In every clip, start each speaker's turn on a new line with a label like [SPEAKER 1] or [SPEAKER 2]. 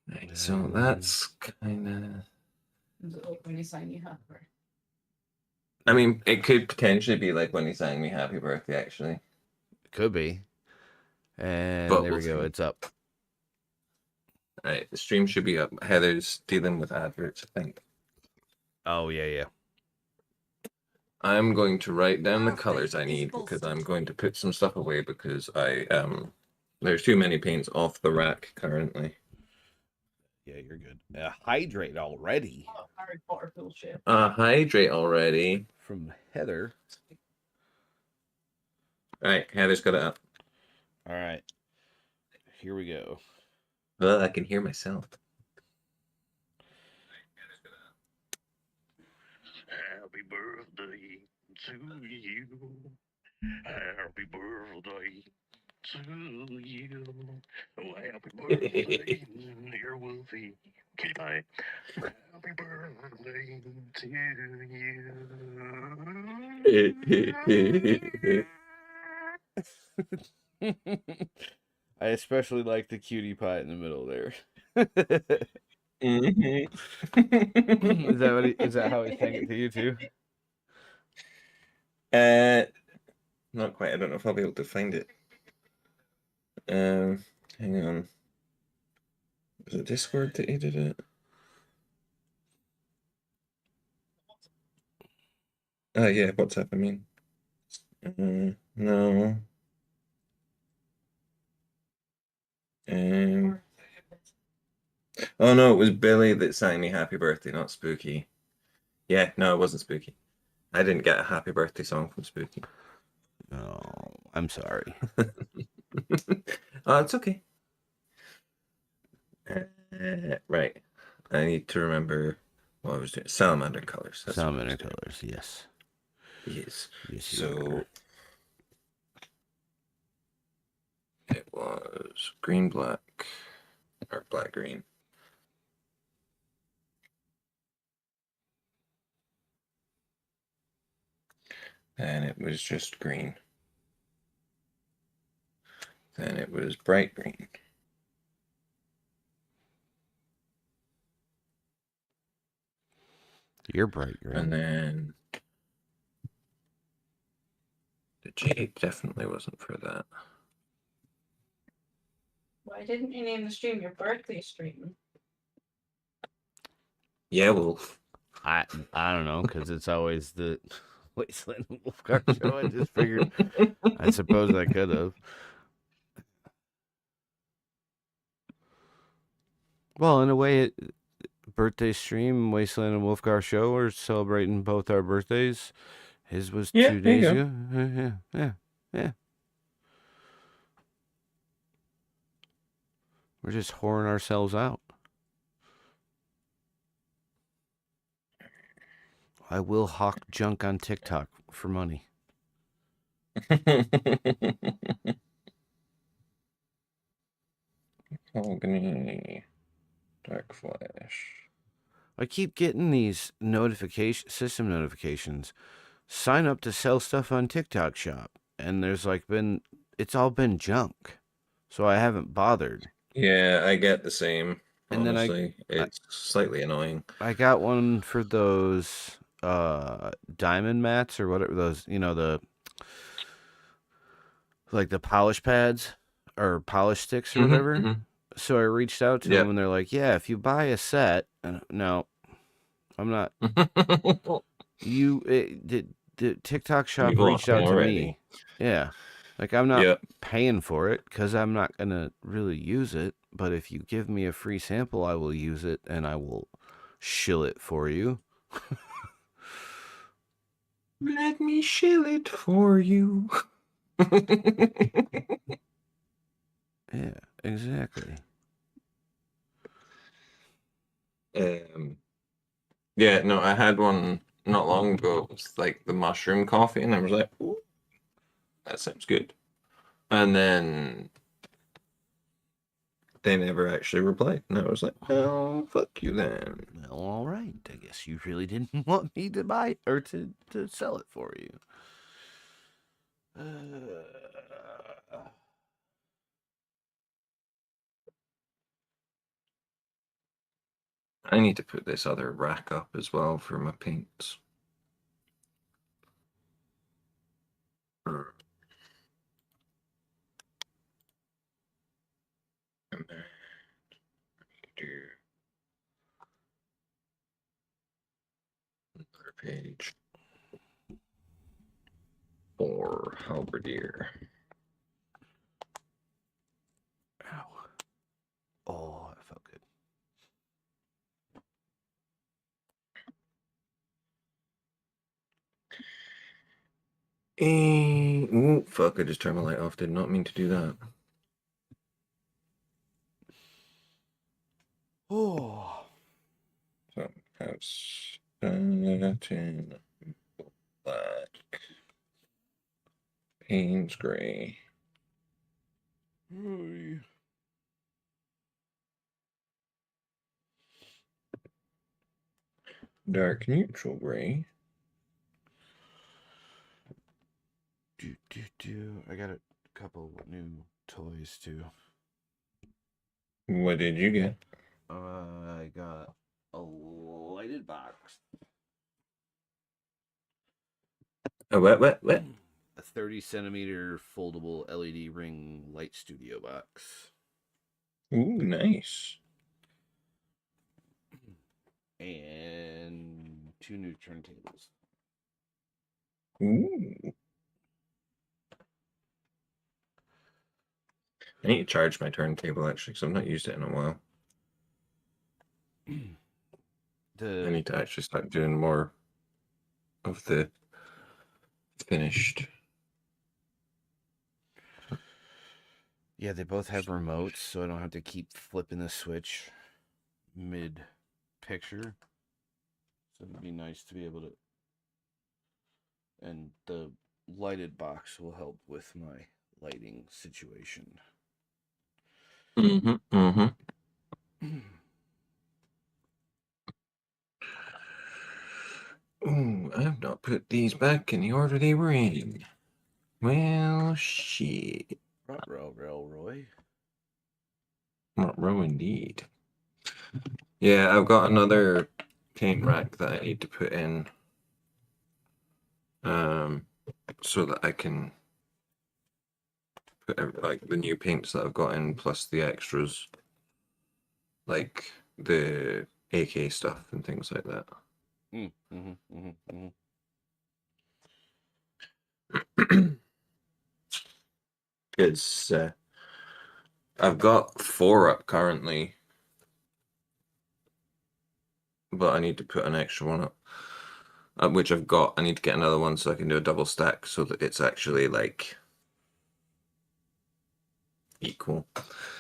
[SPEAKER 1] Right, so that's kind of...
[SPEAKER 2] Is it like when you sign you have her?
[SPEAKER 1] I mean, it could potentially be like when he sang me happy birthday, actually.
[SPEAKER 3] Could be. And
[SPEAKER 1] But
[SPEAKER 3] there
[SPEAKER 1] we'll
[SPEAKER 3] we go.
[SPEAKER 1] see.
[SPEAKER 3] It's up.
[SPEAKER 1] Right, the stream should be up. Heather's dealing with adverts, I think.
[SPEAKER 3] Oh, yeah.
[SPEAKER 1] I'm going to write down the colors I need because I'm going to put some stuff away because there's too many paints off the rack currently.
[SPEAKER 3] Yeah, you're good. Hydrate already.
[SPEAKER 2] Harry Potter bullshit.
[SPEAKER 1] Hydrate already.
[SPEAKER 3] From Heather.
[SPEAKER 1] Right, Heather's got it up.
[SPEAKER 3] All right. Here we go.
[SPEAKER 1] Well, I can hear myself.
[SPEAKER 4] Happy birthday to you. Happy birthday to you. Oh, happy birthday, dear Wolfie. Goodbye. Happy birthday to you.
[SPEAKER 3] I especially like the cutie pie in the middle there.
[SPEAKER 1] Mm-hmm.
[SPEAKER 3] Is that how he sang it to you too?
[SPEAKER 1] Not quite. I don't know if I'll be able to find it. Hang on. Was it Discord that he did it? Oh yeah, WhatsApp. I mean, no. Oh no, it was Billy that sang me happy birthday, not Spooky. Yeah, no, it wasn't Spooky. I didn't get a happy birthday song from Spooky.
[SPEAKER 3] Oh, I'm sorry.
[SPEAKER 1] Oh, it's okay. Right. I need to remember what I was doing. Salamander colors.
[SPEAKER 3] Salamander colors, yes.
[SPEAKER 1] Yes.
[SPEAKER 3] Yes,
[SPEAKER 1] So it was green, black, or black, green. Then it was just green. Then it was bright green.
[SPEAKER 3] You're bright green.
[SPEAKER 1] And then the jade definitely wasn't for that.
[SPEAKER 2] Why didn't you name the stream your birthday stream?
[SPEAKER 1] Yeah, Wolf.
[SPEAKER 3] I don't know, because it's always the Wasteland Wulfgar show. I just figured, I suppose I could have. Well, in a way, birthday stream, Wasteland and Wulfgar show, are celebrating both our birthdays. His was 2 days ago. Yeah. We're just whoring ourselves out. I will hawk junk on TikTok for money.
[SPEAKER 1] Mahogany, dark flash.
[SPEAKER 3] I keep getting these system notifications. Sign up to sell stuff on TikTok shop. And there's it's all been junk. So I haven't bothered.
[SPEAKER 1] Yeah, I get the same.
[SPEAKER 3] And
[SPEAKER 1] honestly, it's slightly annoying.
[SPEAKER 3] I got one for those diamond mats or whatever, those, the polish pads or polish sticks or whatever. Mm-hmm. So I reached out to them and they're like, yeah, if you buy a set, no, I'm not. The TikTok shop reached out to me. Yeah. I'm not paying for it because I'm not going to really use it. But if you give me a free sample, I will use it and I will shill it for you.
[SPEAKER 1] Let me shill it for you.
[SPEAKER 3] Yeah, exactly.
[SPEAKER 1] Yeah, no, I had one not long ago. It was like the mushroom coffee, and I was like, ooh, that sounds good. And then they never actually replied. And I was like, oh, fuck you then.
[SPEAKER 3] Well, all right. I guess you really didn't want me to buy it or to sell it for you.
[SPEAKER 1] I need to put this other rack up as well for my paints. And then do another page for Halberdier.
[SPEAKER 3] Ow. Oh, that felt good.
[SPEAKER 1] Ooh, fuck, I just turned my light off. Did not mean to do that.
[SPEAKER 3] Oh.
[SPEAKER 1] So, have satin, black, Payne's gray. Dark neutral gray.
[SPEAKER 3] I got a couple new toys too.
[SPEAKER 1] What did you get?
[SPEAKER 3] I got a lighted box.
[SPEAKER 1] A what?
[SPEAKER 3] A 30-centimeter foldable LED ring light studio box.
[SPEAKER 1] Ooh, nice.
[SPEAKER 3] And 2 new turntables.
[SPEAKER 1] Ooh. I need to charge my turntable actually, because I've not used it in a while. I need to actually start doing more of the finished.
[SPEAKER 3] Yeah, they both have remotes, so I don't have to keep flipping the switch mid-picture. So it'd be nice to be able to... And the lighted box will help with my lighting situation.
[SPEAKER 1] Mm-hmm. Ooh, I've not put these back in the order they were in. Well, shit.
[SPEAKER 3] Roy.
[SPEAKER 1] Row indeed. Yeah, I've got another paint rack that I need to put in. So that I can put like the new paints that I've got in plus the extras, like the AK stuff and things like that. It's I've got 4 up currently, but I need to put an extra one up, which I've got. I need to get another one so I can do a double stack so that it's actually like equal.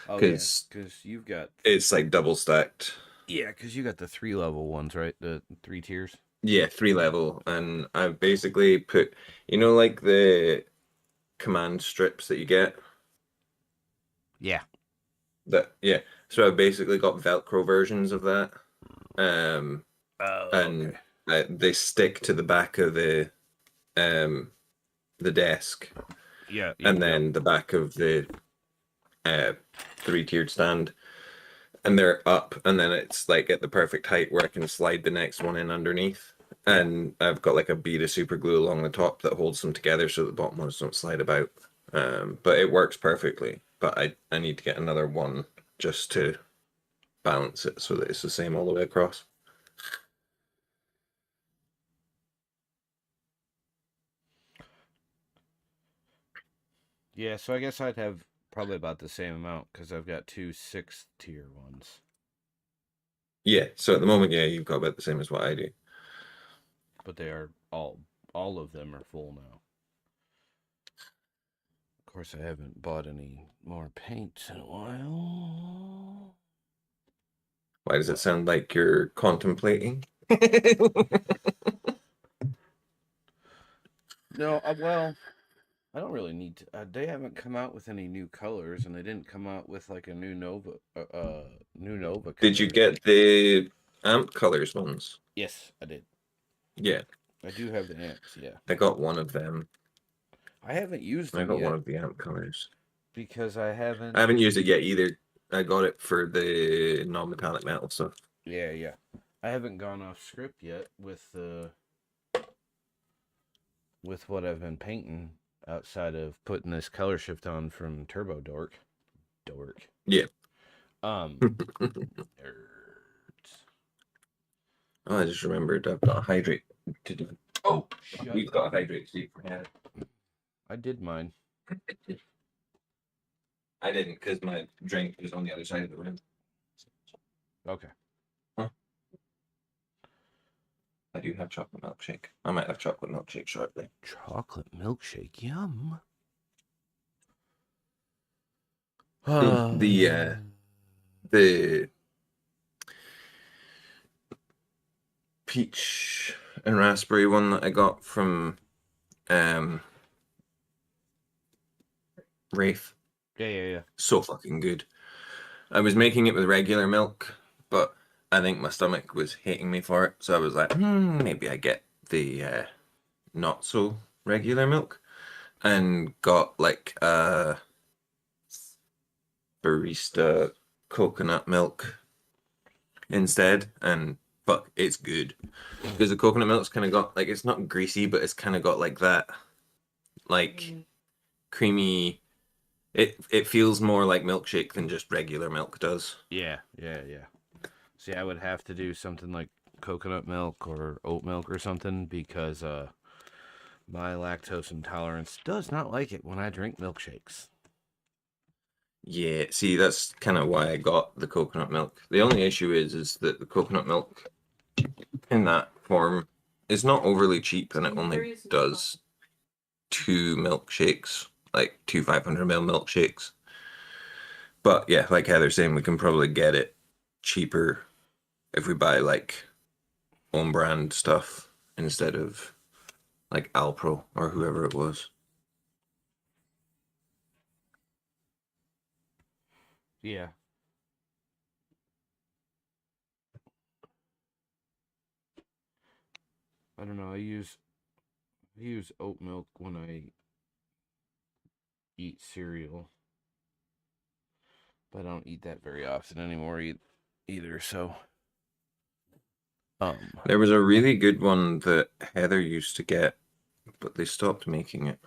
[SPEAKER 3] Because you've got...
[SPEAKER 1] It's like double stacked.
[SPEAKER 3] Yeah, because you got the 3-level ones, right? The 3 tiers?
[SPEAKER 1] Yeah, 3 level. And I've basically put, like the command strips that you get?
[SPEAKER 3] Yeah.
[SPEAKER 1] Yeah. So I've basically got Velcro versions of that.
[SPEAKER 3] Oh,
[SPEAKER 1] and
[SPEAKER 3] okay.
[SPEAKER 1] They stick to the back of the desk.
[SPEAKER 3] Yeah.
[SPEAKER 1] And then the back of the 3-tiered stand. And they're up, and then it's like at the perfect height where I can slide the next one in underneath. And I've got like a bead of super glue along the top that holds them together so the bottom ones don't slide about. But it works perfectly. But I need to get another one just to balance it so that it's the same all the way across.
[SPEAKER 3] Yeah, so I guess I'd have probably about the same amount because I've got 2 6-tier ones.
[SPEAKER 1] Yeah, so at the moment, yeah, you've got about the same as what I do.
[SPEAKER 3] But they are all of them are full now. Of course, I haven't bought any more paints in a while.
[SPEAKER 1] Why does it sound like you're contemplating?
[SPEAKER 3] No, well, I don't really need to. They haven't come out with any new colors, and they didn't come out with like a new Nova color.
[SPEAKER 1] Did you get the amp colors ones?
[SPEAKER 3] Yes, I did.
[SPEAKER 1] Yeah.
[SPEAKER 3] I do have the amps, yeah.
[SPEAKER 1] I got one of them.
[SPEAKER 3] I haven't used them
[SPEAKER 1] I got
[SPEAKER 3] yet.
[SPEAKER 1] one of the amp colors.
[SPEAKER 3] Because I haven't...
[SPEAKER 1] I haven't used it yet either. I got it for the non-metallic metal stuff.
[SPEAKER 3] Yeah. I haven't gone off script yet with what I've been painting outside of putting this color shift on from Turbo Dork.
[SPEAKER 1] Yeah.
[SPEAKER 3] Nerds.
[SPEAKER 1] Oh, I just remembered I've got a hydrate to do.
[SPEAKER 3] Oh,
[SPEAKER 1] You've got a hydrate, so you forget it.
[SPEAKER 3] I did mine.
[SPEAKER 1] I didn't because my drink was on the other side of the room.
[SPEAKER 3] Okay.
[SPEAKER 1] I do have chocolate milkshake. I might have chocolate milkshake shortly.
[SPEAKER 3] Chocolate milkshake, yum.
[SPEAKER 1] The peach and raspberry one that I got from Wraith.
[SPEAKER 3] Yeah.
[SPEAKER 1] So fucking good. I was making it with regular milk, but I think my stomach was hating me for it, so I was like, maybe I get the not so regular milk, and got like barista coconut milk instead, and fuck, it's good because the coconut milk's kind of got like, it's not greasy, but it's kind of got like that like creamy. It feels more like milkshake than just regular milk does.
[SPEAKER 3] Yeah. See, I would have to do something like coconut milk or oat milk or something because my lactose intolerance does not like it when I drink milkshakes.
[SPEAKER 1] Yeah, see, that's kind of why I got the coconut milk. The only issue is that the coconut milk in that form is not overly cheap, and it only does 2 milkshakes, like 2 500ml milkshakes. But yeah, like Heather's saying, we can probably get it cheaper if we buy like own brand stuff instead of like Alpro or whoever it was.
[SPEAKER 3] Yeah. I don't know. I use oat milk when I eat cereal, but I don't eat that very often anymore either. So,
[SPEAKER 1] there was a really good one that Heather used to get, but they stopped making it.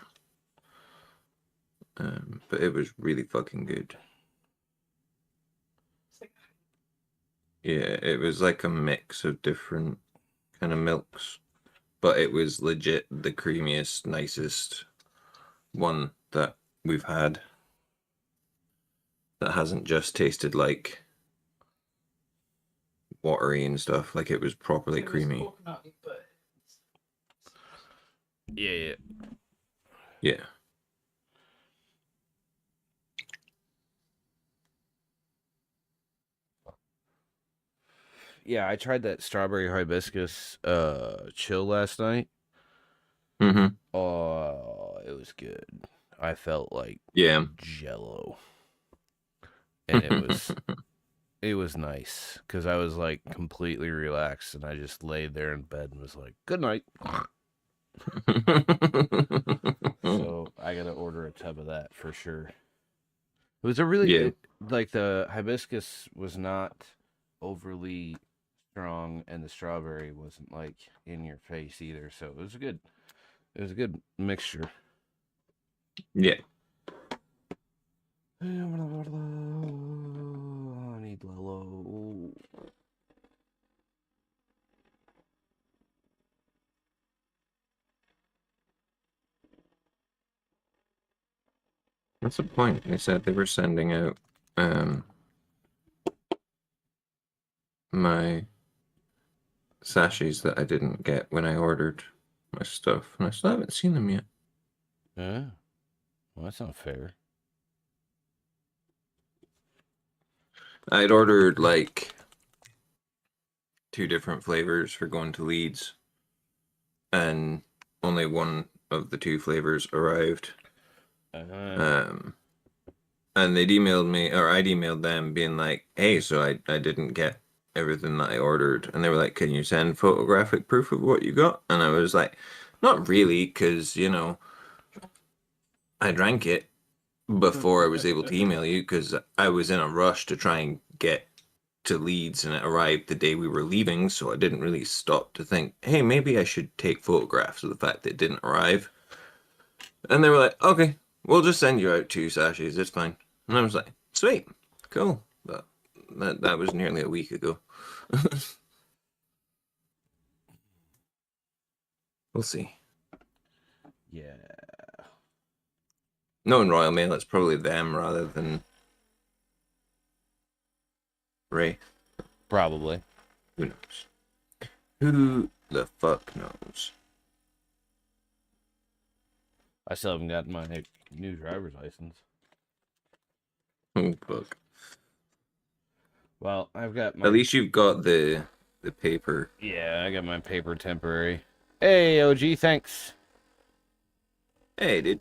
[SPEAKER 1] But it was really fucking good. Yeah, it was like a mix of different kind of milks, but it was legit the creamiest, nicest one that we've had that hasn't just tasted like watery and stuff. Like, it was properly creamy.
[SPEAKER 3] Yeah.
[SPEAKER 1] Yeah.
[SPEAKER 3] Yeah, I tried that strawberry hibiscus chill last night.
[SPEAKER 1] Mm-hmm.
[SPEAKER 3] Oh, it was good. I felt like Jello, and it was nice because I was like completely relaxed, and I just laid there in bed and was like, "Good night." So I gotta order a tub of that for sure. It was a really like the hibiscus was not overly strong, and the strawberry wasn't like in your face either. So it was a good mixture.
[SPEAKER 1] Yeah.
[SPEAKER 3] I need Lolo.
[SPEAKER 1] That's the point. They said they were sending out my sachets that I didn't get when I ordered my stuff, and I still haven't seen them yet.
[SPEAKER 3] Yeah. Well, that's not fair.
[SPEAKER 1] I'd ordered like 2 different flavors for going to Leeds, and only one of the 2 flavors arrived. And they'd emailed me, or I'd emailed them being like, hey, so I didn't get everything that I ordered. And they were like, can you send photographic proof of what you got? And I was like, not really, because, you know, I drank it before I was able to email you because I was in a rush to try and get to Leeds and it arrived the day we were leaving, so I didn't really stop to think, hey, maybe I should take photographs of the fact that it didn't arrive. And they were like, okay, we'll just send you out 2 sachets, it's fine. And I was like, sweet, cool. But that was nearly a week ago. We'll see.
[SPEAKER 3] Yeah.
[SPEAKER 1] Knowing Royal Mail, it's probably them rather than Ray.
[SPEAKER 3] Probably.
[SPEAKER 1] Who knows? Who the fuck knows?
[SPEAKER 3] I still haven't gotten my new driver's license.
[SPEAKER 1] Oh fuck.
[SPEAKER 3] Well, I've got my...
[SPEAKER 1] At least you've got the paper.
[SPEAKER 3] Yeah, I got my paper temporary. Hey, OG, thanks.
[SPEAKER 1] Hey, dude.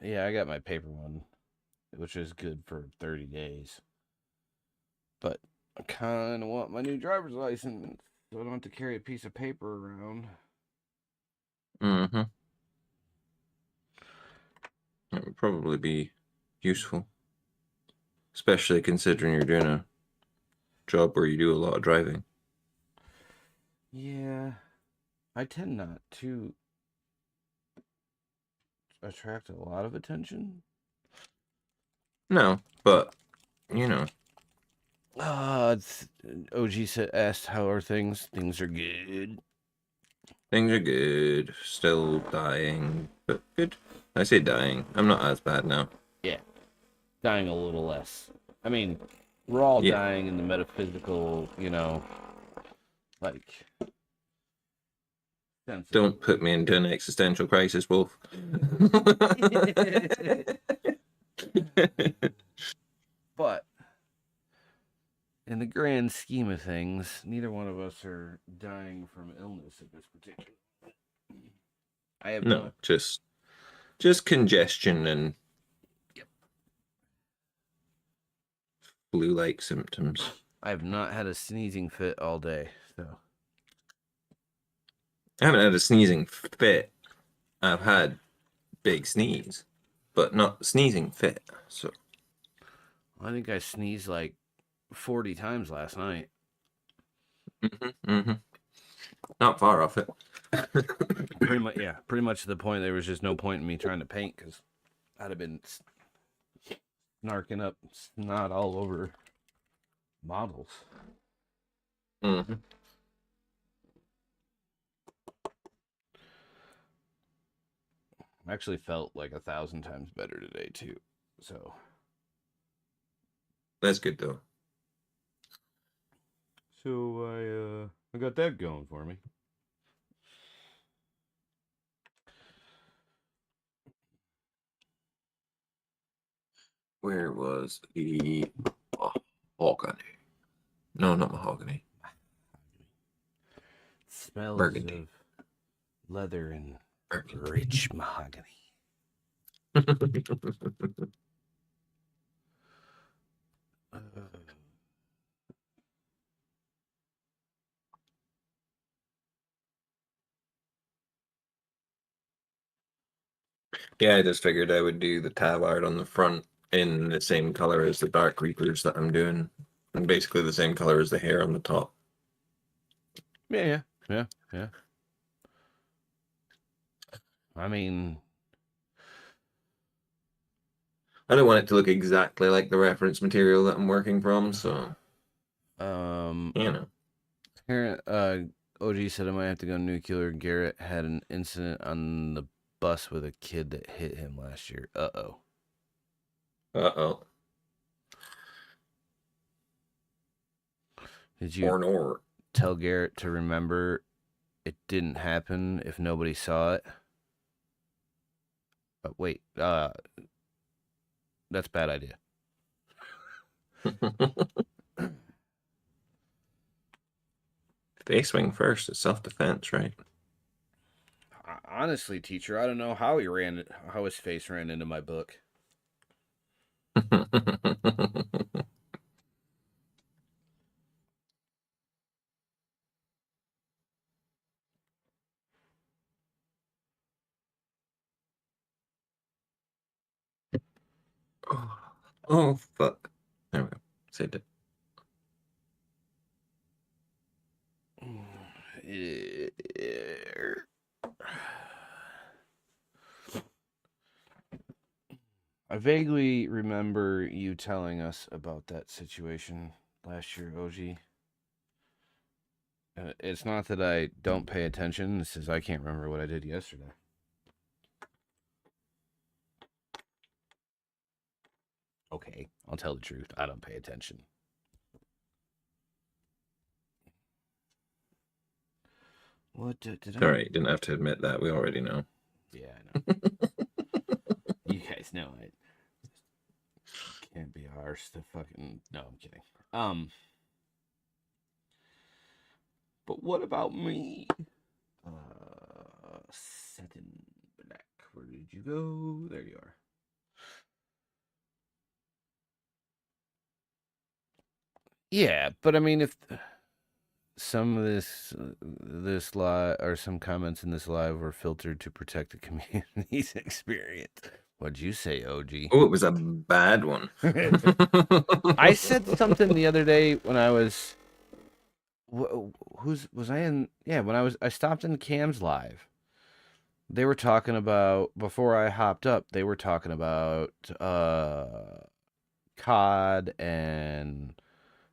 [SPEAKER 3] Yeah, I got my paper one, which is good for 30 days. But I kind of want my new driver's license, so I don't have to carry a piece of paper around.
[SPEAKER 1] Mm-hmm. That would probably be useful. Especially considering you're doing a job where you do a lot of driving.
[SPEAKER 3] Yeah, I tend not to attract a lot of attention.
[SPEAKER 1] No, but, you know.
[SPEAKER 3] OG asked how are things. Things are good.
[SPEAKER 1] Things are good. Still dying, but good. I say dying. I'm not as bad now.
[SPEAKER 3] Yeah, dying a little less. I mean, we're all
[SPEAKER 1] Yeah.
[SPEAKER 3] dying in the metaphysical, like... sense of...
[SPEAKER 1] Don't put me into an existential crisis, Wolf.
[SPEAKER 3] But in the grand scheme of things, neither one of us are dying from illness at this particular moment. I have
[SPEAKER 1] No, just congestion and flu-like symptoms.
[SPEAKER 3] I have not had a sneezing fit all day, so
[SPEAKER 1] I haven't had a sneezing fit. I've had big sneeze, but not sneezing fit. So
[SPEAKER 3] I think I sneezed like 40 times last night.
[SPEAKER 1] not far off it.
[SPEAKER 3] Pretty much, yeah. Pretty much to the point there was just no point in me trying to paint because I'd have been snarking up snot all over models.
[SPEAKER 1] Mm-hmm.
[SPEAKER 3] I actually felt like 1,000 times better today too. So
[SPEAKER 1] That's good though.
[SPEAKER 3] So I got that going for me.
[SPEAKER 1] Where was the mahogany? No, not mahogany.
[SPEAKER 3] Smells
[SPEAKER 1] Burgundy.
[SPEAKER 3] of leather and
[SPEAKER 1] Burgundy.
[SPEAKER 3] rich mahogany.
[SPEAKER 1] Yeah, I just figured I would do the tab art on the front in the same color as the Dark Reapers that I'm doing, and basically the same color as the hair on the top.
[SPEAKER 3] Yeah. I mean,
[SPEAKER 1] I don't want it to look exactly like the reference material that I'm working from, so you know.
[SPEAKER 3] Parent, OG said I might have to go nuclear. Garrett had an incident on the bus with a kid that hit him last year. Uh-oh.
[SPEAKER 1] Uh-oh.
[SPEAKER 3] Did you
[SPEAKER 1] Or
[SPEAKER 3] tell Garrett to remember it didn't happen if nobody saw it? Wait, that's a bad idea.
[SPEAKER 1] They swing first. It's self-defense, right?
[SPEAKER 3] Honestly, teacher, I don't know how his face ran into my book.
[SPEAKER 1] Oh, fuck. There we go. Saved it.
[SPEAKER 3] I vaguely remember you telling us about that situation last year, OG. It's not that I don't pay attention. It's just I can't remember what I did yesterday. Okay, I'll tell the truth. I don't pay attention. What did I...
[SPEAKER 1] All right, you didn't have to admit that. We already know.
[SPEAKER 3] Yeah, I know. You guys know it. Can't be arsed to fucking... No, I'm kidding. But what about me? Set in black. Where did you go? There you are. Yeah, but I mean, if some of this live or some comments in this live were filtered to protect the community's experience, what'd you say, OG?
[SPEAKER 1] Oh, it was a bad one.
[SPEAKER 3] I said something the other day when I was. Was I in? Yeah, when I stopped in Cam's live. They were talking about, before I hopped up, they were talking about COD and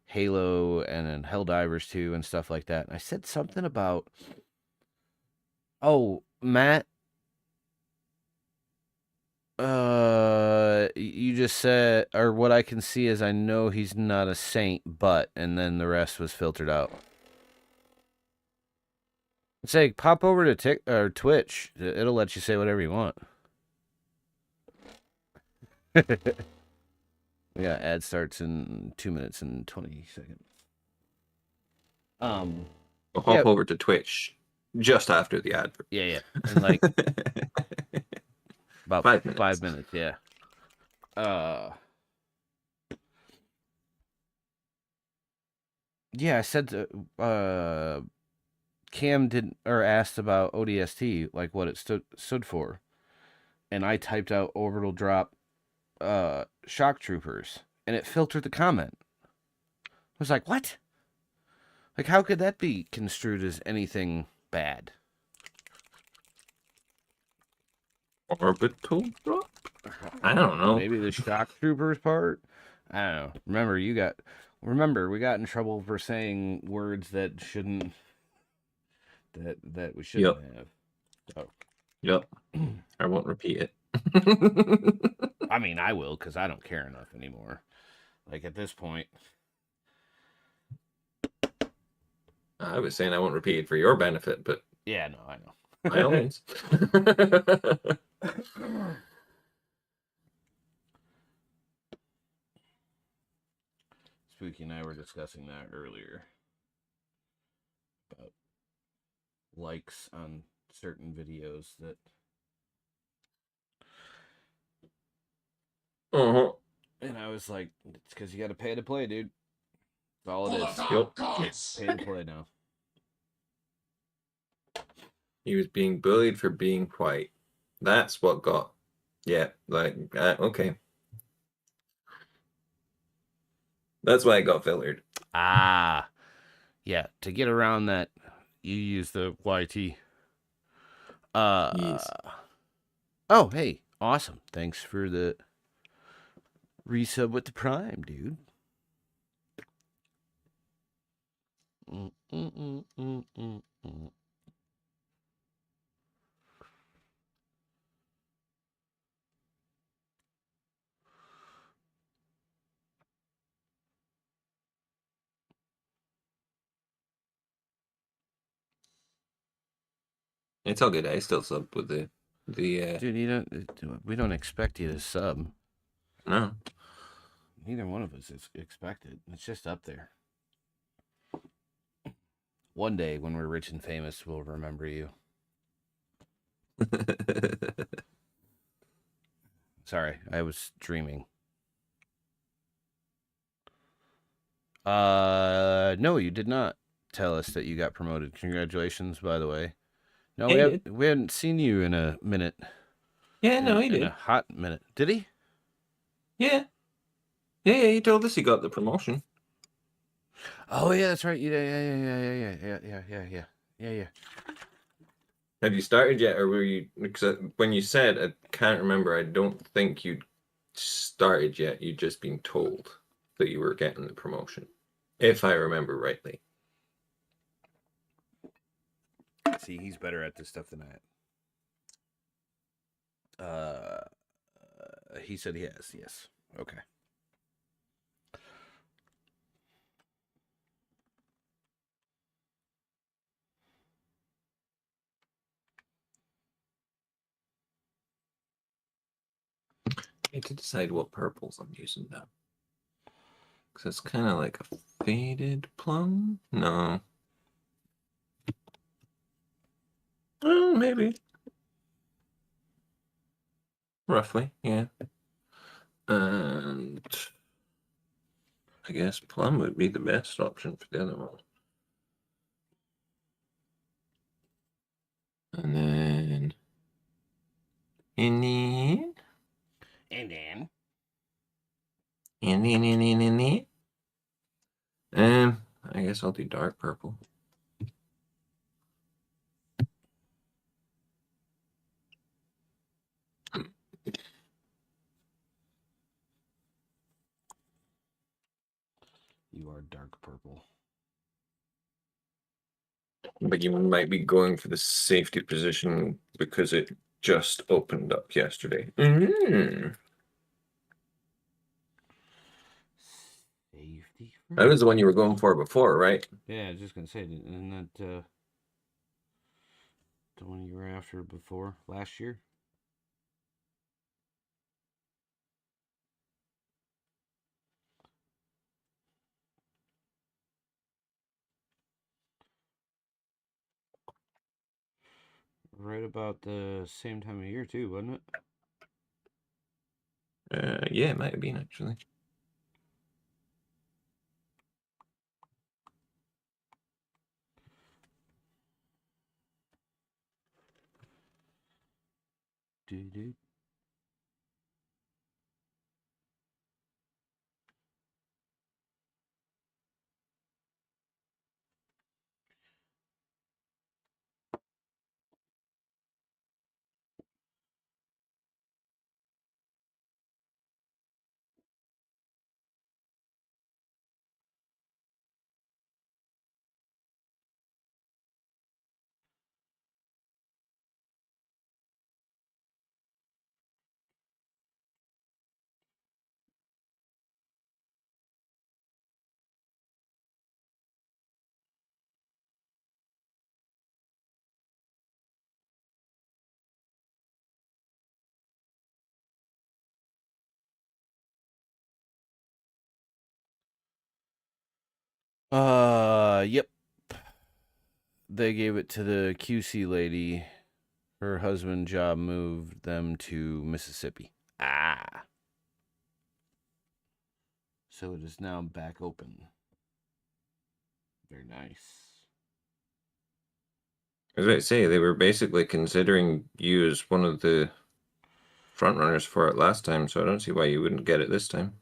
[SPEAKER 3] Halo and Helldivers 2 and stuff like that. And I said something about, oh, Matt, you just said, or what I can see is I know he's not a saint, but, and then the rest was filtered out. Say, pop over to Twitch. It'll let you say whatever you want. We got ad starts in 2 minutes and 20 seconds.
[SPEAKER 1] We'll hop over to Twitch just after the advert.
[SPEAKER 3] Yeah. And like about
[SPEAKER 1] 5 minutes.
[SPEAKER 3] 5 minutes, yeah. Yeah, I said Cam didn't, or asked about ODST, like what it stood for. And I typed out orbital drop shock troopers, and it filtered the comment. I was like, what? Like, how could that be construed as anything bad?
[SPEAKER 1] Orbital drop? I don't know.
[SPEAKER 3] Maybe the shock troopers part? I don't know. Remember, we got in trouble for saying words that shouldn't, that we shouldn't have. So.
[SPEAKER 1] Yep. I won't repeat it.
[SPEAKER 3] I mean, I will, because I don't care enough anymore. Like, at this point.
[SPEAKER 1] I was saying I won't repeat it for your benefit, but...
[SPEAKER 3] Yeah, no, I know.
[SPEAKER 1] By all means.
[SPEAKER 3] Spooky and I were discussing that earlier. About likes on certain videos that...
[SPEAKER 1] Uh-huh.
[SPEAKER 3] And I was like, it's because you got to pay to play, dude. That's all it is.
[SPEAKER 1] Yep.
[SPEAKER 3] Pay to play now.
[SPEAKER 1] He was being bullied for being white. That's what got... Yeah, like, okay. That's why it got filtered.
[SPEAKER 3] Ah. Yeah, to get around that, you use the YT.
[SPEAKER 1] Yes.
[SPEAKER 3] Oh, hey, awesome. Thanks for the resub with the Prime, dude.
[SPEAKER 1] It's all good. I still sub with the
[SPEAKER 3] Dude, we don't expect you to sub.
[SPEAKER 1] No.
[SPEAKER 3] Neither one of us is expected. It's just up there. One day when we're rich and famous, we'll remember you. Sorry, I was dreaming. No, you did not tell us that you got promoted. Congratulations, by the way. No, we hadn't seen you in a minute.
[SPEAKER 1] Yeah, no, he
[SPEAKER 3] in
[SPEAKER 1] did.
[SPEAKER 3] a hot minute. Did he?
[SPEAKER 1] Yeah. Yeah, he told us he got the promotion.
[SPEAKER 3] Oh yeah, that's right. Yeah.
[SPEAKER 1] Have you started yet, or were you? Because when you said, I can't remember. I don't think you'd started yet. You'd just been told that you were getting the promotion, if I remember rightly.
[SPEAKER 3] See, he's better at this stuff than I am. He said he has. Yes. Okay.
[SPEAKER 1] I need to decide what purples I'm using now. Because it's kind of like a faded plum. No. Oh, maybe. Roughly, yeah. And I guess plum would be the best option for the other one. And then in the I guess I'll do dark purple.
[SPEAKER 3] You are dark purple.
[SPEAKER 1] But you might be going for the safety position because it just opened up yesterday.
[SPEAKER 3] Safety.
[SPEAKER 1] That was the one you were going for before, right?
[SPEAKER 3] Yeah, I was just gonna say, isn't that the one you were after before last year? Right about the same time of year too, wasn't it?
[SPEAKER 1] Yeah, it might have been actually.
[SPEAKER 3] Dude. Yep. They gave it to the QC lady. Her husband job moved them to Mississippi. So it is now back open. Very nice.
[SPEAKER 1] As I say, they were basically considering you as one of the front runners for it last time, so I don't see why you wouldn't get it this time.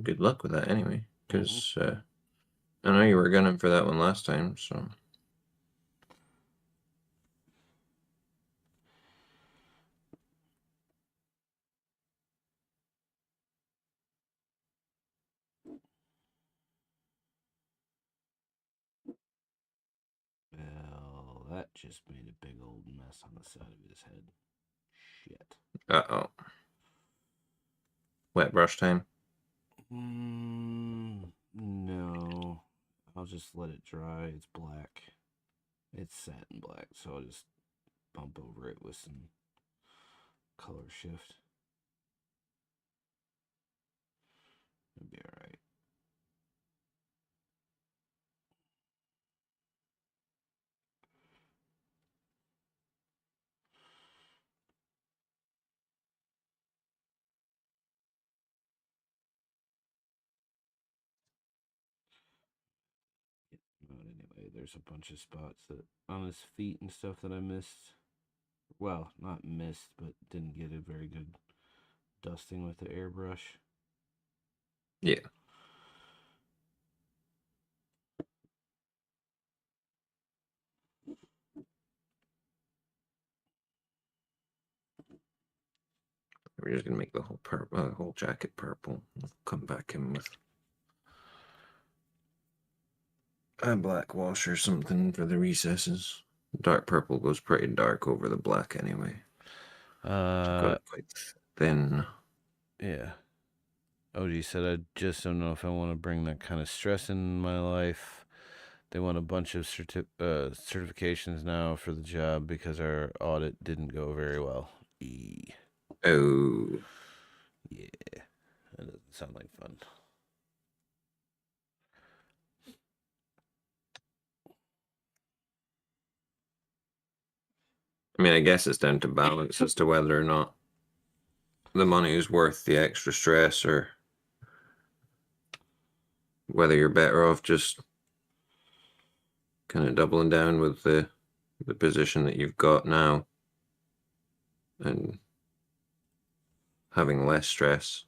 [SPEAKER 1] Good luck with that anyway, because I know you were gunning for that one last time, so.
[SPEAKER 3] Well, that just made a big old mess on the side of his head. Shit.
[SPEAKER 1] Uh-oh. Wet brush time?
[SPEAKER 3] No. I'll just let it dry. It's black. It's satin black, so I'll just bump over it with some color shift. It'll be alright. there's a bunch of spots that on his feet and stuff that I missed. Well, not missed, but didn't get a very good dusting with the airbrush.
[SPEAKER 1] Yeah. We're just gonna make the whole whole jacket purple. We'll come back in with a black wash or something for the recesses. Dark purple goes pretty dark over the black anyway. Got it quite thin.
[SPEAKER 3] Yeah. OG said, I just don't know if I want to bring that kind of stress in my life. They want a bunch of certifications now for the job because our audit didn't go very well.
[SPEAKER 1] Oh.
[SPEAKER 3] Yeah. That doesn't sound like fun.
[SPEAKER 1] I mean, I guess it's down to balance as to whether or not the money is worth the extra stress or whether you're better off just kind of doubling down with the position that you've got now and having less stress.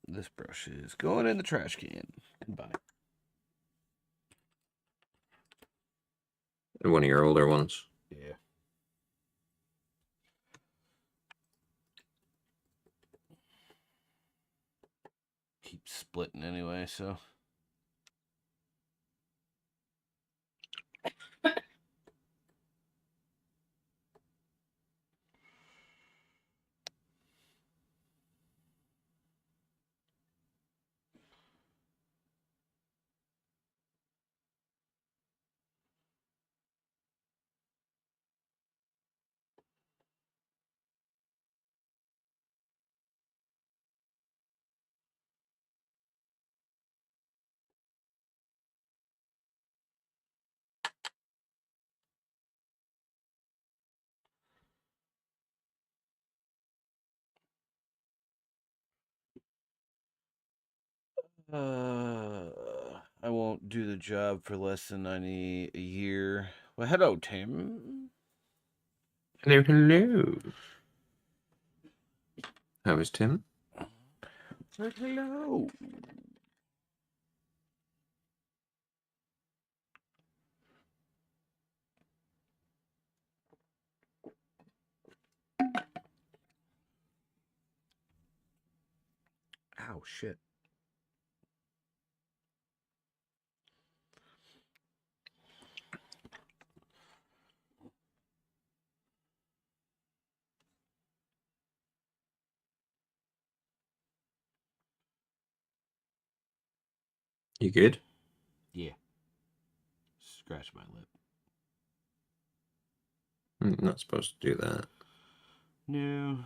[SPEAKER 3] This brush is going in the trash can. Goodbye.
[SPEAKER 1] One of your older ones.
[SPEAKER 3] Yeah. Keep splitting anyway, so. I won't do the job for less than 90 a year. Well, hello, Tim.
[SPEAKER 1] Hello, hello. How is Tim?
[SPEAKER 3] Hello. Ow, shit.
[SPEAKER 1] You good?
[SPEAKER 3] Yeah. Scratch my lip.
[SPEAKER 1] I'm not supposed to do that.
[SPEAKER 3] No.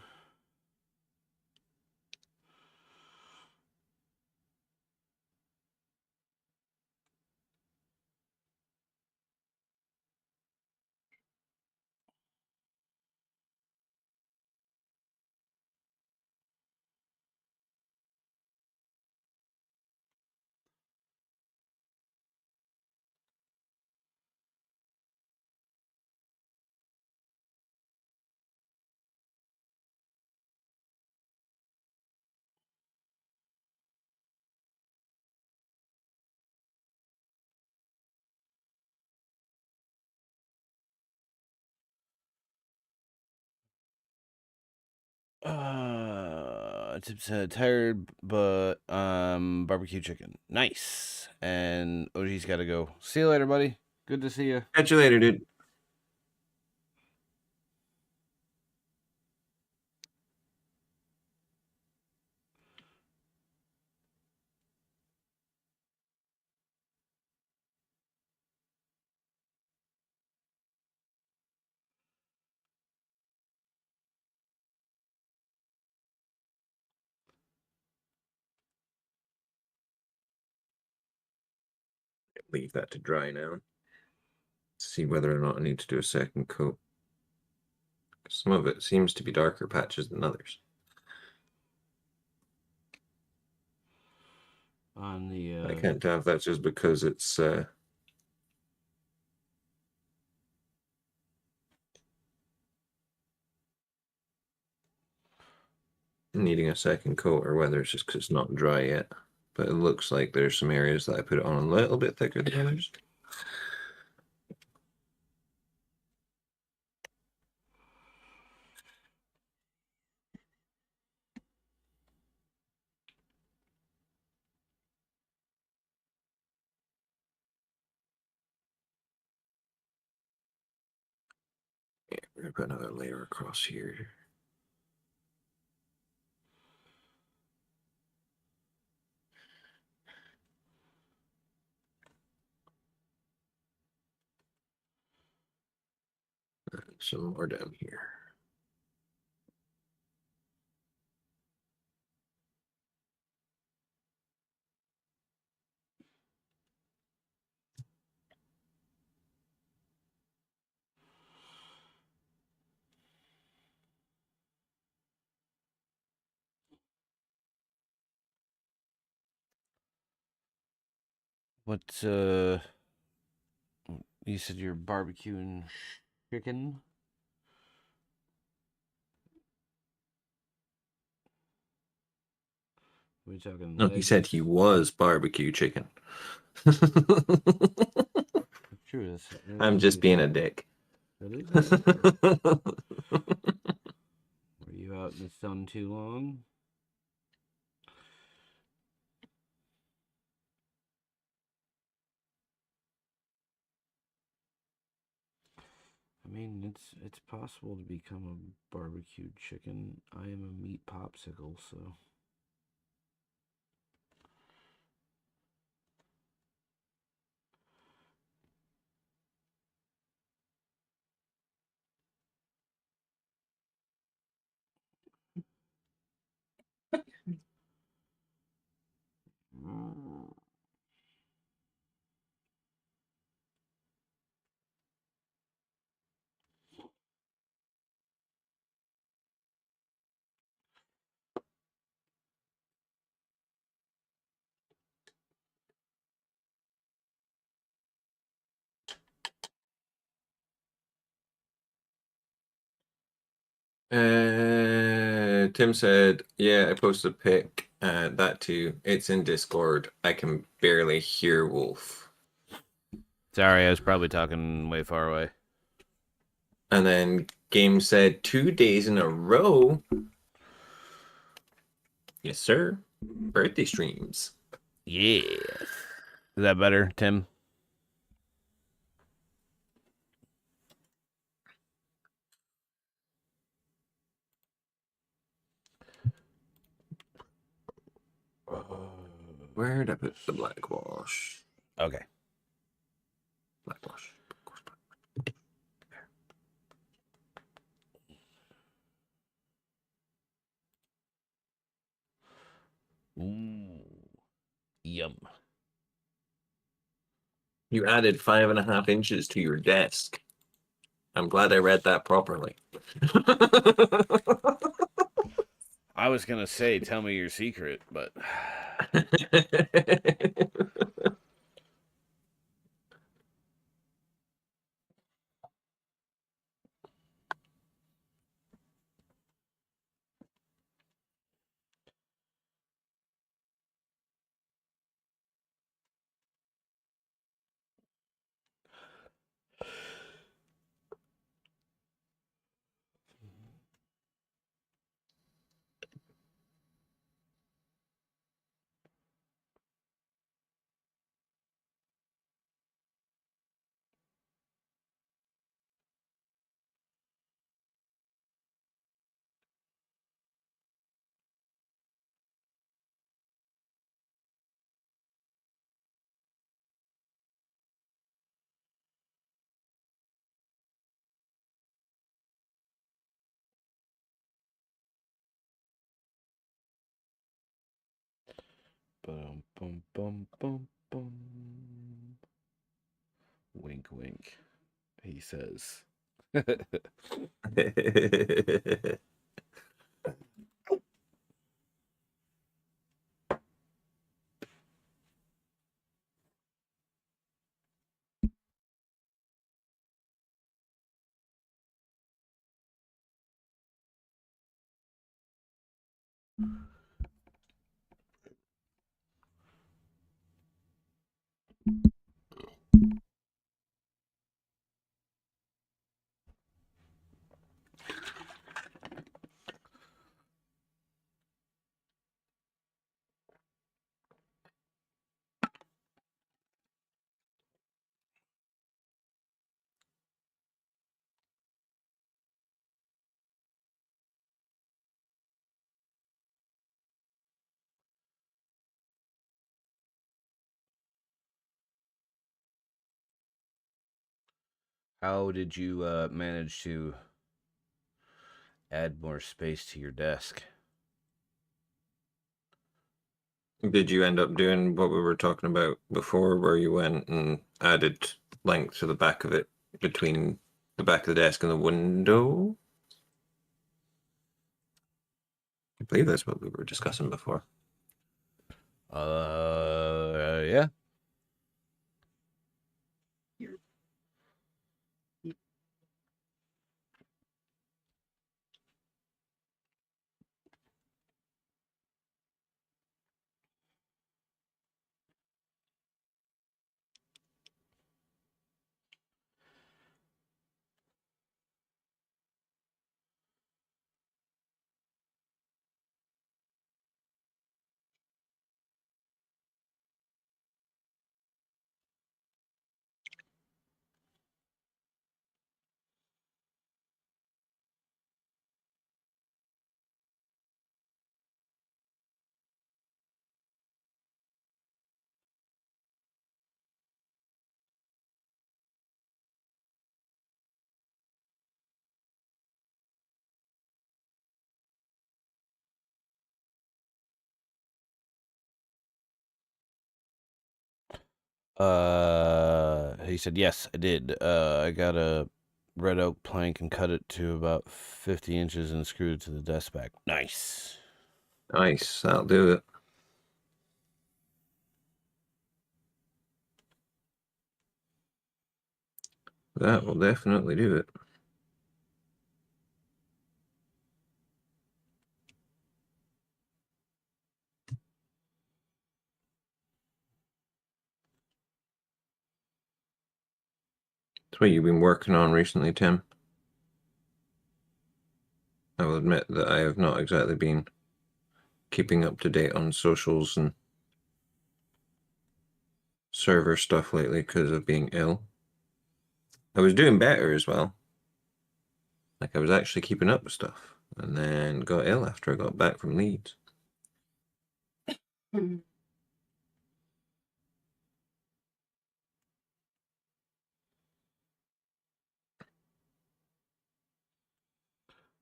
[SPEAKER 3] Tip said tired, but barbecue chicken. Nice. And OG's got to go. See you later, buddy. Good to see you.
[SPEAKER 1] Catch you later, dude. Leave that to dry now. See whether or not I need to do a second coat. Some of it seems to be darker patches than others.
[SPEAKER 3] On the
[SPEAKER 1] I can't tell if that's just because it's needing a second coat or whether it's just because it's not dry yet. But it looks like there's some areas that I put it on a little bit thicker than others. Yeah, we're gonna put another layer across here. Some more down here.
[SPEAKER 3] what you said you're barbecuing chicken? What are you talking?
[SPEAKER 1] No, he said he was barbecue chicken.
[SPEAKER 3] True.
[SPEAKER 1] I'm just being a dick.
[SPEAKER 3] That is Were you out in the sun too long? I mean, it's possible to become a barbecued chicken. I am a meat popsicle, so.
[SPEAKER 1] Tim said, yeah, I posted a pic. That too. It's in Discord. I can barely hear Wolf.
[SPEAKER 3] Sorry, I was probably talking way far away.
[SPEAKER 1] And then Game said 2 days in a row. Yes, sir. Birthday streams.
[SPEAKER 3] Yeah. Is that better, Tim?
[SPEAKER 1] Where did I put the black wash?
[SPEAKER 3] Okay.
[SPEAKER 1] Black wash.
[SPEAKER 3] Ooh. Yum.
[SPEAKER 1] You added 5.5 inches to your desk. I'm glad I read that properly.
[SPEAKER 3] I was gonna say, tell me your secret, but bum bum bum bum bum. Wink, wink. He says. How did you manage to add more space to your desk?
[SPEAKER 1] Did you end up doing what we were talking about before, where you went and added length to the back of it between the back of the desk and the window? I believe that's what we were discussing before.
[SPEAKER 3] Yeah. He said, yes, I did. I got a red oak plank and cut it to about 50 inches and screwed it to the desk back. Nice.
[SPEAKER 1] Nice, that'll do it. That will definitely do it. That's what you've been working on recently, Tim. I will admit that I have not exactly been keeping up to date on socials and server stuff lately because of being ill. I was doing better as well. Like I was actually keeping up with stuff, and then got ill after I got back from Leeds.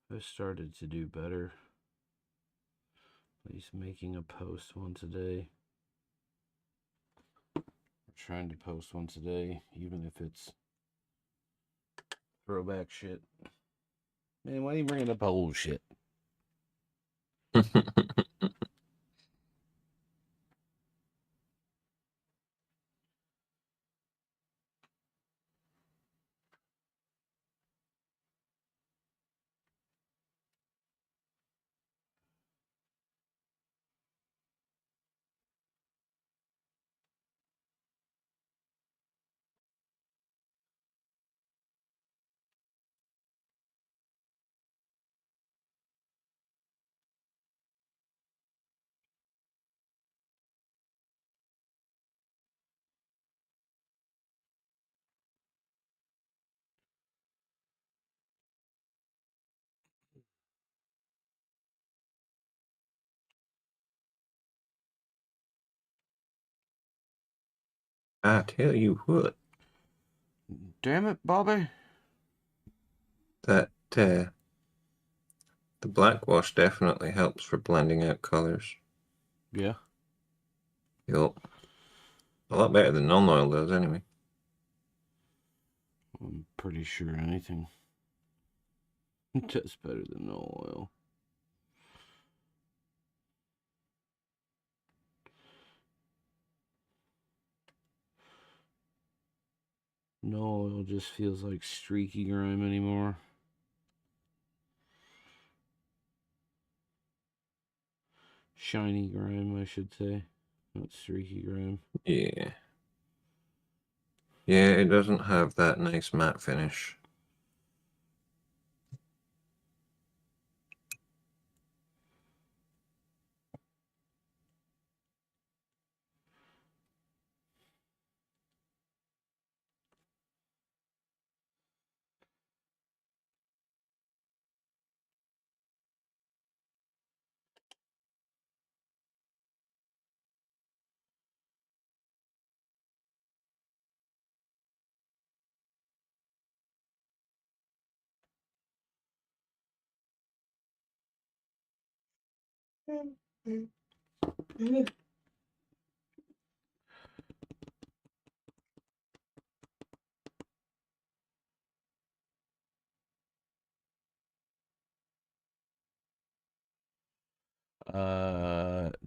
[SPEAKER 3] I started to do better. At least making a post once a day. Or trying to post once a day, even if it's throwback shit. Man, why are you bringing up old shit?
[SPEAKER 1] I tell you what.
[SPEAKER 3] Damn it, Bobby.
[SPEAKER 1] That the black wash definitely helps for blending out colors.
[SPEAKER 3] Yeah.
[SPEAKER 1] Yup. A lot better than non-oil does, anyway.
[SPEAKER 3] I'm pretty sure anything does better than no oil. No oil just feels like streaky grime anymore. Shiny grime, I should say. Not streaky grime.
[SPEAKER 1] Yeah. Yeah, it doesn't have that nice matte finish.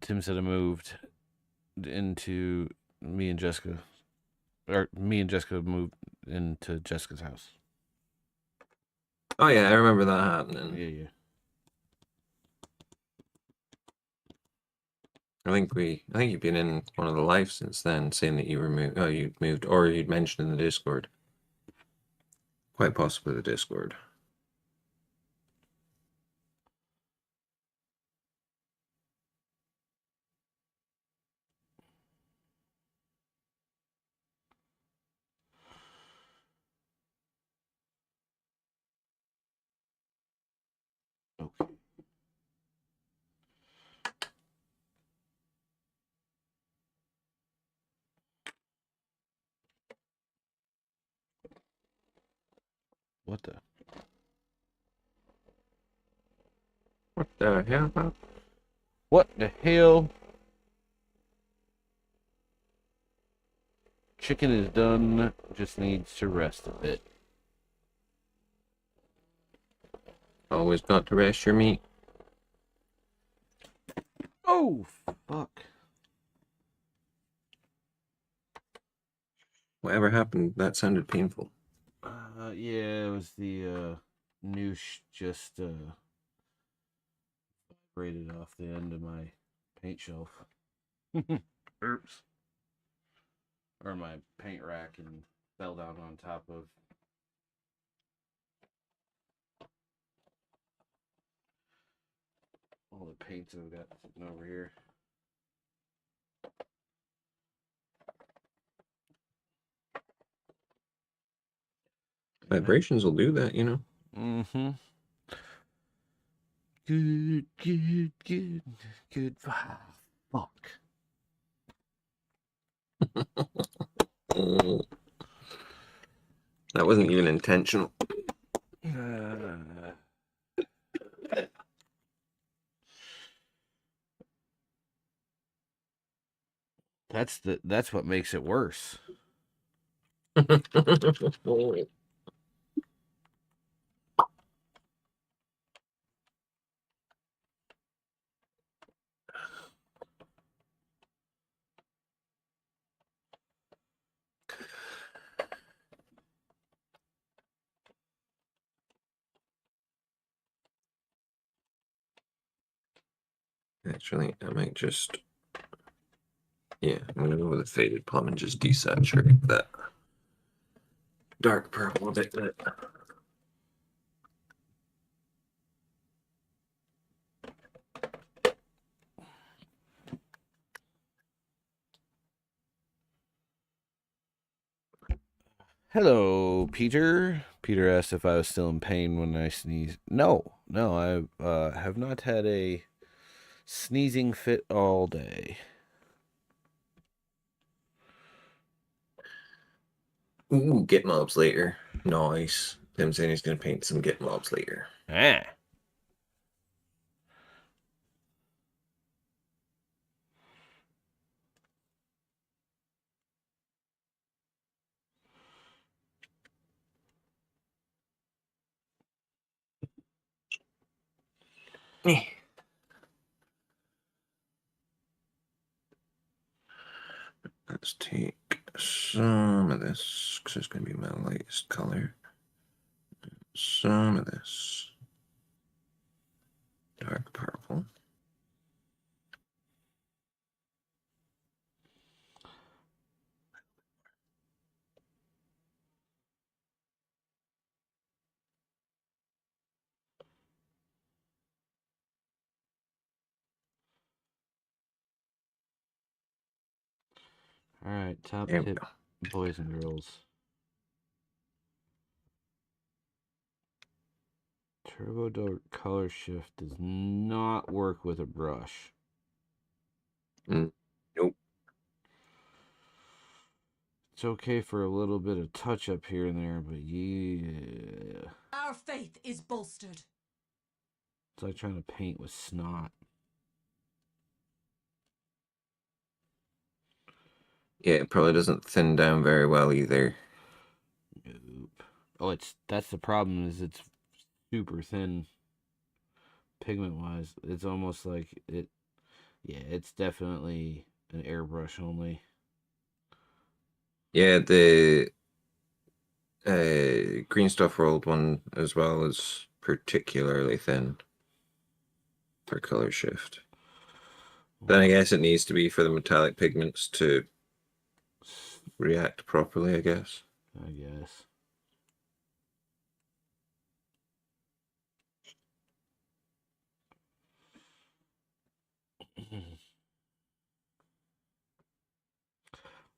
[SPEAKER 3] Tim said I moved into me and Jessica, or me and Jessica moved into Jessica's house.
[SPEAKER 1] Oh yeah, I remember that happening.
[SPEAKER 3] Yeah.
[SPEAKER 1] I think you've been in one of the lives since then, saying that you you'd moved, or you'd mentioned in the Discord. Quite possibly the Discord.
[SPEAKER 3] Okay. What the?
[SPEAKER 1] What the hell?
[SPEAKER 3] What the hell? Chicken is done. Just needs to rest a bit.
[SPEAKER 1] Always got to rest your meat.
[SPEAKER 3] Oh, fuck.
[SPEAKER 1] Whatever happened? That sounded painful.
[SPEAKER 3] Yeah, it was the noosh just braided off the end of my paint shelf. Oops. Or my paint rack and fell down on top of all the paints I've got sitting over here.
[SPEAKER 1] Vibrations will do that, you know.
[SPEAKER 3] Mm-hmm. Good. Fuck.
[SPEAKER 1] That wasn't even intentional.
[SPEAKER 3] That's what makes it worse.
[SPEAKER 1] Actually, I might just... Yeah, I'm going to go with a faded plum and just desaturate that dark purple a bit.
[SPEAKER 3] Hello, Peter. Peter asked if I was still in pain when I sneezed. No, I have not had a sneezing fit all day.
[SPEAKER 1] Ooh, get mobs later. Nice. Tim saying he's going to paint some get mobs later.
[SPEAKER 3] Ah.
[SPEAKER 1] Let's take some of this, because it's going to be my lightest color. Some of this dark purple.
[SPEAKER 3] All right, top
[SPEAKER 1] There we
[SPEAKER 3] tip,
[SPEAKER 1] go.
[SPEAKER 3] boys and girls. Turbo Dark color shift does not work with a brush.
[SPEAKER 1] Nope.
[SPEAKER 3] It's okay for a little bit of touch up here and there, but yeah.
[SPEAKER 5] Our faith is bolstered.
[SPEAKER 3] It's like trying to paint with snot.
[SPEAKER 1] Yeah, it probably doesn't thin down very well either.
[SPEAKER 3] Nope. Oh, that's the problem, is it's super thin pigment wise. It's almost like it. Yeah, it's definitely an airbrush only.
[SPEAKER 1] Yeah, the Green Stuff World one as well is particularly thin for color shift. Then I guess it needs to be for the metallic pigments to react properly, I guess.
[SPEAKER 3] I guess.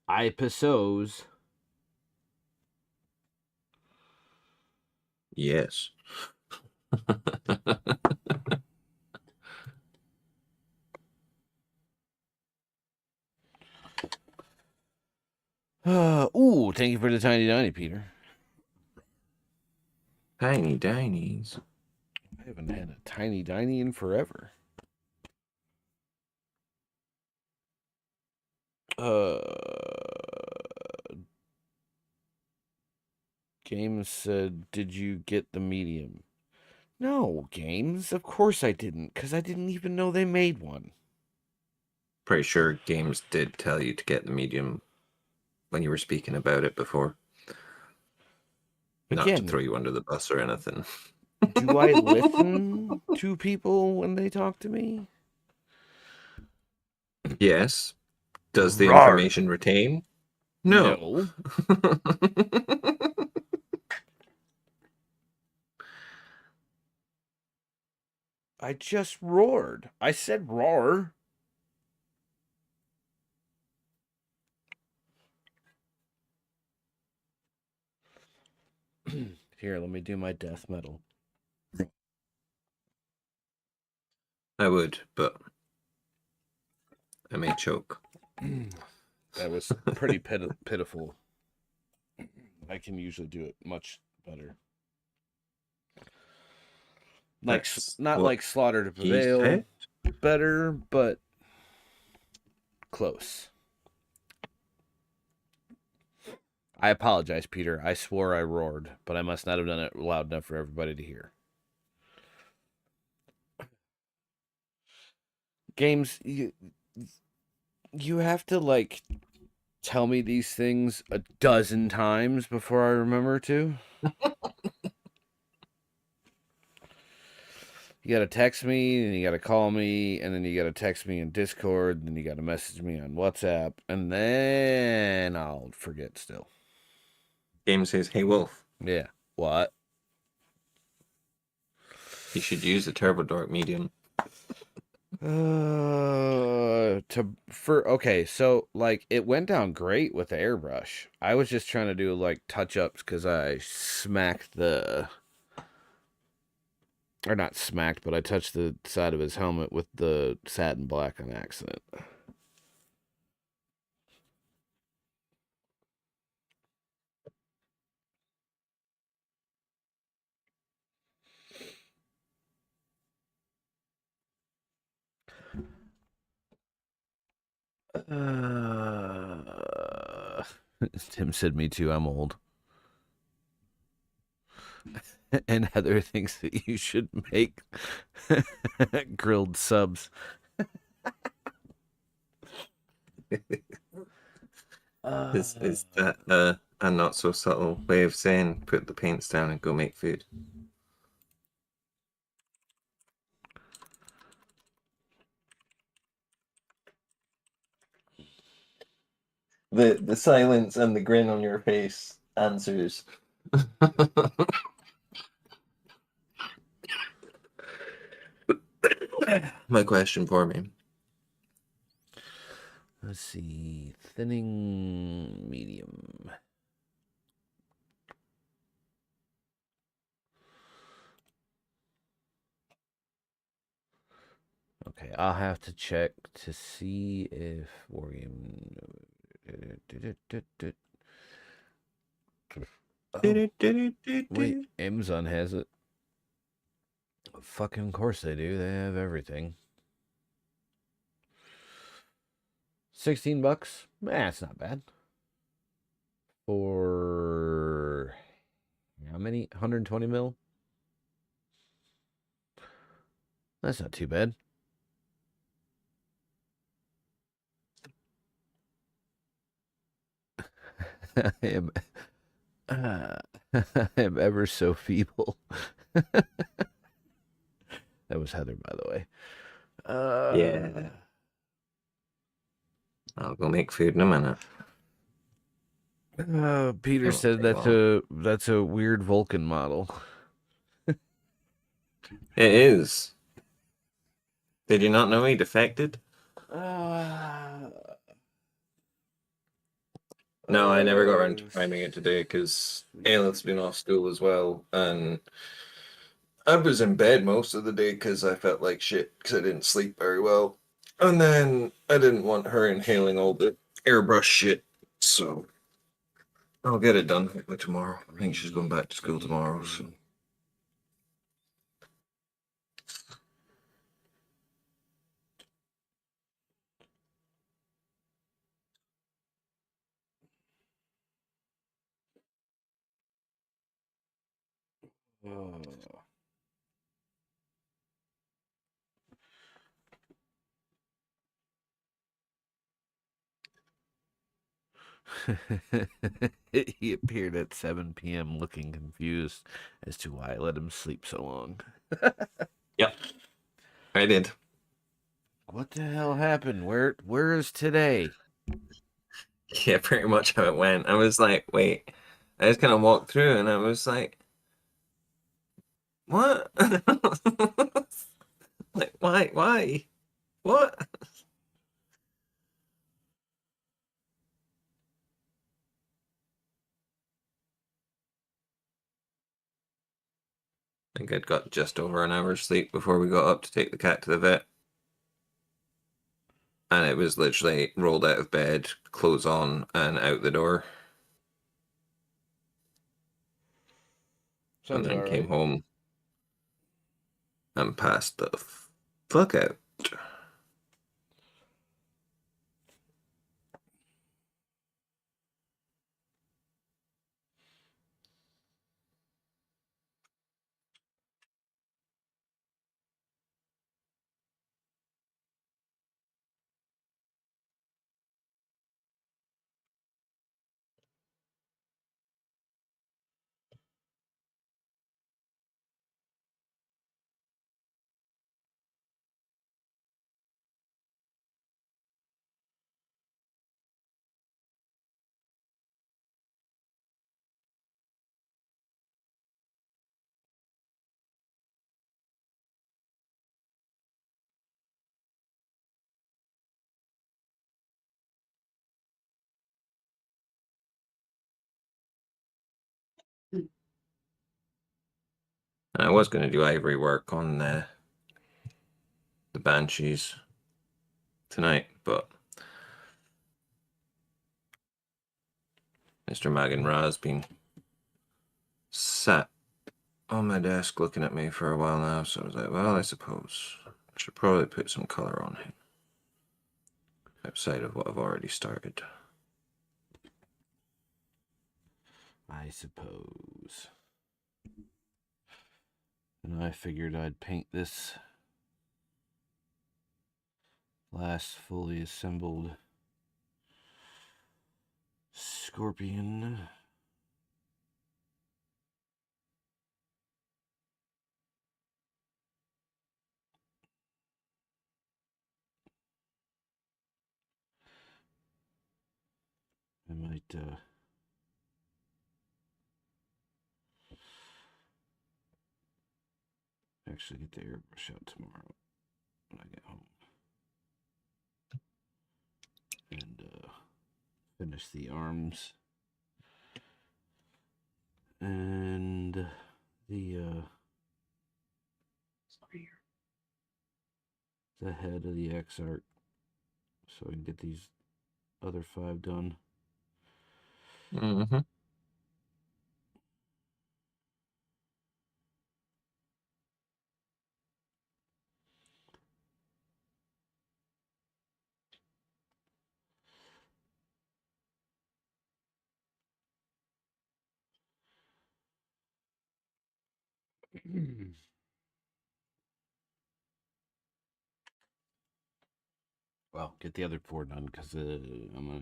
[SPEAKER 3] I suppose.
[SPEAKER 1] Yes.
[SPEAKER 3] Ooh, thank you for the tiny diny, Peter.
[SPEAKER 1] Tiny Dinies.
[SPEAKER 3] I haven't had a tiny diny in forever. Games said, did you get the medium? No, Games. Of course I didn't, because I didn't even know they made one.
[SPEAKER 1] Pretty sure Games did tell you to get the medium when you were speaking about it before. Not to
[SPEAKER 3] Again,
[SPEAKER 1] throw you under the bus or anything.
[SPEAKER 3] do I listen to people when they talk to me?
[SPEAKER 1] Yes. Does the
[SPEAKER 3] Rawr.
[SPEAKER 1] information retain? No.
[SPEAKER 3] I just roared. I said roar. Here, let me do my death metal.
[SPEAKER 1] I would, but I may choke.
[SPEAKER 3] That was pretty pitiful. I can usually do it much better. Like
[SPEAKER 1] That's
[SPEAKER 3] not
[SPEAKER 1] what
[SPEAKER 3] like Slaughter to
[SPEAKER 1] he
[SPEAKER 3] Prevail
[SPEAKER 1] said.
[SPEAKER 3] better, but close. I apologize, Peter. I swore I roared, but I must not have done it loud enough for everybody to hear. Games, you have to like tell me these things a dozen times before I remember to. You gotta text me, and you gotta call me, and then you gotta text me in Discord, and then you gotta message me on WhatsApp, and then I'll forget still.
[SPEAKER 1] Game says, "Hey Wolf,
[SPEAKER 3] Yeah. What?
[SPEAKER 1] you should use the Turbo Dark medium."
[SPEAKER 3] Okay, so like it went down great with the airbrush. I was just trying to do like touch ups because I smacked the, or not smacked, but I touched the side of his helmet with the satin black on accident. Tim said, "Me too. I'm old." And Heather thinks that you should make grilled subs.
[SPEAKER 1] Is that a not so subtle way of saying put the paints down and go make food? The silence and the grin on your face answers. My question for me.
[SPEAKER 3] Let's see. Thinning medium. Okay, I'll have to check to see if Wargame. Oh, wait, Amazon has it. Fucking course they do. They have everything. $16. It's not bad. For how many? 120 mil? That's not too bad. I am, I am ever so feeble. That was Heather, by the way.
[SPEAKER 1] Yeah. I'll go make food in a minute.
[SPEAKER 3] Peter
[SPEAKER 1] It won't
[SPEAKER 3] said
[SPEAKER 1] take
[SPEAKER 3] that's a weird Vulcan model.
[SPEAKER 1] It is. Did you not know he defected? No, I never got around to priming it today because Ailith's been off school as well, and I was in bed most of the day because I felt like shit because I didn't sleep very well, and then I didn't want her inhaling all the airbrush shit, so I'll get it done hopefully tomorrow. I think she's going back to school tomorrow, so.
[SPEAKER 3] He appeared at 7 p.m. looking confused as to why I let him sleep so long.
[SPEAKER 1] Yep, I did.
[SPEAKER 3] What the hell happened? Where is today?
[SPEAKER 1] Yeah, pretty much how it went. I was like, wait. I just kind of walked through and I was like, what? Like, why? Why? What? I think I'd got just over an hour's sleep before we got up to take the cat to the vet. And it was literally rolled out of bed, clothes on, and out the door.
[SPEAKER 3] Sounds
[SPEAKER 1] and then
[SPEAKER 3] about
[SPEAKER 1] came
[SPEAKER 3] right.
[SPEAKER 1] home and passed the fuck out. And I was going to do ivory work on the banshees tonight, but Mr. Magan Ra's been sat on my desk looking at me for a while now, so I was like, well, I suppose I should probably put some color on him outside of what I've already started.
[SPEAKER 3] I suppose. And I figured I'd paint this last fully assembled scorpion. I might actually get the airbrush out tomorrow when I get home. And finish the arms. And the head of the X-Arc. So we can get these other 5 done.
[SPEAKER 1] Mm-hmm.
[SPEAKER 3] Well, get the other 4 done because I'm gonna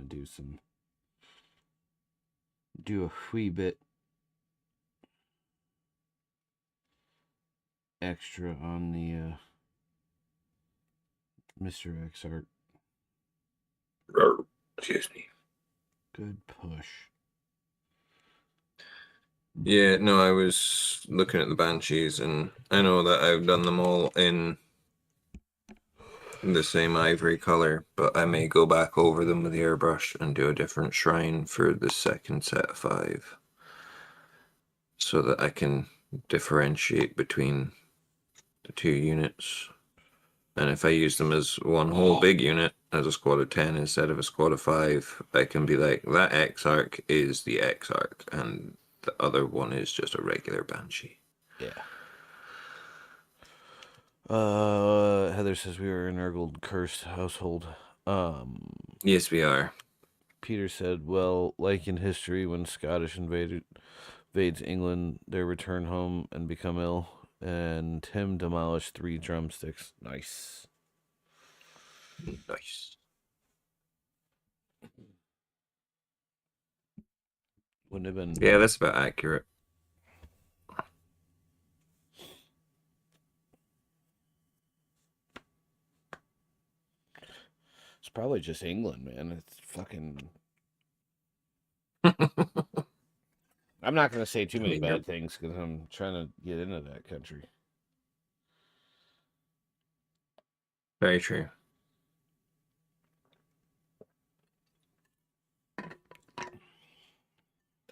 [SPEAKER 3] do a wee bit extra on the Mr. X-Art.
[SPEAKER 1] Excuse me.
[SPEAKER 3] Good push.
[SPEAKER 1] Yeah, no, I was looking at the Banshees, and I know that I've done them all in the same ivory color, but I may go back over them with the airbrush and do a different shrine for the second set of 5, so that I can differentiate between the 2 units. And if I use them as one whole big unit, as a squad of 10 instead of a squad of 5, I can be like, that X-Arc is the X-Arc, and the other one is just a regular Banshee.
[SPEAKER 3] Yeah. Heather says we are an Urgled cursed household.
[SPEAKER 1] Yes, we are.
[SPEAKER 3] Peter said, well, like in history, when Scottish invades England, they return home and become ill. And Tim demolished 3 drumsticks. Nice.
[SPEAKER 1] Nice.
[SPEAKER 3] Wouldn't have been.
[SPEAKER 1] Yeah, that's about accurate.
[SPEAKER 3] It's probably just England, man. It's fucking. I'm not going to say too many bad things because I'm trying to get into that country.
[SPEAKER 1] Very true.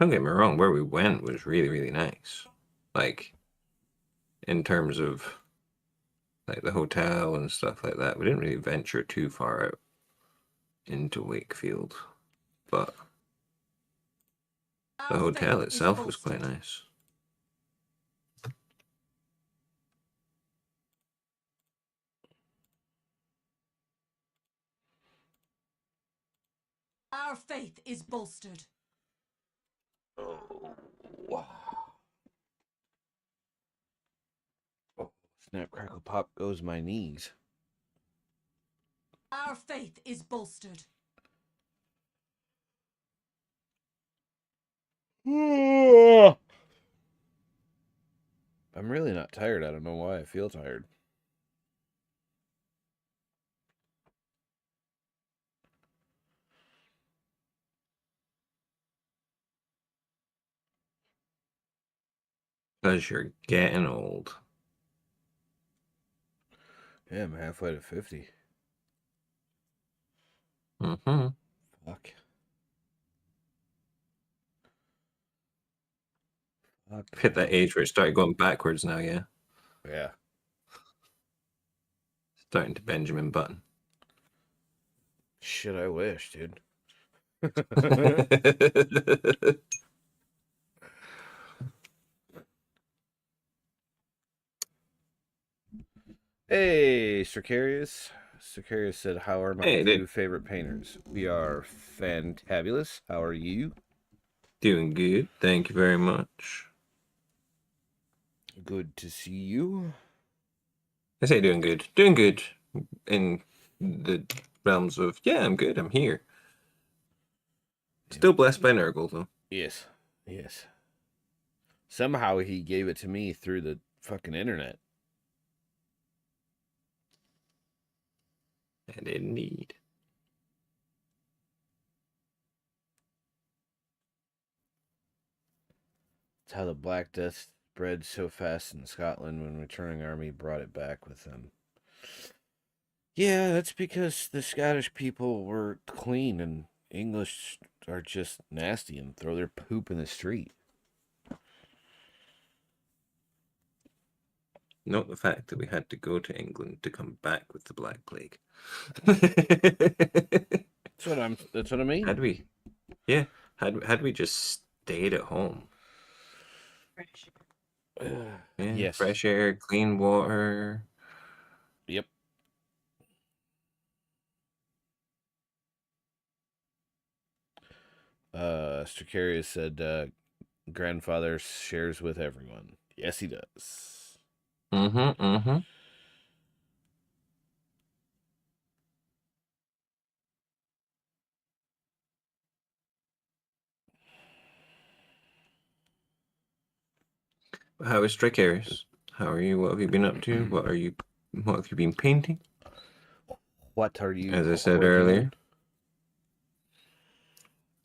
[SPEAKER 1] Don't get me wrong, where we went was really, really nice. Like, in terms of like the hotel and stuff like that. We didn't really venture too far out into Wakefield, but the hotel itself was quite nice.
[SPEAKER 5] Our faith is bolstered.
[SPEAKER 3] Oh, snap, crackle, pop goes my knees.
[SPEAKER 5] Our faith is bolstered.
[SPEAKER 3] I'm really not tired. I don't know why I feel tired.
[SPEAKER 1] Because you're getting old.
[SPEAKER 3] Yeah, I'm halfway to 50.
[SPEAKER 1] Mm-hmm.
[SPEAKER 3] Fuck.
[SPEAKER 1] Hit that age where it started going backwards now, yeah?
[SPEAKER 3] Yeah.
[SPEAKER 1] Starting to Benjamin Button.
[SPEAKER 3] Shit, I wish, dude. Hey, Sircarius. Sircarius said, how are my 2 favorite painters? We are fantabulous. How are you?
[SPEAKER 1] Doing good. Thank you very much.
[SPEAKER 3] Good to see you.
[SPEAKER 1] I say doing good. Doing good in the realms of, yeah, I'm good. I'm here. Still blessed by Nurgle, though.
[SPEAKER 3] Yes. Yes. Somehow he gave it to me through the fucking internet.
[SPEAKER 1] And indeed.
[SPEAKER 3] It's how the Black Death spread so fast in Scotland when returning army brought it back with them. Yeah, that's because the Scottish people were clean and English are just nasty and throw their poop in the street.
[SPEAKER 1] Note the fact that we had to go to England to come back with the Black Plague.
[SPEAKER 3] That's what I mean.
[SPEAKER 1] Had we, yeah, had we just stayed at home,
[SPEAKER 2] Fresh.
[SPEAKER 1] yeah,
[SPEAKER 3] Yes.
[SPEAKER 1] fresh air, clean water.
[SPEAKER 3] Yep. Stracarius said, grandfather shares with everyone. Yes, he does.
[SPEAKER 1] Mm-hmm, mm-hmm. How is Stracarius? How are you? What have you been up to? What have you been painting?
[SPEAKER 3] What are you?
[SPEAKER 1] As I said earlier,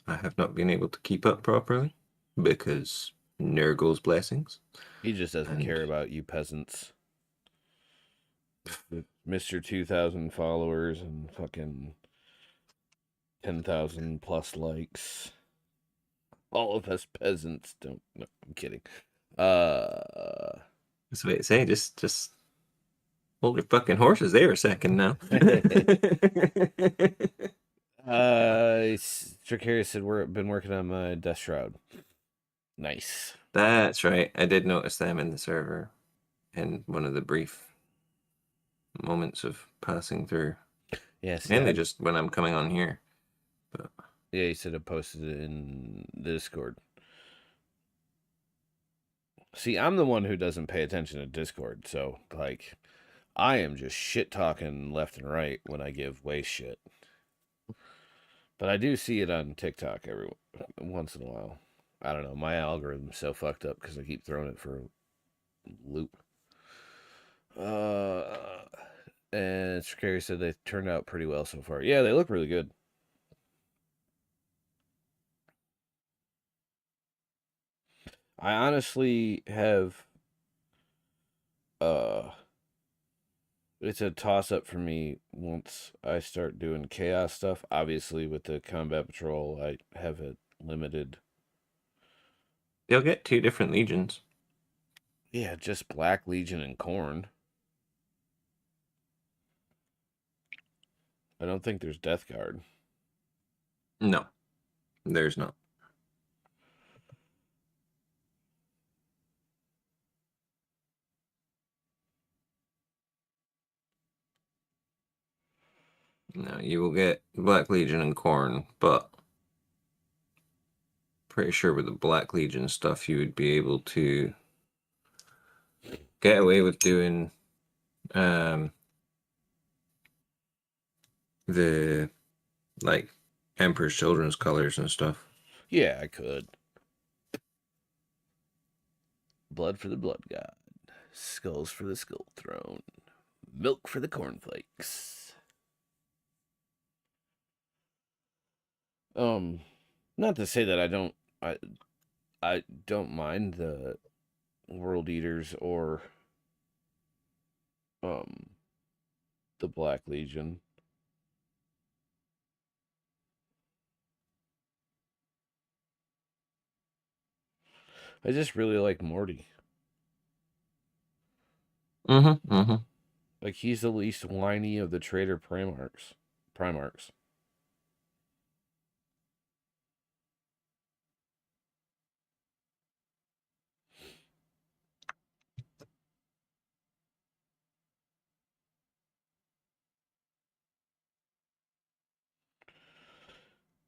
[SPEAKER 1] I have not been able to keep up properly because Nurgle's blessings.
[SPEAKER 3] He just doesn't care about you peasants. Mr. 2,000 followers and fucking 10,000 plus likes. All of us peasants don't. No, I'm kidding.
[SPEAKER 1] That's what I say. Just hold your fucking horses there a second now.
[SPEAKER 3] Stracarius said we've been working on my Death Shroud. Nice.
[SPEAKER 1] That's right. I did notice them in the server in one of the brief moments of passing through.
[SPEAKER 3] Yes.
[SPEAKER 1] Mainly just when I'm coming on here. But
[SPEAKER 3] yeah, he said I posted it in the Discord. See, I'm the one who doesn't pay attention to Discord, so like I am just shit talking left and right when I give waste shit. But I do see it on TikTok every once in a while. I don't know. My algorithm's so fucked up because I keep throwing it for a loop. And Scary said they turned out pretty well so far. Yeah, they look really good. I honestly have it's a toss-up for me once I start doing chaos stuff. Obviously, with the combat patrol, I have it limited.
[SPEAKER 1] they'll get 2 different legions.
[SPEAKER 3] Yeah, just Black Legion and Khorne. I don't think there's Death Guard.
[SPEAKER 1] No, there's not. No, you will get Black Legion and Khorne, but pretty sure with the Black Legion stuff, you would be able to get away with doing the like Emperor's Children's colors and stuff.
[SPEAKER 3] Yeah, I could. Blood for the Blood God. Skulls for the Skull Throne. Milk for the cornflakes. Not to say that I don't mind the World Eaters or the Black Legion. I just really like Morty. Like, he's the least whiny of the traitor Primarchs.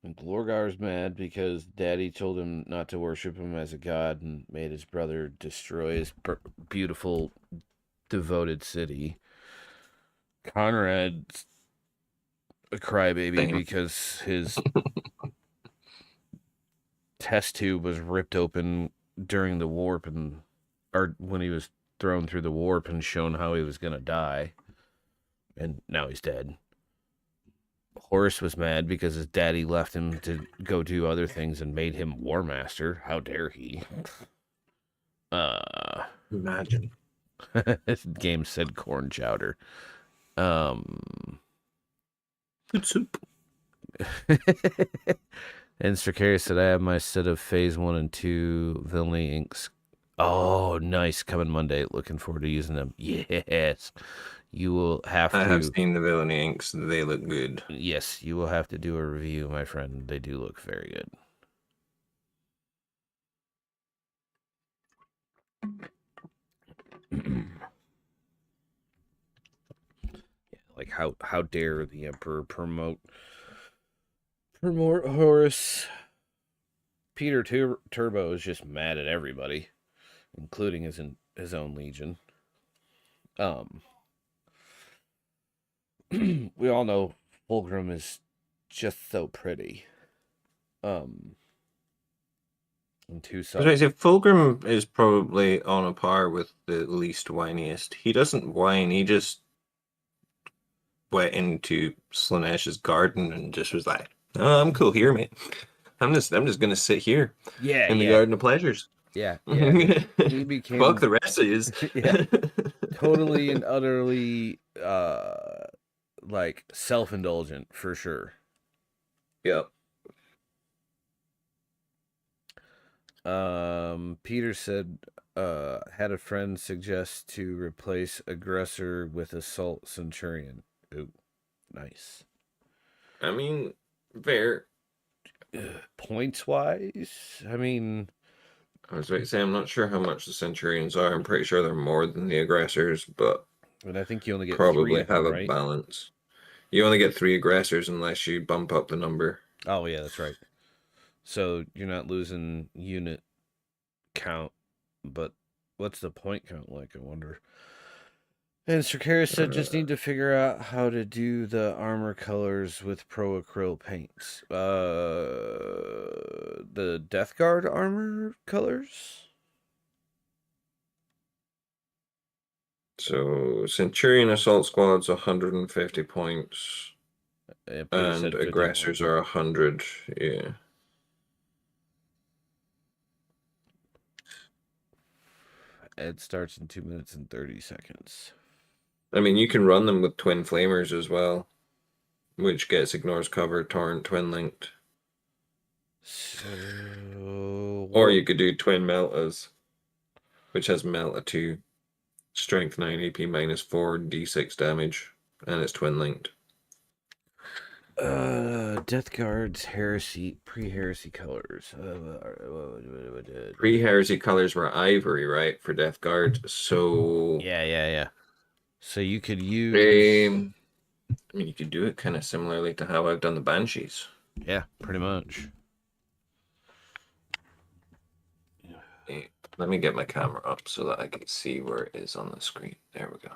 [SPEAKER 3] And Glorgar's mad because Daddy told him not to worship him as a god and made his brother destroy his beautiful, devoted city. Conrad's a crybaby because his test tube was ripped open during the warp or when he was thrown through the warp and shown how he was going to die. And now he's dead. Horus was mad because his daddy left him to go do other things and made him War Master. How dare he?
[SPEAKER 1] Imagine.
[SPEAKER 3] This game said corn chowder.
[SPEAKER 1] Good soup.
[SPEAKER 3] And Sirkarius said, I have my set of Phase 1 and 2 Villainy inks. Oh, nice. Coming Monday. Looking forward to using them. Yes. You will have to...
[SPEAKER 1] I have seen the Villainy inks. They look good.
[SPEAKER 3] Yes, you will have to do a review, my friend. They do look very good. Like, how dare the Emperor promote Horus? Peter Turbo is just mad at everybody, including his own legion. We all know Fulgrim is just so pretty. And
[SPEAKER 1] I was say Fulgrim is probably on a par with the least whiniest. He doesn't whine. He just went into Slaaneish's garden and just was like, "Oh, I'm cool here, mate. I'm just gonna sit here, in the Garden of Pleasures."
[SPEAKER 3] Yeah. He became
[SPEAKER 1] Fuck the rest of yous.
[SPEAKER 3] Yeah. Totally and utterly like self-indulgent for sure.
[SPEAKER 1] Yep.
[SPEAKER 3] Peter said had a friend suggest to replace aggressor with assault centurion. Ooh, nice.
[SPEAKER 1] I mean, fair.
[SPEAKER 3] Points wise, I mean,
[SPEAKER 1] I was about to say I'm not sure how much the Centurions are. I'm pretty sure they're more than the aggressors, but
[SPEAKER 3] I think you only get
[SPEAKER 1] probably
[SPEAKER 3] 3 of them,
[SPEAKER 1] have a
[SPEAKER 3] right?
[SPEAKER 1] balance. You only get 3 aggressors unless you bump up the number.
[SPEAKER 3] Oh yeah, that's right. So you're not losing unit count, but what's the point count like, I wonder? And Sirkarius said just need to figure out how to do the armor colors with Pro Acryl paints. The Death Guard armor colors?
[SPEAKER 1] So Centurion Assault Squad's 150 points. And aggressors are 100, yeah.
[SPEAKER 3] Ed starts in 2 minutes and 30 seconds.
[SPEAKER 1] I mean, you can run them with twin flamers as well, which gets ignores cover, torrent, twin linked.
[SPEAKER 3] So,
[SPEAKER 1] or you could do twin meltas, which has melta 2, strength 9, AP minus 4, d6 damage, and it's twin linked.
[SPEAKER 3] Death Guard's pre-heresy colors.
[SPEAKER 1] Pre-heresy colors were ivory, right, for Death Guard. So
[SPEAKER 3] yeah. So you could use.
[SPEAKER 1] I mean, you could do it kind of similarly to how I've done the Banshees.
[SPEAKER 3] Yeah, pretty much.
[SPEAKER 1] Let me get my camera up so that I can see where it is on the screen. There we go.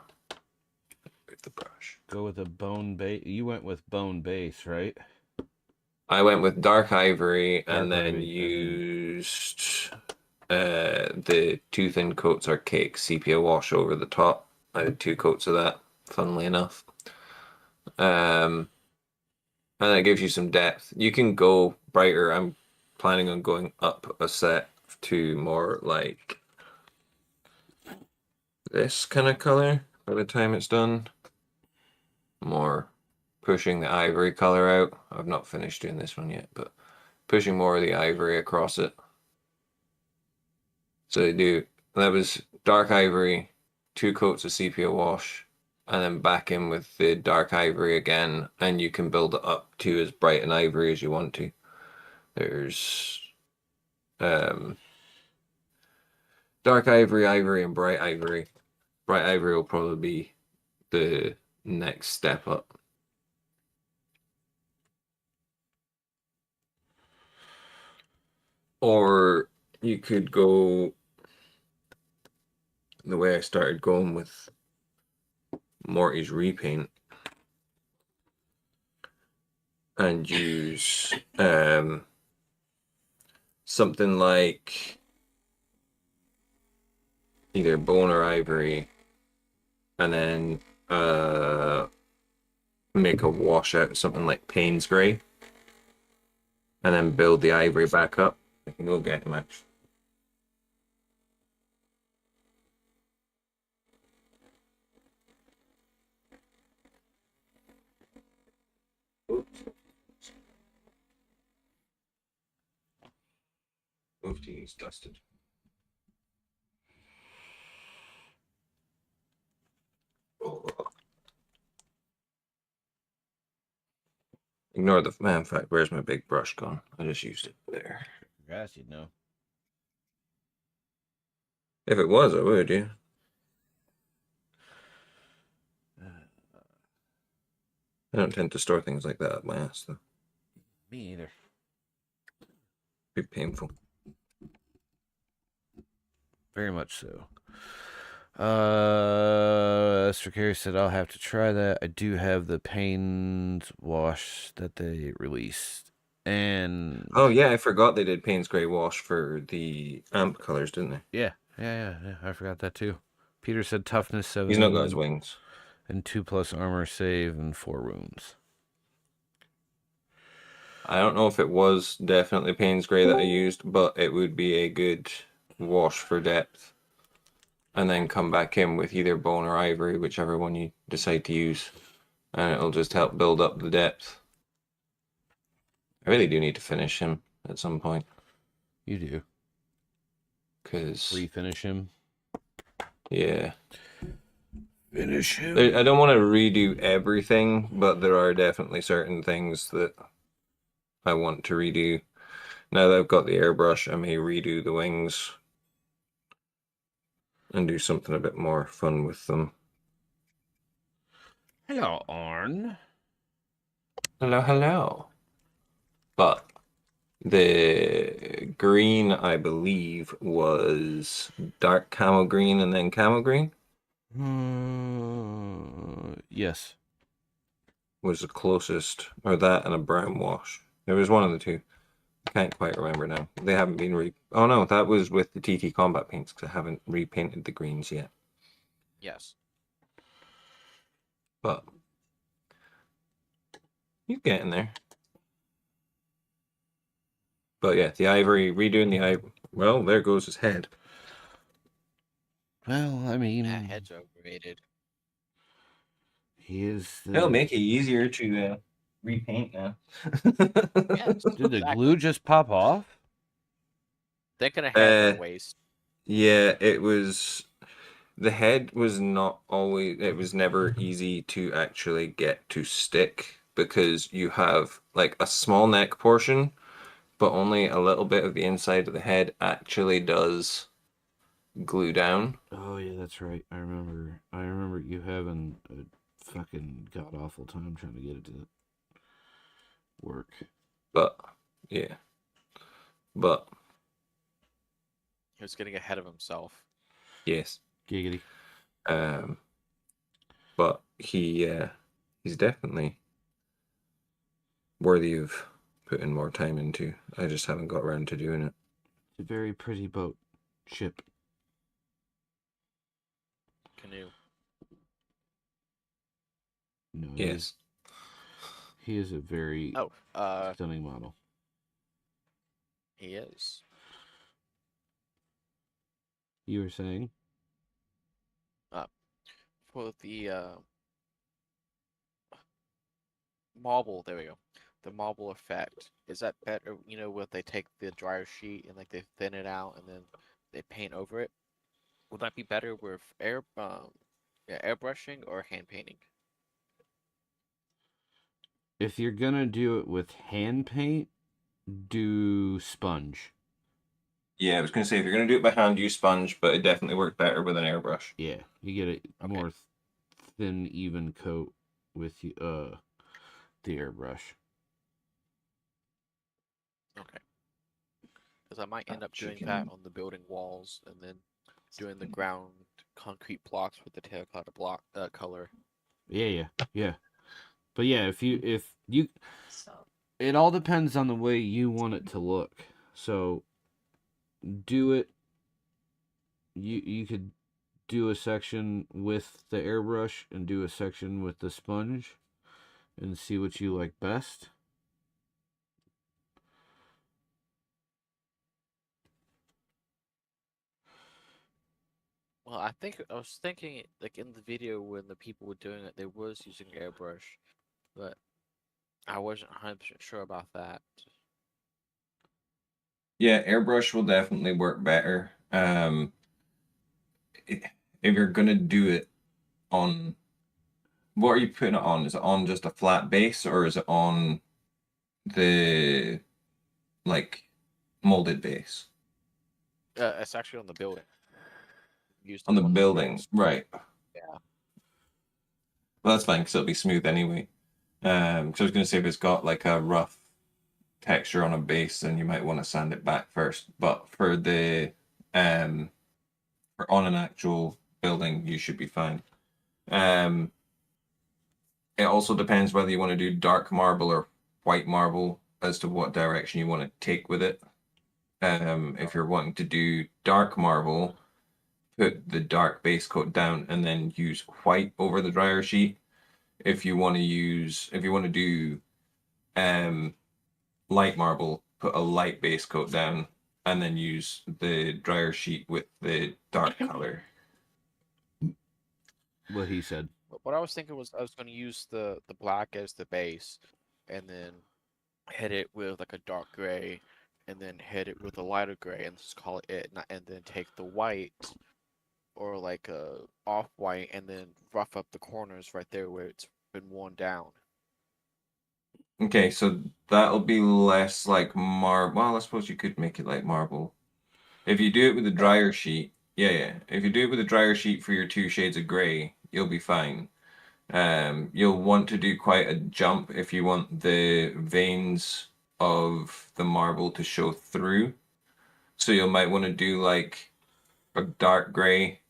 [SPEAKER 1] With the brush.
[SPEAKER 3] Go with a bone base. You went with bone base, right?
[SPEAKER 1] I went with dark ivory and then used the 2 thin coats archaic sepia wash over the top. I did 2 coats of that, funnily enough. And that gives you some depth. You can go brighter. I'm planning on going up a set to more like this kind of color by the time it's done. More pushing the ivory color out. I've not finished doing this one yet, but pushing more of the ivory across it. So they do. That was dark ivory, 2 coats of sepia wash, and then back in with the dark ivory again, and you can build it up to as bright an ivory as you want to. There's dark ivory, ivory, and bright ivory. Bright ivory will probably be the next step up. Or you could go the way I started going with Morty's repaint and use something like either bone or ivory, and then make a washout, something like Payne's Gray, and then build the ivory back up. I can go get him actually. Both teams dusted. Oh. Ignore the man. In fact, where's my big brush gone? I just used it there.
[SPEAKER 3] Grass, you'd know.
[SPEAKER 1] If it was, I would, yeah. I don't tend to store things like that up my ass, though.
[SPEAKER 3] Me either.
[SPEAKER 1] Be painful.
[SPEAKER 3] Very much so. Stricari said I'll have to try that. I do have the Pains wash that they released. And
[SPEAKER 1] oh yeah, I forgot they did Payne's Grey Wash for the amp colors, didn't they?
[SPEAKER 3] yeah. I forgot that too. Peter said toughness 7.
[SPEAKER 1] He's not got his wings.
[SPEAKER 3] And 2+ armor save and 4 wounds.
[SPEAKER 1] I don't know if it was definitely Payne's Grey that I used, but it would be a good wash for depth. And then come back in with either bone or ivory, whichever one you decide to use. And it'll just help build up the depth. I really do need to finish him at some point.
[SPEAKER 3] You do.
[SPEAKER 1] Because...
[SPEAKER 3] refinish him.
[SPEAKER 1] Yeah.
[SPEAKER 3] Finish him.
[SPEAKER 1] I don't want to redo everything, but there are definitely certain things that I want to redo. Now that I've got the airbrush, I may redo the wings and do something a bit more fun with them.
[SPEAKER 3] Hello, Arn.
[SPEAKER 1] Hello, hello. But the green, I believe, was dark camel green and then camel green.
[SPEAKER 3] Yes.
[SPEAKER 1] Was the closest, or that and a brown wash. There was one of the two. I can't quite remember now. They haven't been oh no, that was with the TT combat paints because I haven't repainted the greens yet.
[SPEAKER 6] Yes.
[SPEAKER 1] But you get in there. But yeah, the ivory, redoing the ivory. Well, there goes his head.
[SPEAKER 3] Well, I mean,
[SPEAKER 6] That head's overrated.
[SPEAKER 3] he is.
[SPEAKER 1] It'll make it easier to repaint now.
[SPEAKER 6] Yes.
[SPEAKER 3] Did the glue just pop off?
[SPEAKER 6] They could have had the waste.
[SPEAKER 1] Yeah, it was. The head was not always. It was never easy to actually get to stick because you have like a small neck portion, but only a little bit of the inside of the head actually does glue down.
[SPEAKER 3] Oh yeah, that's right. I remember you having a fucking god awful time trying to get it to work.
[SPEAKER 1] But yeah, but
[SPEAKER 6] He was getting ahead of himself.
[SPEAKER 1] yes.
[SPEAKER 3] Giggity.
[SPEAKER 1] But he's definitely worthy of putting more time into. I just haven't got around to doing it.
[SPEAKER 3] It's a very pretty boat. Ship.
[SPEAKER 6] Canoe.
[SPEAKER 3] No.
[SPEAKER 1] Yes.
[SPEAKER 3] He is a very stunning model.
[SPEAKER 6] He is.
[SPEAKER 3] You were saying?
[SPEAKER 6] For the marble, there we go. The marble effect. Is that better, you know, where they take the dryer sheet and like they thin it out and then they paint over it? Would that be better with airbrushing or hand painting?
[SPEAKER 3] If you're gonna do it with hand paint, do sponge.
[SPEAKER 1] Yeah, I was going to say, if you're going to do it by hand, use sponge, but it definitely worked better with an airbrush.
[SPEAKER 3] Yeah, you get a more thin, even coat with the airbrush.
[SPEAKER 6] Okay. Because I might end up doing that on the building walls and then doing the ground concrete blocks with the terracotta block color.
[SPEAKER 3] Yeah. But yeah, if you
[SPEAKER 2] So
[SPEAKER 3] it all depends on the way you want it to look. So do it. You could do a section with the airbrush and do a section with the sponge and see what you like best.
[SPEAKER 6] Well, I was thinking like in the video when the people were doing it, they was using airbrush, but I wasn't 100% sure about that.
[SPEAKER 1] Yeah, airbrush will definitely work better. If you're gonna do it on, what are you putting it on? Is it on just a flat base or is it on the like molded base?
[SPEAKER 6] It's actually on the building. Used
[SPEAKER 1] On the
[SPEAKER 6] one of
[SPEAKER 1] building,
[SPEAKER 6] buildings.
[SPEAKER 1] right?
[SPEAKER 6] Yeah.
[SPEAKER 1] Well, that's fine because it'll be smooth anyway. So I was gonna say if it's got like a rough texture on a base, then you might want to sand it back first. But for the for on an actual building, you should be fine. Um, it also depends whether you want to do dark marble or white marble as to what direction you want to take with it. If you're wanting to do dark marble, put the dark base coat down and then use white over the dryer sheet. If you want to do um, light marble, put a light base coat down and then use the dryer sheet with the dark color.
[SPEAKER 3] What he said.
[SPEAKER 6] What I was thinking was I was going to use the black as the base, and then hit it with like a dark gray, and then hit it with a lighter gray, and just call it. And then take the white, or like a off white, and then rough up the corners right there where it's been worn down.
[SPEAKER 1] Okay, so that'll be less like marble. Well, I suppose you could make it like marble. If you do it with a dryer sheet, yeah. If you do it with a dryer sheet for your two shades of gray, you'll be fine. You'll want to do quite a jump if you want the veins of the marble to show through. So you might want to do like a dark gray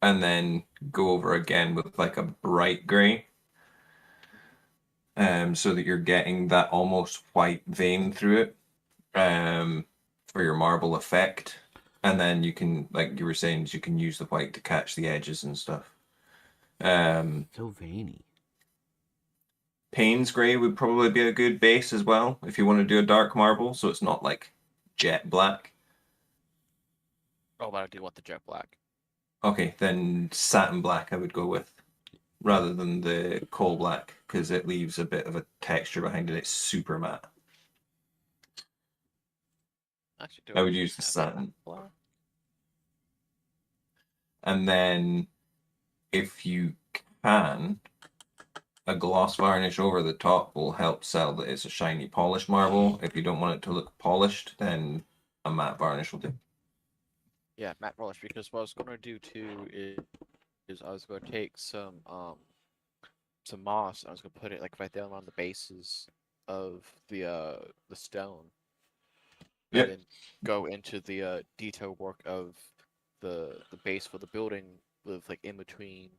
[SPEAKER 1] and then go over again with like a bright gray. So that you're getting that almost white vein through it, for your marble effect. And then you can, like you were saying, you can use the white to catch the edges and stuff.
[SPEAKER 3] So veiny.
[SPEAKER 1] Payne's gray would probably be a good base as well if you want to do a dark marble, so it's not like jet black.
[SPEAKER 6] Oh, but I do want the jet black.
[SPEAKER 1] Okay, then satin black I would go with rather than the coal black because it leaves a bit of a texture behind it. It's super matte.
[SPEAKER 6] Actually, do
[SPEAKER 1] I would use the
[SPEAKER 6] have
[SPEAKER 1] satin.
[SPEAKER 6] black?
[SPEAKER 1] And then if you can, a gloss varnish over the top will help sell that it's a shiny polished marble. If you don't want it to look polished, then a matte varnish will do.
[SPEAKER 6] Yeah, matte polish. Because what I was gonna do too is I was gonna take some moss and I was gonna put it like right down on the bases of the stone,
[SPEAKER 1] Yep.
[SPEAKER 6] and then go into the detail work of the base for the building with like in between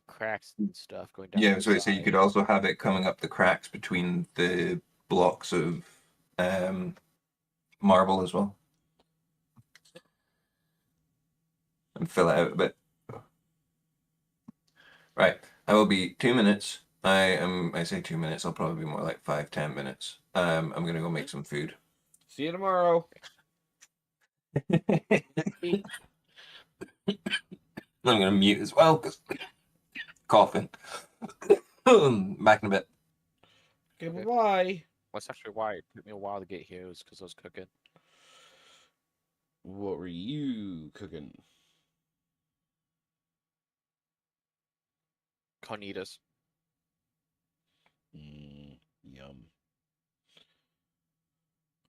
[SPEAKER 6] cracks and stuff going down.
[SPEAKER 1] Yeah,
[SPEAKER 6] the
[SPEAKER 1] so you
[SPEAKER 6] side.
[SPEAKER 1] could also have it coming up the cracks between the blocks of um, marble as well. And fill it out a bit. Right. I will be 2 minutes. I say 2 minutes, I'll probably be more like 5-10 minutes. I'm gonna go make some food.
[SPEAKER 3] See you tomorrow.
[SPEAKER 1] I'm gonna mute as well because coughing. Back in a bit.
[SPEAKER 3] Okay,
[SPEAKER 6] Okay.
[SPEAKER 3] bye-bye.
[SPEAKER 6] That's actually why it took me a while to get here, was because I was cooking.
[SPEAKER 3] What were you cooking?
[SPEAKER 6] Carnitas.
[SPEAKER 3] Yum.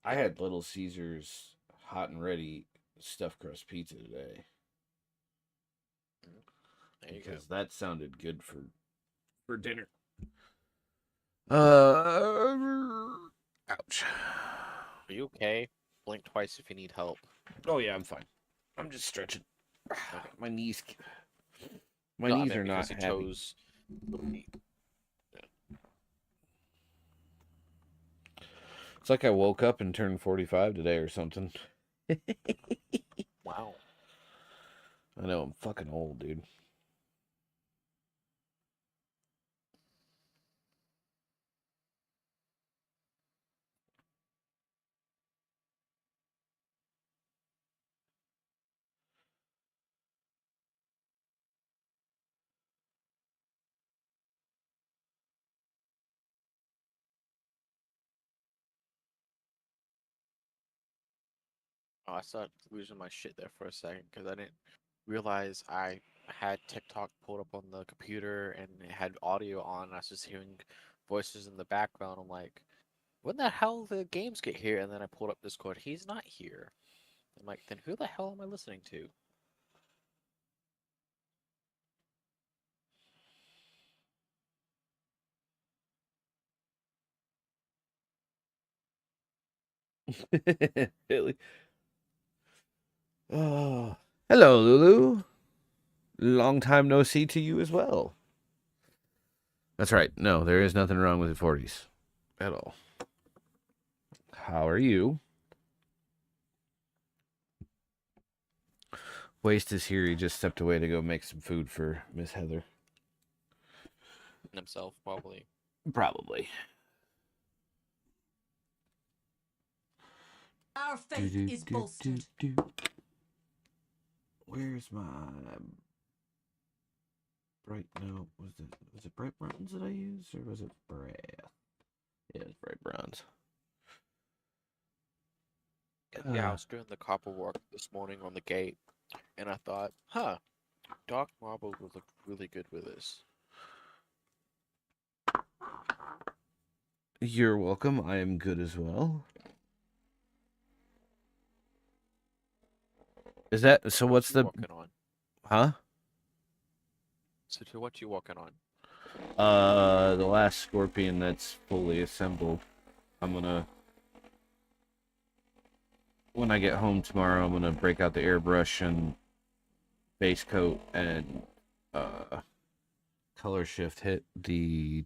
[SPEAKER 3] I had Little Caesars hot and ready stuffed crust pizza today.
[SPEAKER 6] There you
[SPEAKER 3] Because
[SPEAKER 6] go.
[SPEAKER 3] that sounded good for dinner. Ouch.
[SPEAKER 6] Are you okay? Blink twice if you need help.
[SPEAKER 3] Oh yeah, I'm fine. I'm just stretching.
[SPEAKER 6] Okay.
[SPEAKER 3] My knees.
[SPEAKER 6] No, I meant
[SPEAKER 3] are not
[SPEAKER 6] because he
[SPEAKER 3] happy.
[SPEAKER 6] chose.
[SPEAKER 3] It's like I woke up and turned 45 today or something.
[SPEAKER 6] Wow.
[SPEAKER 3] I know, I'm fucking old, dude.
[SPEAKER 6] Oh, I started losing my shit there for a second because I didn't realize I had TikTok pulled up on the computer and it had audio on. And I was just hearing voices in the background. I'm like, when the hell did the games get here? And then I pulled up Discord. He's not here. I'm like, then who the hell am I listening to?
[SPEAKER 3] Really? Oh, hello, Lulu. Long time no see to you as well. That's right. No, there is nothing wrong with the 40s at all. How are you? Waste is here. He just stepped away to go make some food for Miss Heather.
[SPEAKER 6] Himself, probably.
[SPEAKER 3] Probably.
[SPEAKER 5] Our faith is bolstered.
[SPEAKER 3] Where's my bright? No, was it bright bronze that I used, or was it brass? Yeah, it's bright bronze.
[SPEAKER 6] Yeah, I was doing the copper work this morning on the gate, and I thought, huh, dark marble would look really good with this.
[SPEAKER 3] You're welcome. I am good as well. Is that so? What's the
[SPEAKER 6] working on?
[SPEAKER 3] Huh?
[SPEAKER 6] So to what you working on?
[SPEAKER 3] The last scorpion that's fully assembled. I'm gonna, when I get home tomorrow, I'm gonna break out the airbrush and base coat and color shift hit the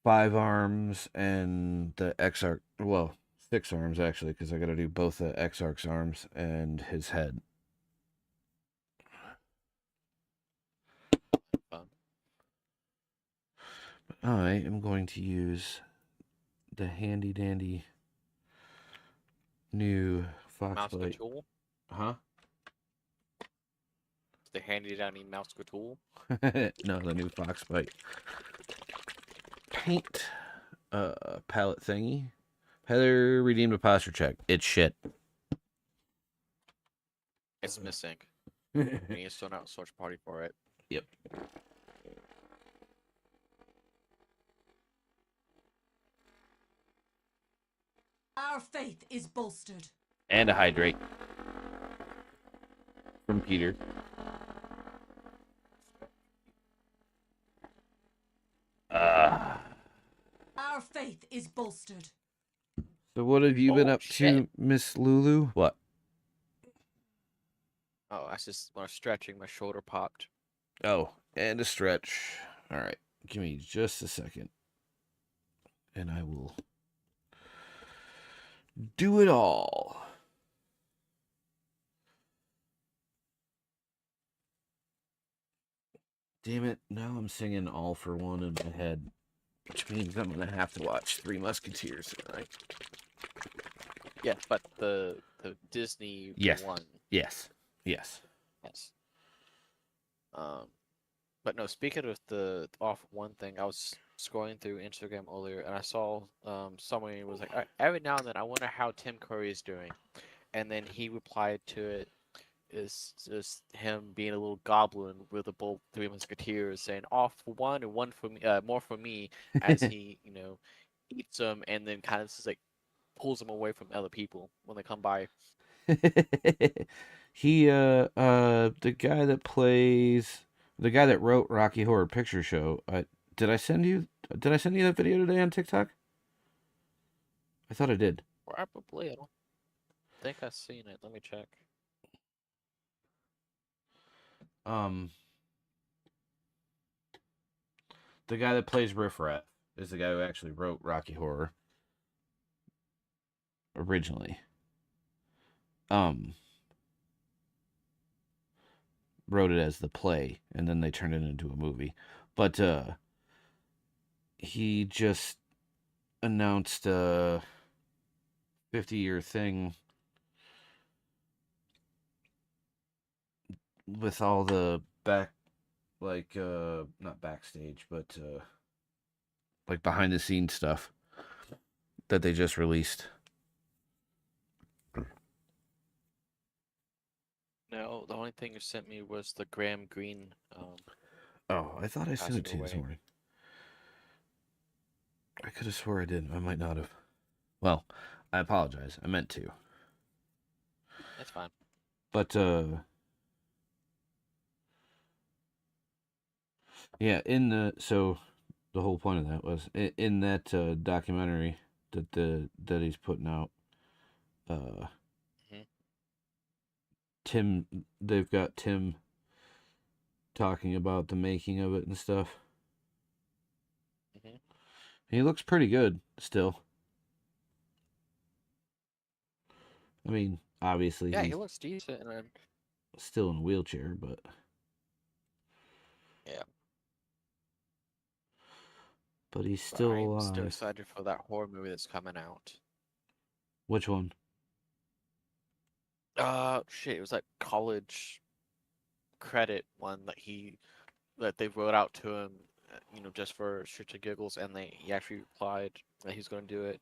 [SPEAKER 3] 5 arms and the X arc. Well, 6 arms actually, because I got to do both the X arc's arms and his head.
[SPEAKER 6] Fun.
[SPEAKER 3] I am going to use the handy dandy new
[SPEAKER 6] Mouse
[SPEAKER 3] Foxblade.
[SPEAKER 6] tool?
[SPEAKER 3] Huh?
[SPEAKER 6] The handy dandy mouse tool?
[SPEAKER 3] No, the new Foxbite paint palette thingy. Heather redeemed a posture check. It's shit.
[SPEAKER 6] It's missing. We need to start out a search party for it.
[SPEAKER 3] Yep.
[SPEAKER 5] Our faith is bolstered.
[SPEAKER 3] And a hydrate from Peter.
[SPEAKER 5] Our faith is bolstered.
[SPEAKER 3] So what have you been up
[SPEAKER 6] shit.
[SPEAKER 3] to, Miss Lulu? What?
[SPEAKER 6] Oh, I just when I was stretching, my shoulder popped.
[SPEAKER 3] Oh, and a stretch. All right. Give me just a second. And I will do it all. Damn it. Now I'm singing All for One in my head. Which means I'm going to have to watch Three Musketeers tonight.
[SPEAKER 6] Yeah, but the Disney
[SPEAKER 3] Yes.
[SPEAKER 6] one.
[SPEAKER 3] Yes. Yes.
[SPEAKER 6] Yes. But no, speaking of the off one thing, I was scrolling through Instagram earlier and I saw someone was like, every now and then I wonder how Tim Curry is doing. And then he replied to it is just him being a little goblin with the both Three Musketeers saying off for one and one for me, more for me, as he, eats them and then kind of just like pulls them away from other people when they come by.
[SPEAKER 3] He the guy that wrote Rocky Horror Picture Show, did I send you that video today on TikTok? I thought I did.
[SPEAKER 6] Probably. I don't think I've seen it. Let me check.
[SPEAKER 3] The guy that plays Riff Raff is the guy who actually wrote Rocky Horror originally. Wrote it as the play, and then they turned it into a movie. But he just announced a 50-year thing with all the not backstage, but like behind the scenes stuff that they just released.
[SPEAKER 6] No, the only thing you sent me was the Graham Greene.
[SPEAKER 3] Oh, I thought I sent it to
[SPEAKER 6] passing
[SPEAKER 3] you this
[SPEAKER 6] away.
[SPEAKER 3] morning. I could have swore I didn't. I might not have. Well, I apologize. I meant to.
[SPEAKER 6] That's fine.
[SPEAKER 3] But, yeah, so the whole point of that was in that documentary that he's putting out, Tim, they've got Tim talking about the making of it and stuff. He looks pretty good still. I mean, obviously
[SPEAKER 6] Yeah,
[SPEAKER 3] he's
[SPEAKER 6] he looks decent, and
[SPEAKER 3] still in a wheelchair, but
[SPEAKER 6] yeah.
[SPEAKER 3] But he's
[SPEAKER 6] But
[SPEAKER 3] still
[SPEAKER 6] I'm still
[SPEAKER 3] alive.
[SPEAKER 6] excited for that horror movie that's coming out.
[SPEAKER 3] Which one?
[SPEAKER 6] Shit, it was like college credit one that they wrote out to him, just for shits and giggles, and he actually replied that he's going to do it.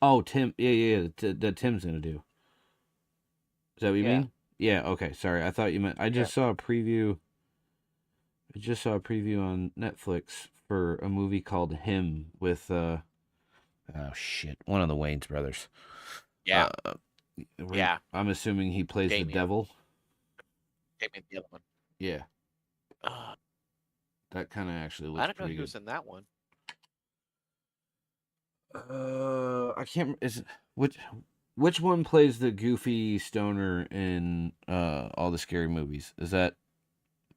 [SPEAKER 3] Oh, Tim. Yeah. That Tim's gonna do. Is that what you mean? Yeah. Okay. Sorry, I thought you meant. I just saw a preview. I just saw a preview on Netflix for a movie called Him with oh shit, one of the Wayans brothers.
[SPEAKER 6] Yeah.
[SPEAKER 3] Yeah. I'm assuming he plays the devil.
[SPEAKER 6] Damien, the other one.
[SPEAKER 3] Yeah. That kind of actually looks.
[SPEAKER 6] I didn't know
[SPEAKER 3] pretty
[SPEAKER 6] he
[SPEAKER 3] good.
[SPEAKER 6] was in that one.
[SPEAKER 3] I can't. Is which one plays the goofy stoner in all the scary movies? Is that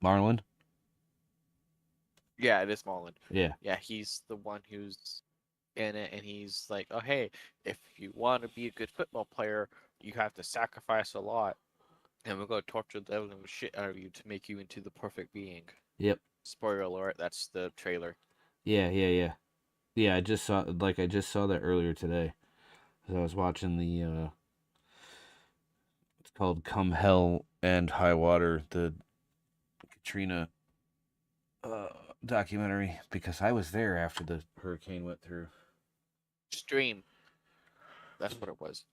[SPEAKER 3] Marlon?
[SPEAKER 6] Yeah, it is Marlon.
[SPEAKER 3] Yeah.
[SPEAKER 6] Yeah, he's the one who's in it, and he's like, "Oh, hey, if you want to be a good football player, you have to sacrifice a lot, and we're going to torture the living shit out of you to make you into the perfect being."
[SPEAKER 3] Yep.
[SPEAKER 6] Spoiler alert, that's the trailer.
[SPEAKER 3] Yeah. Yeah, I just saw that earlier today. As I was watching the it's called Come Hell and High Water, the Katrina documentary, because I was there after the hurricane went through.
[SPEAKER 6] Stream. That's what it was.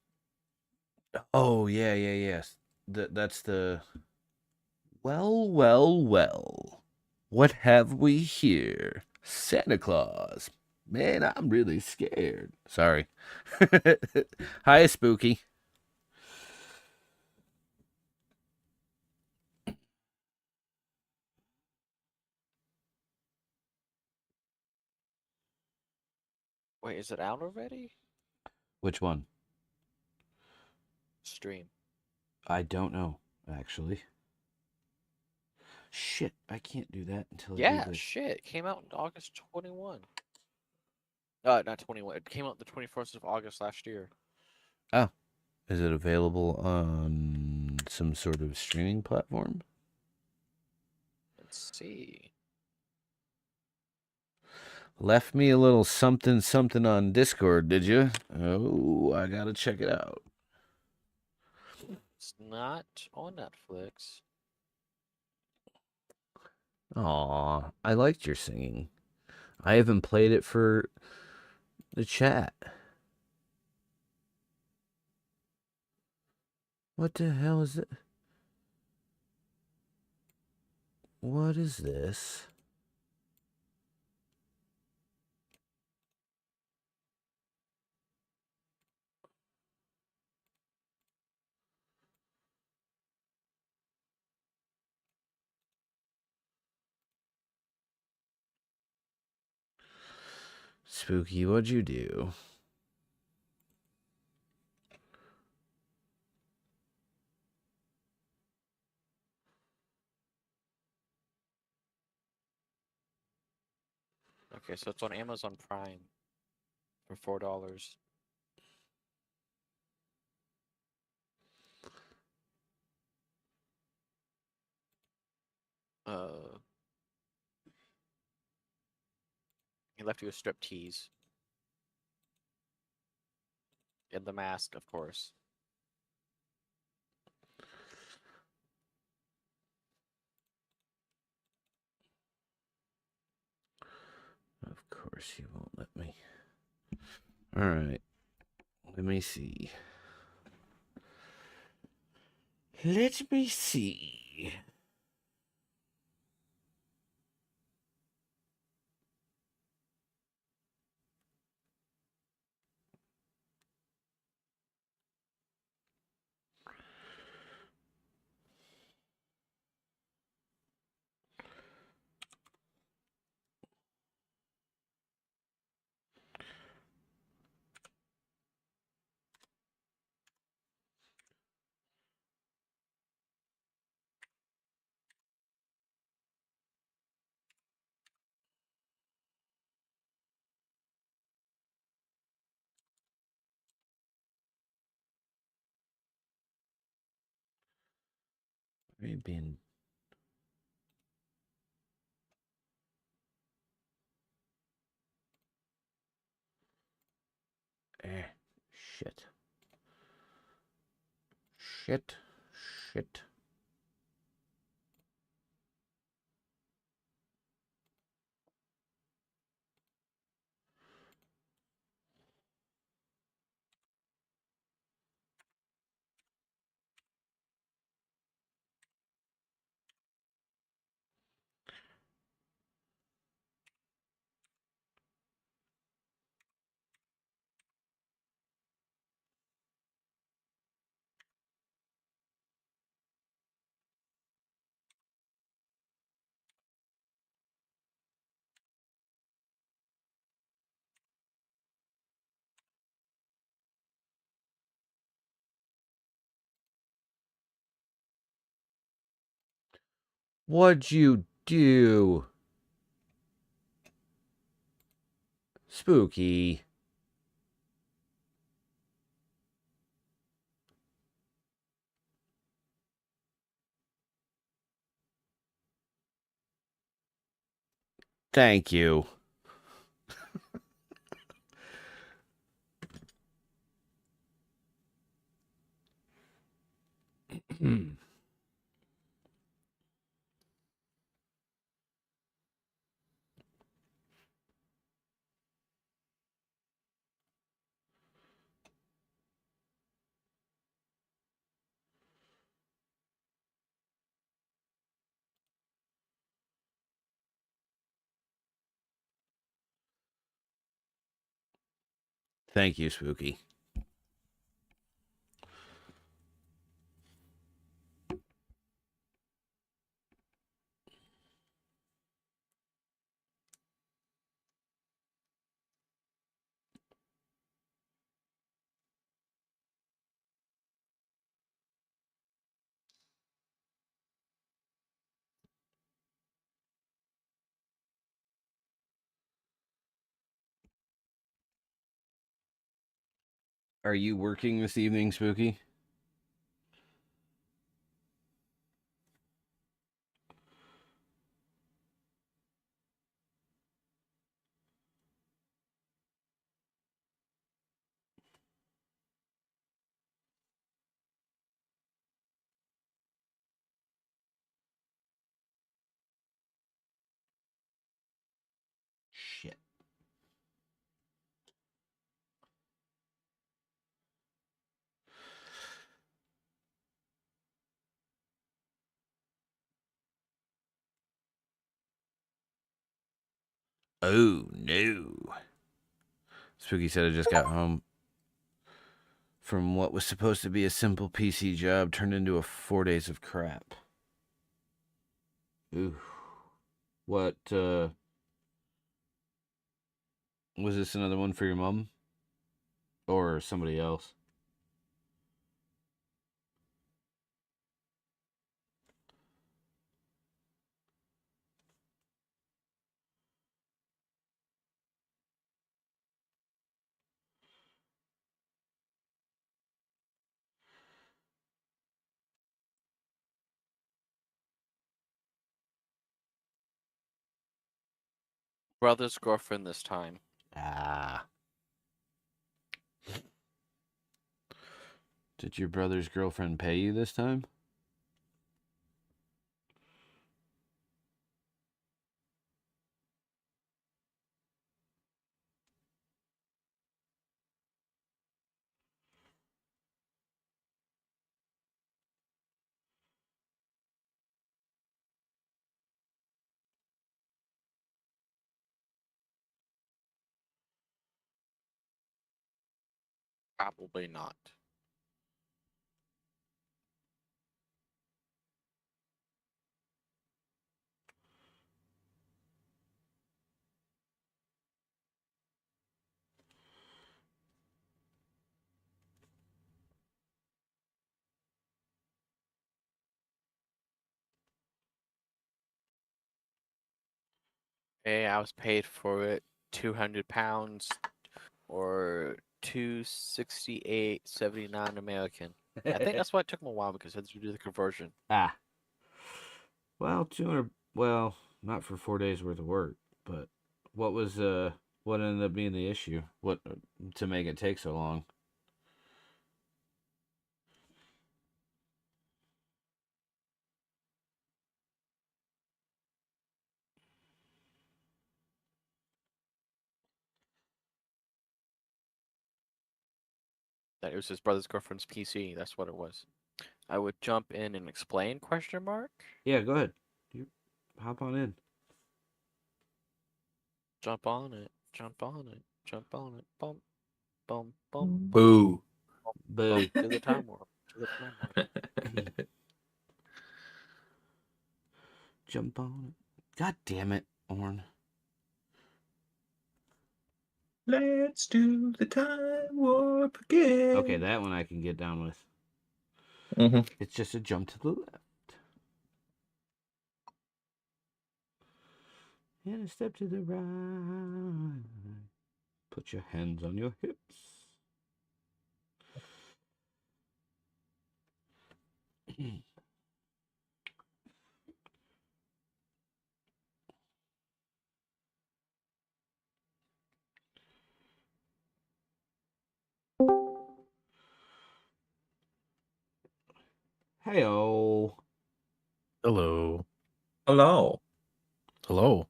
[SPEAKER 3] Oh, yes. That's the Well. What have we here? Santa Claus. Man, I'm really scared. Sorry. Hi, Spooky.
[SPEAKER 6] Wait, is it out already?
[SPEAKER 3] Which one?
[SPEAKER 6] Stream.
[SPEAKER 3] I don't know, actually. Shit, I can't do that until I do this.
[SPEAKER 6] Shit. It came out in August 21. Not 21. It came out the 21st of August last year.
[SPEAKER 3] Oh. Is it available on some sort of streaming platform?
[SPEAKER 6] Let's see.
[SPEAKER 3] Left me a little something on Discord, did you? Oh, I gotta check it out.
[SPEAKER 6] It's not on Netflix.
[SPEAKER 3] Aw, I liked your singing. I haven't played it for the chat. What the hell is it? What is this? Spooky, what'd you do?
[SPEAKER 6] Okay, so it's on Amazon Prime for $4. He left you a strip tease. And the mask, of course.
[SPEAKER 3] Of course you won't let me. Alright. Let me see. Let me see. Arabian. Shit. Shit. Shit. What'd you do? Spooky. Thank you. Thank you, Spooky. Are you working this evening, Spooky? Shit. Oh, no. Spooky said I just got home from what was supposed to be a simple PC job turned into 4 days of crap. Ooh. What, was this another one for your mom? Or somebody else?
[SPEAKER 6] Brother's girlfriend this time.
[SPEAKER 3] Ah. Did your brother's girlfriend pay you this time?
[SPEAKER 6] Probably not. Hey, I was paid for it £200 or 268.79 American. I think that's why it took me a while because I had to do the conversion.
[SPEAKER 3] Ah. Well, 200. Well, not for 4 days worth of work, but what was what ended up being the issue? What to make it take so long?
[SPEAKER 6] That it was his brother's girlfriend's PC. That's what it was. I would jump in and explain, question mark?
[SPEAKER 3] Yeah, go ahead. You hop on in.
[SPEAKER 6] Jump on it. Jump on it. Jump on it. Bump. Bump. Bump.
[SPEAKER 1] Boo.
[SPEAKER 3] Boo.
[SPEAKER 6] To the time warp. To the time warp.
[SPEAKER 3] Jump on it. God damn it, Orn.
[SPEAKER 1] Let's do the time warp again.
[SPEAKER 3] Okay, that one I can get down with. It's just a jump to the left. And a step to the right. Put your hands on your hips. Heyo.
[SPEAKER 7] Hello.
[SPEAKER 1] Hello.
[SPEAKER 7] Hello.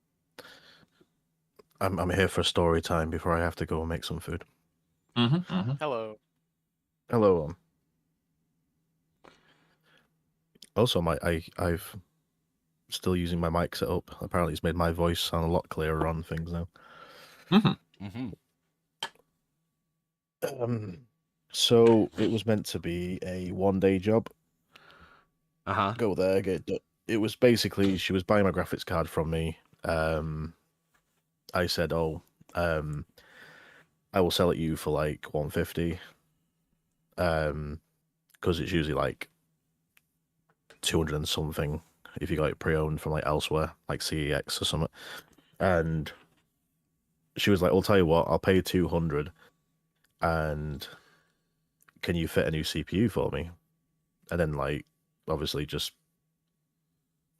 [SPEAKER 7] I'm here for story time before I have to go and make some food.
[SPEAKER 6] Hello.
[SPEAKER 7] Hello. Also, I've still using my mic setup. Apparently, it's made my voice sound a lot clearer on things now. So it was meant to be a 1-day job. Go there, get it done. It was basically she was buying my graphics card from me. I said, "Oh, I will sell it you for like 150." Because it's usually like 200 and something if you got it pre-owned from like elsewhere, like CEX or something. And she was like, "I'll tell you what, I'll pay you 200, and can you fit a new CPU for me?" And then like, obviously, just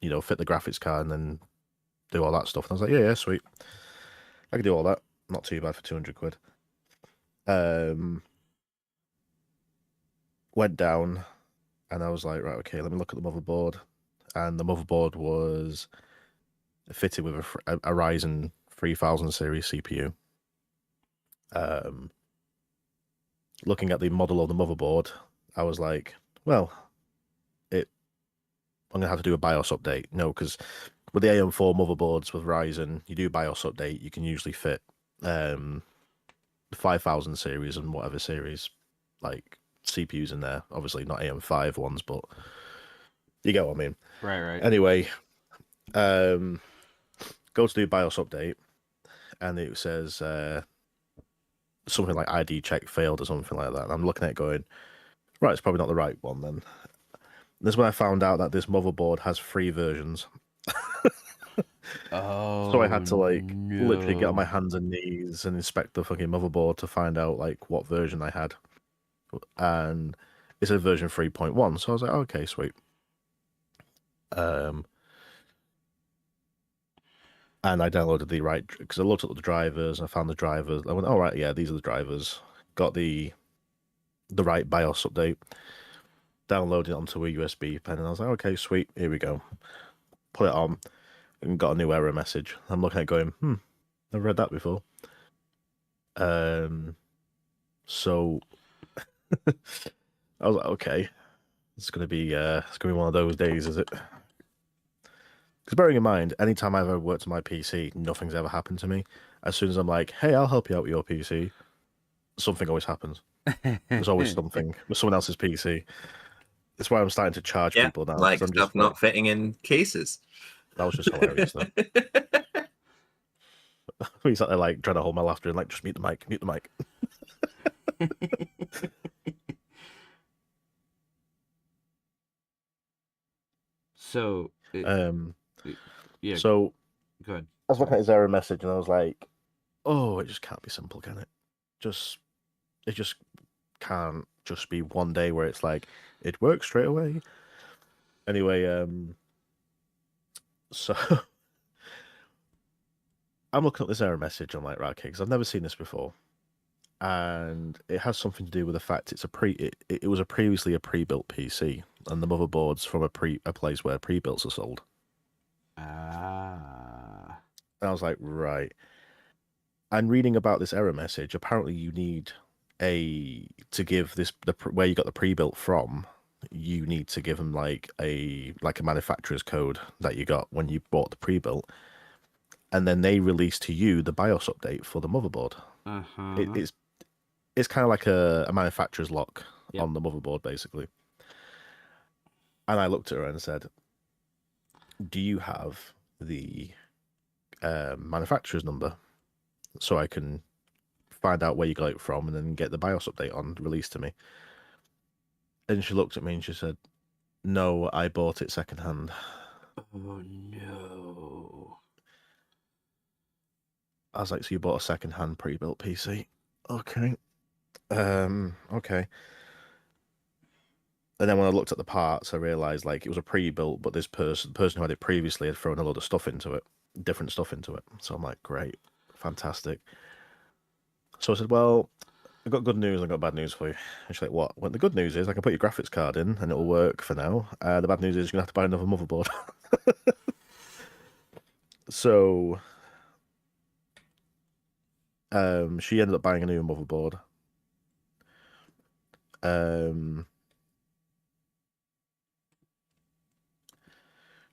[SPEAKER 7] fit the graphics card and then do all that stuff. And I was like, yeah, sweet, I can do all that. Not too bad for 200 quid. Went down, and I was like, right, okay, let me look at the motherboard. And the motherboard was fitted with a Ryzen 3000 series CPU. Looking at the model of the motherboard, I was like, well, I'm gonna have to do a BIOS update. No, because with the AM4 motherboards with Ryzen, you do BIOS update, you can usually fit 5000 series and whatever series like CPUs in there. Obviously not AM5 ones, but you get what I mean.
[SPEAKER 3] Right.
[SPEAKER 7] Anyway, go to do BIOS update, and it says something like ID check failed or something like that. And I'm looking at it going, right, it's probably not the right one then. This is when I found out that this motherboard has 3 versions. So I had to literally get on my hands and knees and inspect the fucking motherboard to find out like what version I had. And it said version 3.1. So I was like, okay, sweet. And I downloaded the right, because I looked at the drivers and I found the drivers. I went, all right, yeah, these are the drivers. Got the right BIOS update. Downloaded it onto a USB pen, and I was like, okay, sweet, here we go. Put it on, and got a new error message. I'm looking at it going, never read that before. So I was like, okay, it's gonna be one of those days, is it? Because bearing in mind, anytime I've ever worked on my PC, nothing's ever happened to me. As soon as I'm like, hey, I'll help you out with your PC, something always happens. There's always something with someone else's PC. That's why I'm starting to charge
[SPEAKER 1] Yeah,
[SPEAKER 7] people now. 'cause
[SPEAKER 1] like
[SPEAKER 7] I'm
[SPEAKER 1] stuff
[SPEAKER 7] just
[SPEAKER 1] not
[SPEAKER 7] like,
[SPEAKER 1] fitting in cases.
[SPEAKER 7] that was just hilarious though. He's like, like trying to hold my laughter and like, just mute the mic, mute the mic.
[SPEAKER 3] So, yeah.
[SPEAKER 7] So
[SPEAKER 3] Go ahead.
[SPEAKER 7] I was looking at his error message and I was like, oh, it just can't be simple, can it? It just can't just be one day where it's like it works straight away. Anyway, so I'm looking at this error message. I'm like, right, okay, because I've never seen this before, and it has something to do with the fact it's it was previously a pre-built PC, and the motherboard's from a place where pre-builts are sold.
[SPEAKER 3] Ah.
[SPEAKER 7] And I was like, right. And reading about this error message, apparently you need to give this where you got the pre-built from. You need to give them like a manufacturer's code that you got when you bought the pre-built, and then they release to you the BIOS update for the motherboard. It's kind of like a manufacturer's lock on the motherboard, basically. And I looked at her and said, "Do you have the manufacturer's number so I can find out where you got it from and then get the BIOS update on released to me?" And she looked at me and she said, "No, I bought it secondhand."
[SPEAKER 3] Oh no.
[SPEAKER 7] I was like, "So you bought a secondhand pre-built PC?" Okay. Okay. And then when I looked at the parts, I realized like it was a pre-built, but the person who had it previously had thrown a lot of stuff into it, different stuff into it. So I'm like, great, fantastic. So I said, well, I've got good news, I've got bad news for you. And she's like, what? Well, the good news is I can put your graphics card in and it'll work for now. The bad news is you're going to have to buy another motherboard. So she ended up buying a new motherboard.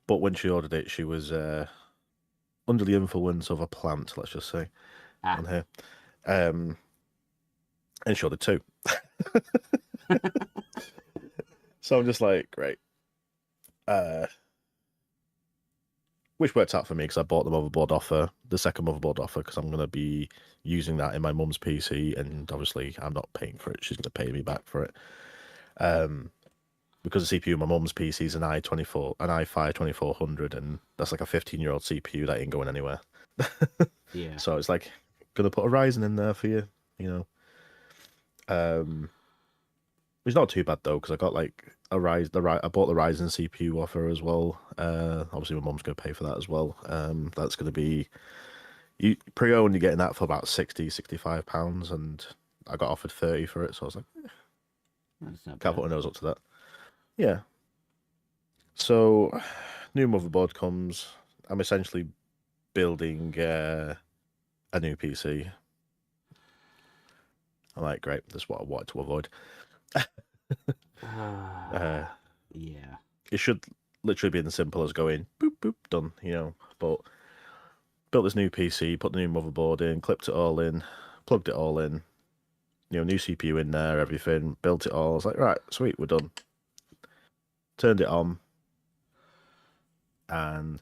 [SPEAKER 7] But when she ordered it, she was under the influence of a plant, let's just say, on here. And she ordered two. So I'm just like, great. Which worked out for me because I bought the motherboard offer, the second motherboard offer, because I'm going to be using that in my mum's PC, and obviously I'm not paying for it. She's going to pay me back for it. Because the CPU in my mum's PC is an i5 2400, and that's like a 15-year-old CPU that ain't going anywhere.
[SPEAKER 3] Yeah.
[SPEAKER 7] So it's like, going to put a Ryzen in there for you, you know. It's not too bad though, because I got like I bought the Ryzen CPU offer as well. Obviously my mum's going to pay for that as well. That's going to be pre-owned. You're getting that for about 65 pounds, and I got offered 30 for it. So I was like, can't put my nose up to that. Yeah. So new motherboard comes. I'm essentially building a new PC. I'm like, great. That's what I wanted to avoid.
[SPEAKER 3] Yeah.
[SPEAKER 7] It should literally be as simple as going boop boop done, you know. But built this new PC, put the new motherboard in, clipped it all in, plugged it all in, you know, new CPU in there, everything, built it all. I was like, right, sweet, we're done. Turned it on, and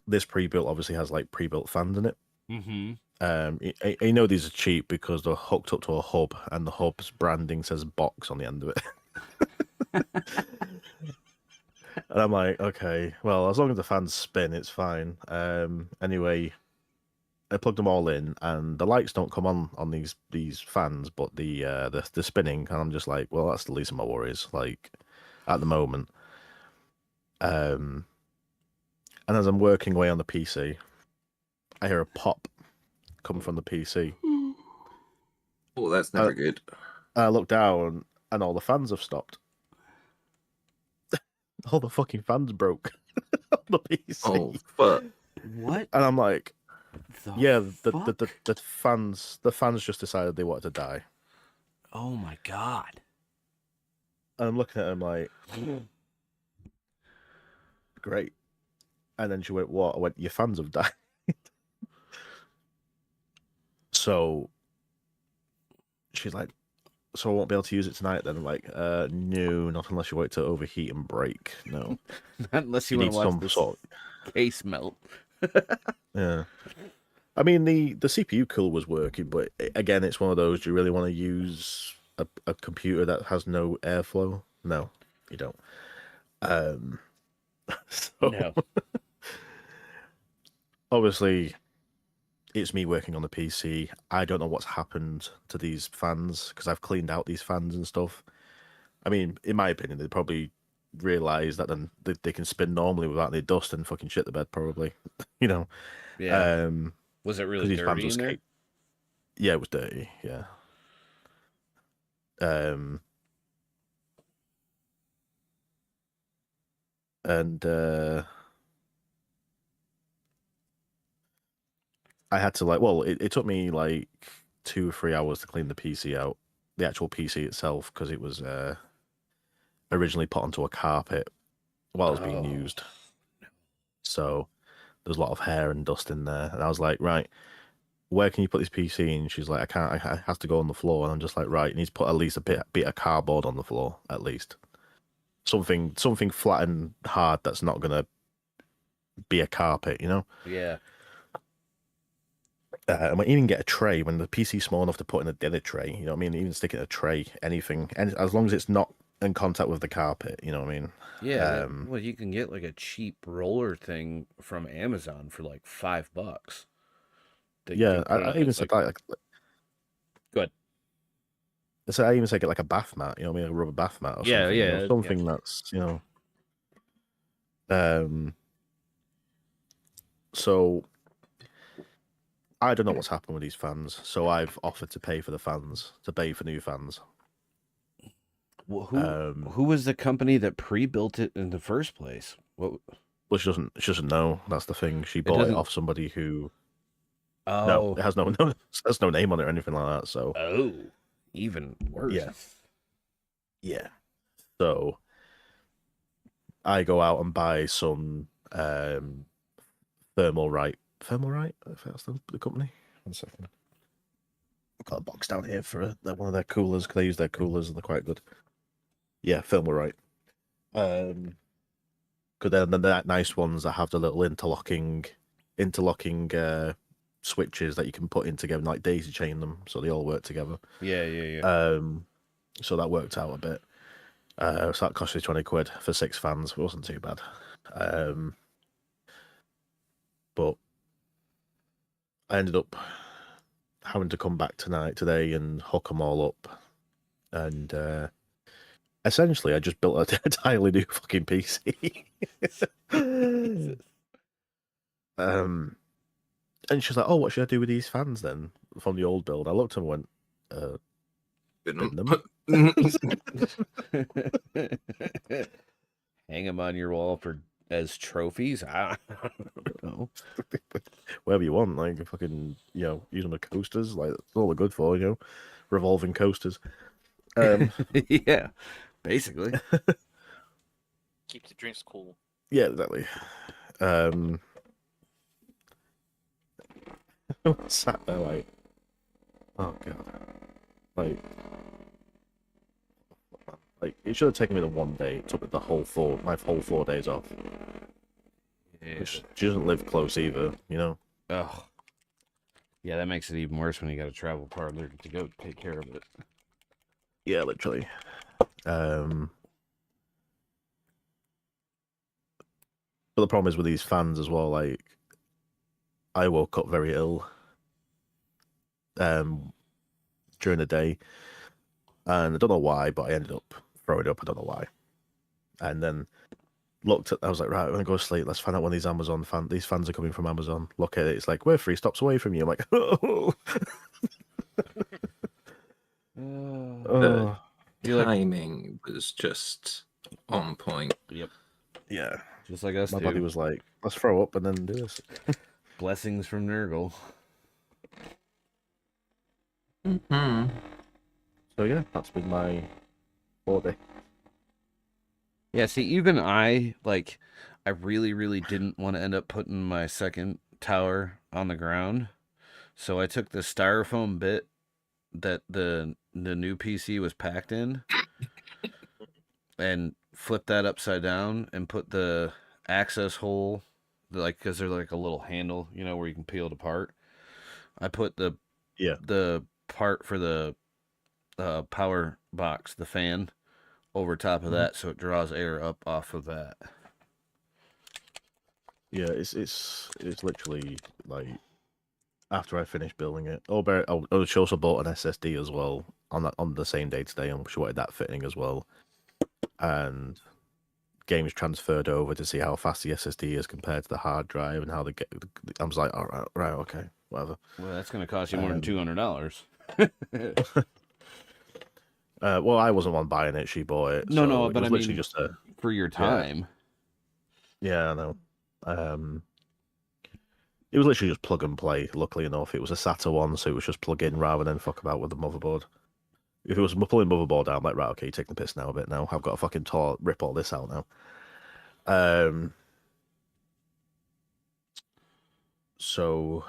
[SPEAKER 7] this pre-built obviously has like pre-built fans in it.
[SPEAKER 3] Mm-hmm.
[SPEAKER 7] I know these are cheap because they're hooked up to a hub, and the hub's branding says box on the end of it. And I'm like, okay, well, as long as the fans spin, it's fine. Anyway, I plugged them all in, and the lights don't come on these fans, but the spinning, and I'm just like, well, that's the least of my worries, like, at the moment. And as I'm working away on the PC, I hear a pop come from the PC.
[SPEAKER 1] Oh, that's never good.
[SPEAKER 7] I look down, and all the fans have stopped. All the fucking fans broke on the PC.
[SPEAKER 1] Oh, fuck.
[SPEAKER 3] What?
[SPEAKER 7] And I'm like,
[SPEAKER 3] fuck?
[SPEAKER 7] the fans just decided they wanted to die.
[SPEAKER 3] Oh my god.
[SPEAKER 7] And I'm looking at him like, great. And then she went, what? I went, your fans have died. So she's like, so I won't be able to use it tonight then? I'm like, no, not unless you wait to overheat and break. No.
[SPEAKER 3] Not unless you,
[SPEAKER 7] You
[SPEAKER 3] want
[SPEAKER 7] need
[SPEAKER 3] to watch
[SPEAKER 7] some
[SPEAKER 3] this
[SPEAKER 7] sort
[SPEAKER 3] case melt.
[SPEAKER 7] Yeah. I mean, the CPU cooler was working, but again, it's one of those, do you really want to use a computer that has no airflow? No, you don't. So,
[SPEAKER 3] No.
[SPEAKER 7] obviously, it's me working on the PC. I don't know what's happened to these fans because I've cleaned out these fans and stuff. I mean, in my opinion, they probably realize that then they can spin normally without any dust and fucking shit the bed, probably. You know.
[SPEAKER 3] Yeah. Was it
[SPEAKER 7] 'cause
[SPEAKER 3] really
[SPEAKER 7] these fans
[SPEAKER 3] dirty in there?
[SPEAKER 7] Yeah, it was dirty. Yeah. And I had to it took me like 2 or 3 hours to clean the PC out, the actual PC itself, because it was originally put onto a carpet while it was being used. So there's a lot of hair and dust in there, and I was like, right, where can you put this PC? And she's like, I can't. It has to go on the floor. And I'm just like, right, you need to put at least a bit of cardboard on the floor, at least something flat and hard that's not gonna be a carpet, you know.
[SPEAKER 3] Yeah.
[SPEAKER 7] I might even get a tray when the PC's small enough to put in a dinner tray. You know what I mean? Even stick it in a tray, anything, and as long as it's not in contact with the carpet, you know what I mean?
[SPEAKER 3] Yeah. Well, you can get like a cheap roller thing from Amazon for like $5.
[SPEAKER 7] Yeah, I even said like
[SPEAKER 3] good.
[SPEAKER 7] So I even say get like a bath mat, you know what I mean? A rubber bath mat or something.
[SPEAKER 3] Yeah,
[SPEAKER 7] you know, something that's, you know. So I don't know what's happened with these fans, so I've offered to pay for the fans, to pay for new fans.
[SPEAKER 3] Well, who was the company that pre-built it in the first place? What?
[SPEAKER 7] Well, she doesn't know. That's the thing. She bought it off somebody who.
[SPEAKER 3] Oh,
[SPEAKER 7] no, it has there's no name on it or anything like that. So.
[SPEAKER 3] Oh, even worse.
[SPEAKER 7] Yeah. Yeah. So. I go out and buy some Thermalright. Thermalright, if that's the company. 1 second. I've got a box down here for one of their coolers because they use their coolers and they're quite good. Yeah, Thermalright. Because they're the nice ones that have the little interlocking switches that you can put in together, like daisy chain them, so they all work together.
[SPEAKER 3] Yeah.
[SPEAKER 7] So that worked out a bit. So that cost me 20 quid for 6 fans. It wasn't too bad. But I ended up having to come back today and hook them all up. And essentially, I just built an entirely new fucking PC. And she's like, "Oh, what should I do with these fans then from the old build?" I looked and went, "Bin them."
[SPEAKER 3] Hang them on your wall as trophies. I don't know.
[SPEAKER 7] Whatever you want, like fucking, you know, using the coasters, like that's all they're good for, you know, revolving coasters.
[SPEAKER 3] Yeah, basically.
[SPEAKER 6] Keep the drinks cool.
[SPEAKER 7] Yeah, exactly. Sat there like, oh god, like it should have taken me the 1 day. It took me my whole 4 days off.
[SPEAKER 3] Yeah.
[SPEAKER 7] Which she doesn't live close either, you know.
[SPEAKER 3] Oh, yeah, that makes it even worse when you got to travel farther to go take care of it.
[SPEAKER 7] Yeah, literally. But the problem is with these fans as well. Like, I woke up very ill during the day, and I don't know why, but I ended up throwing up. I don't know why. And then I was like, right, I'm gonna go to sleep. Let's find out when these fans are coming from Amazon. Look at it. It's like, we're 3 stops away from you. I'm like, oh.
[SPEAKER 1] The timing was just on point.
[SPEAKER 3] Yep.
[SPEAKER 7] Yeah.
[SPEAKER 3] Just like us.
[SPEAKER 7] My body was like, let's throw up and then do this.
[SPEAKER 3] Blessings from Nurgle.
[SPEAKER 7] So yeah, that's been my 4 day.
[SPEAKER 3] Yeah, see, even I really, really didn't want to end up putting my second tower on the ground. So I took the styrofoam bit that the new PC was packed in, and flip that upside down and put the access hole, like, because there's like a little handle, you know, where you can peel it apart. I put the part for the power box, the fan, over top of that, so it draws air up off of that.
[SPEAKER 7] Yeah, it's literally like after I finished building it. She also bought an SSD as well on the same day today, and she wanted that fitting as well. And games transferred over to see how fast the SSD is compared to the hard drive and how they get. I was like, all right, okay, whatever.
[SPEAKER 3] Well, that's going to cost you more than $200.
[SPEAKER 7] Well, I wasn't one buying it; she bought it.
[SPEAKER 3] No,
[SPEAKER 7] it
[SPEAKER 3] but
[SPEAKER 7] was
[SPEAKER 3] I
[SPEAKER 7] literally
[SPEAKER 3] mean,
[SPEAKER 7] just a
[SPEAKER 3] for your time.
[SPEAKER 7] Yeah, I know. It was literally just plug and play. Luckily enough, it was a SATA one, so it was just plug in rather than fuck about with the motherboard. If it was pulling motherboard out, I'm like, right, okay, you take the piss now a bit now. I've got to fucking rip all this out now. So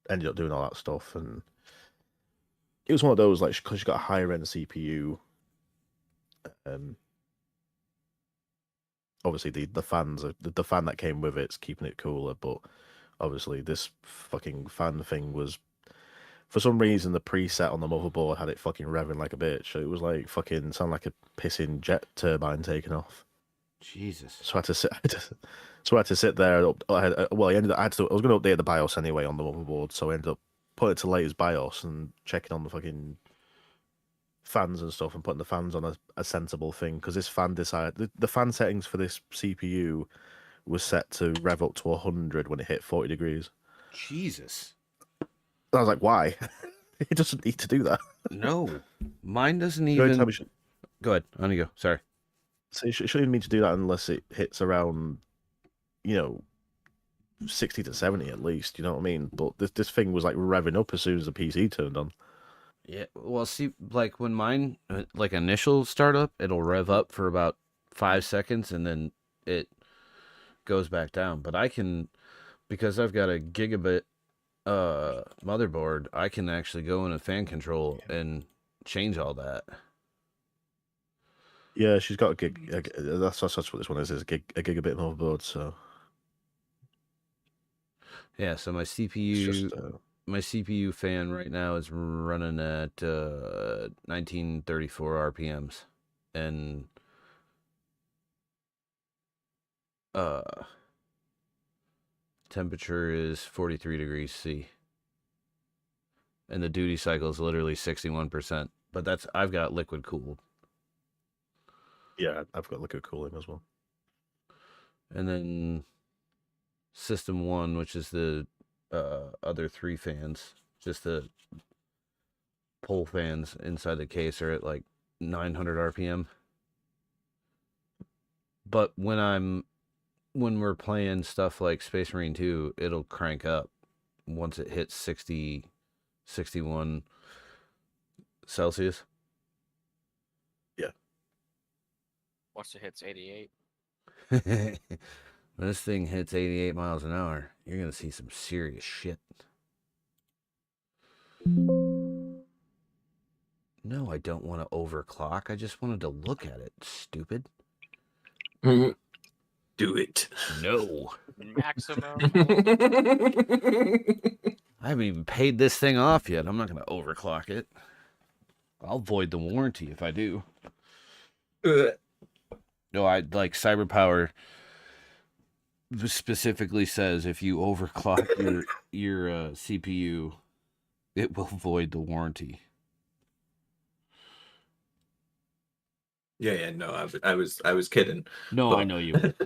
[SPEAKER 7] ended up doing all that stuff, and it was one of those, like, because you got a higher end CPU. Obviously the fans are the fan that came with it's keeping it cooler, but obviously this fucking fan thing was, for some reason, the preset on the motherboard had it fucking revving like a bitch. It was like fucking sound like a pissing jet turbine taking off.
[SPEAKER 3] Jesus.
[SPEAKER 7] So I had to sit there. I was going to update the BIOS anyway on the motherboard, so I ended up putting it to latest BIOS and checking on the fucking fans and stuff and putting the fans on a sensible thing, because this fan the fan settings for this CPU was set to rev up to 100 when it hit 40 degrees.
[SPEAKER 3] Jesus.
[SPEAKER 7] I was like, why? It doesn't need to do that.
[SPEAKER 3] No, mine doesn't even. Go ahead. On you go. Sorry.
[SPEAKER 7] So it shouldn't need to do that unless it hits around, 60 to 70 at least. You know what I mean? But this thing was like revving up as soon as the PC turned on.
[SPEAKER 3] Yeah. Well, see, like when mine, like initial startup, it'll rev up for about 5 seconds and then it goes back down. But I can, because I've got a gigabit motherboard, I can actually go in a fan control and change all that.
[SPEAKER 7] Yeah, she's got that's what this one is a gigabit motherboard. So
[SPEAKER 3] yeah, so my CPU fan right now is running at 1934 RPMs, and temperature is 43 degrees C, and the duty cycle is literally 61%. But I've got liquid cooled.
[SPEAKER 7] Yeah, I've got liquid cooling as well.
[SPEAKER 3] And then System 1, which is the other 3 fans, just the pull fans inside the case, are at like 900 RPM. But when we're playing stuff like Space Marine 2, it'll crank up once it hits 60, 61 Celsius.
[SPEAKER 7] Yeah.
[SPEAKER 6] Once it hits 88.
[SPEAKER 3] When this thing hits 88 miles an hour, you're going to see some serious shit. No, I don't want to overclock. I just wanted to look at it, stupid.
[SPEAKER 1] Do it.
[SPEAKER 3] No.
[SPEAKER 6] Maximum.
[SPEAKER 3] I haven't even paid this thing off yet. I'm not going to overclock it. I'll void the warranty if I do. No, I like CyberPower specifically says if you overclock your CPU, it will void the warranty.
[SPEAKER 1] Yeah, no, I was kidding.
[SPEAKER 3] No,
[SPEAKER 1] but...
[SPEAKER 3] I know you.
[SPEAKER 6] Put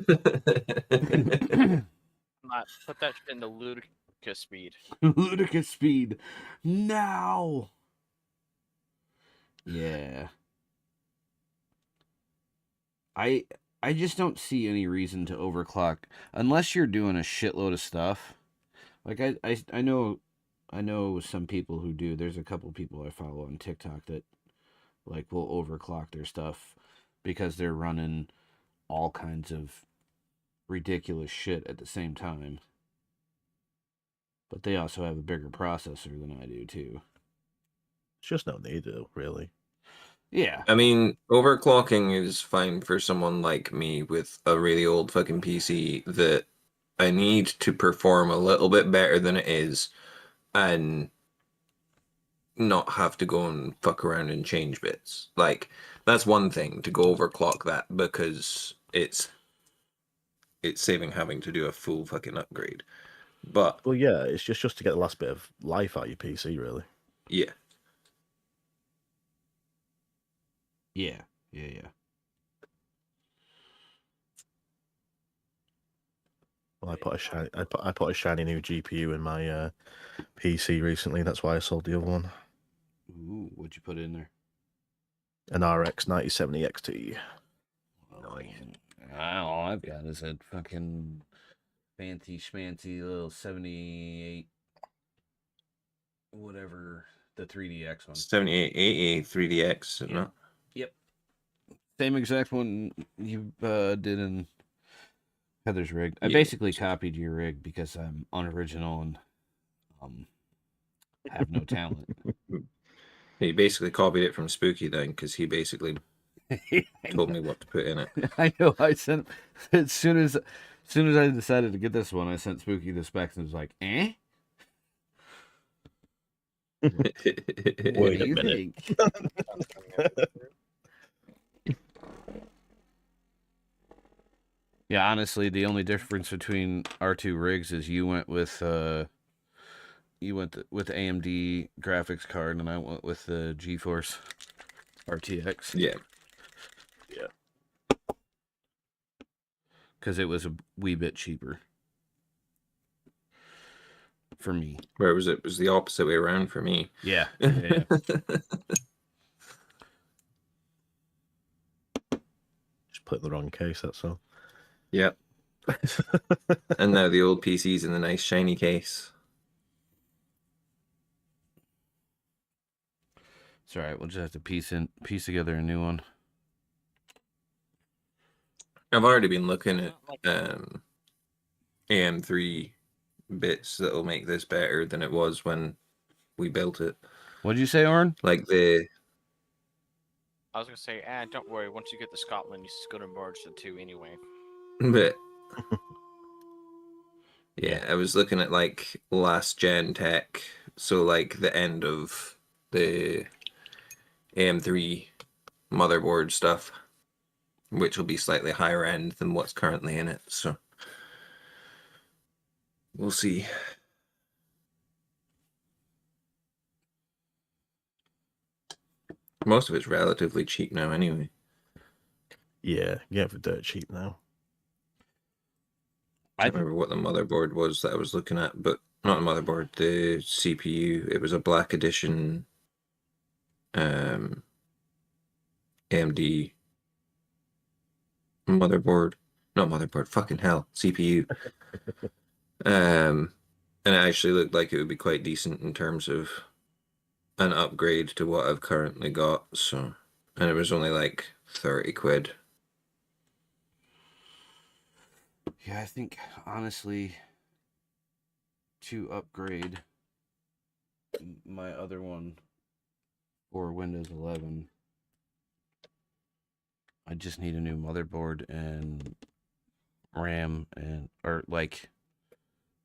[SPEAKER 6] that into ludicrous speed.
[SPEAKER 3] Ludicrous speed. Now. Yeah. I just don't see any reason to overclock unless you're doing a shitload of stuff. Like I know some people who do. There's a couple people I follow on TikTok that like will overclock their stuff because they're running all kinds of ridiculous shit at the same time. But they also have a bigger processor than I do, too.
[SPEAKER 7] It's just no need, really.
[SPEAKER 3] Yeah.
[SPEAKER 1] I mean, overclocking is fine for someone like me with a really old fucking PC that I need to perform a little bit better than it is and not have to go and fuck around and change bits. Like, that's one thing to go overclock that because it's saving having to do a full fucking upgrade. But
[SPEAKER 7] Well, yeah, it's just to get the last bit of life out of your PC, really.
[SPEAKER 1] yeah.
[SPEAKER 3] Yeah.
[SPEAKER 7] Well, I put a shiny new GPU in my PC recently. That's why I sold the other one.
[SPEAKER 3] Ooh, what'd you put in there?
[SPEAKER 7] An RX 9070 XT.
[SPEAKER 3] All I've got is a fucking fancy schmancy little 78 whatever, the 3DX one.
[SPEAKER 1] 7880 3DX, isn't it?
[SPEAKER 3] Yep. Same exact one you did in Heather's rig. I basically copied your rig because I'm unoriginal and have no talent.
[SPEAKER 1] He basically copied it from Spooky then, because he basically told me what to put in it.
[SPEAKER 3] I know. I sent as soon as I decided to get this one, I sent Spooky the specs and was like, "Eh? What do you think?" Yeah, honestly, the only difference between our two rigs is you went with AMD graphics card and I went with the GeForce RTX.
[SPEAKER 1] Yeah.
[SPEAKER 3] Because it was a wee bit cheaper for me.
[SPEAKER 1] Where was it? It was the opposite way around for me.
[SPEAKER 3] Yeah.
[SPEAKER 7] Just put it in the wrong case, that's all.
[SPEAKER 1] Yep. And now the old PC's in the nice shiny case.
[SPEAKER 3] It's all right. We'll just have to piece together a new one.
[SPEAKER 1] I've already been looking at AM3 bits that'll make this better than it was when we built it.
[SPEAKER 3] What'd you say, Oren?
[SPEAKER 1] Like
[SPEAKER 6] I was gonna say, don't worry. Once you get to Scotland, you're gonna merge the two anyway.
[SPEAKER 1] but yeah, I was looking at like last gen tech, so like the end of the AM3 motherboard stuff, which will be slightly higher end than what's currently in it. So we'll see. Most of it's relatively cheap now, anyway.
[SPEAKER 7] Yeah, for dirt cheap now.
[SPEAKER 1] I don't remember what the motherboard was that I was looking at, but not the motherboard, the CPU. It was a black edition AMD motherboard. Not motherboard, fucking hell, CPU. And it actually looked like it would be quite decent in terms of an upgrade to what I've currently got. So, and it was only like 30 quid.
[SPEAKER 3] Yeah, I think honestly to upgrade my other one for Windows 11, I just need a new motherboard and RAM or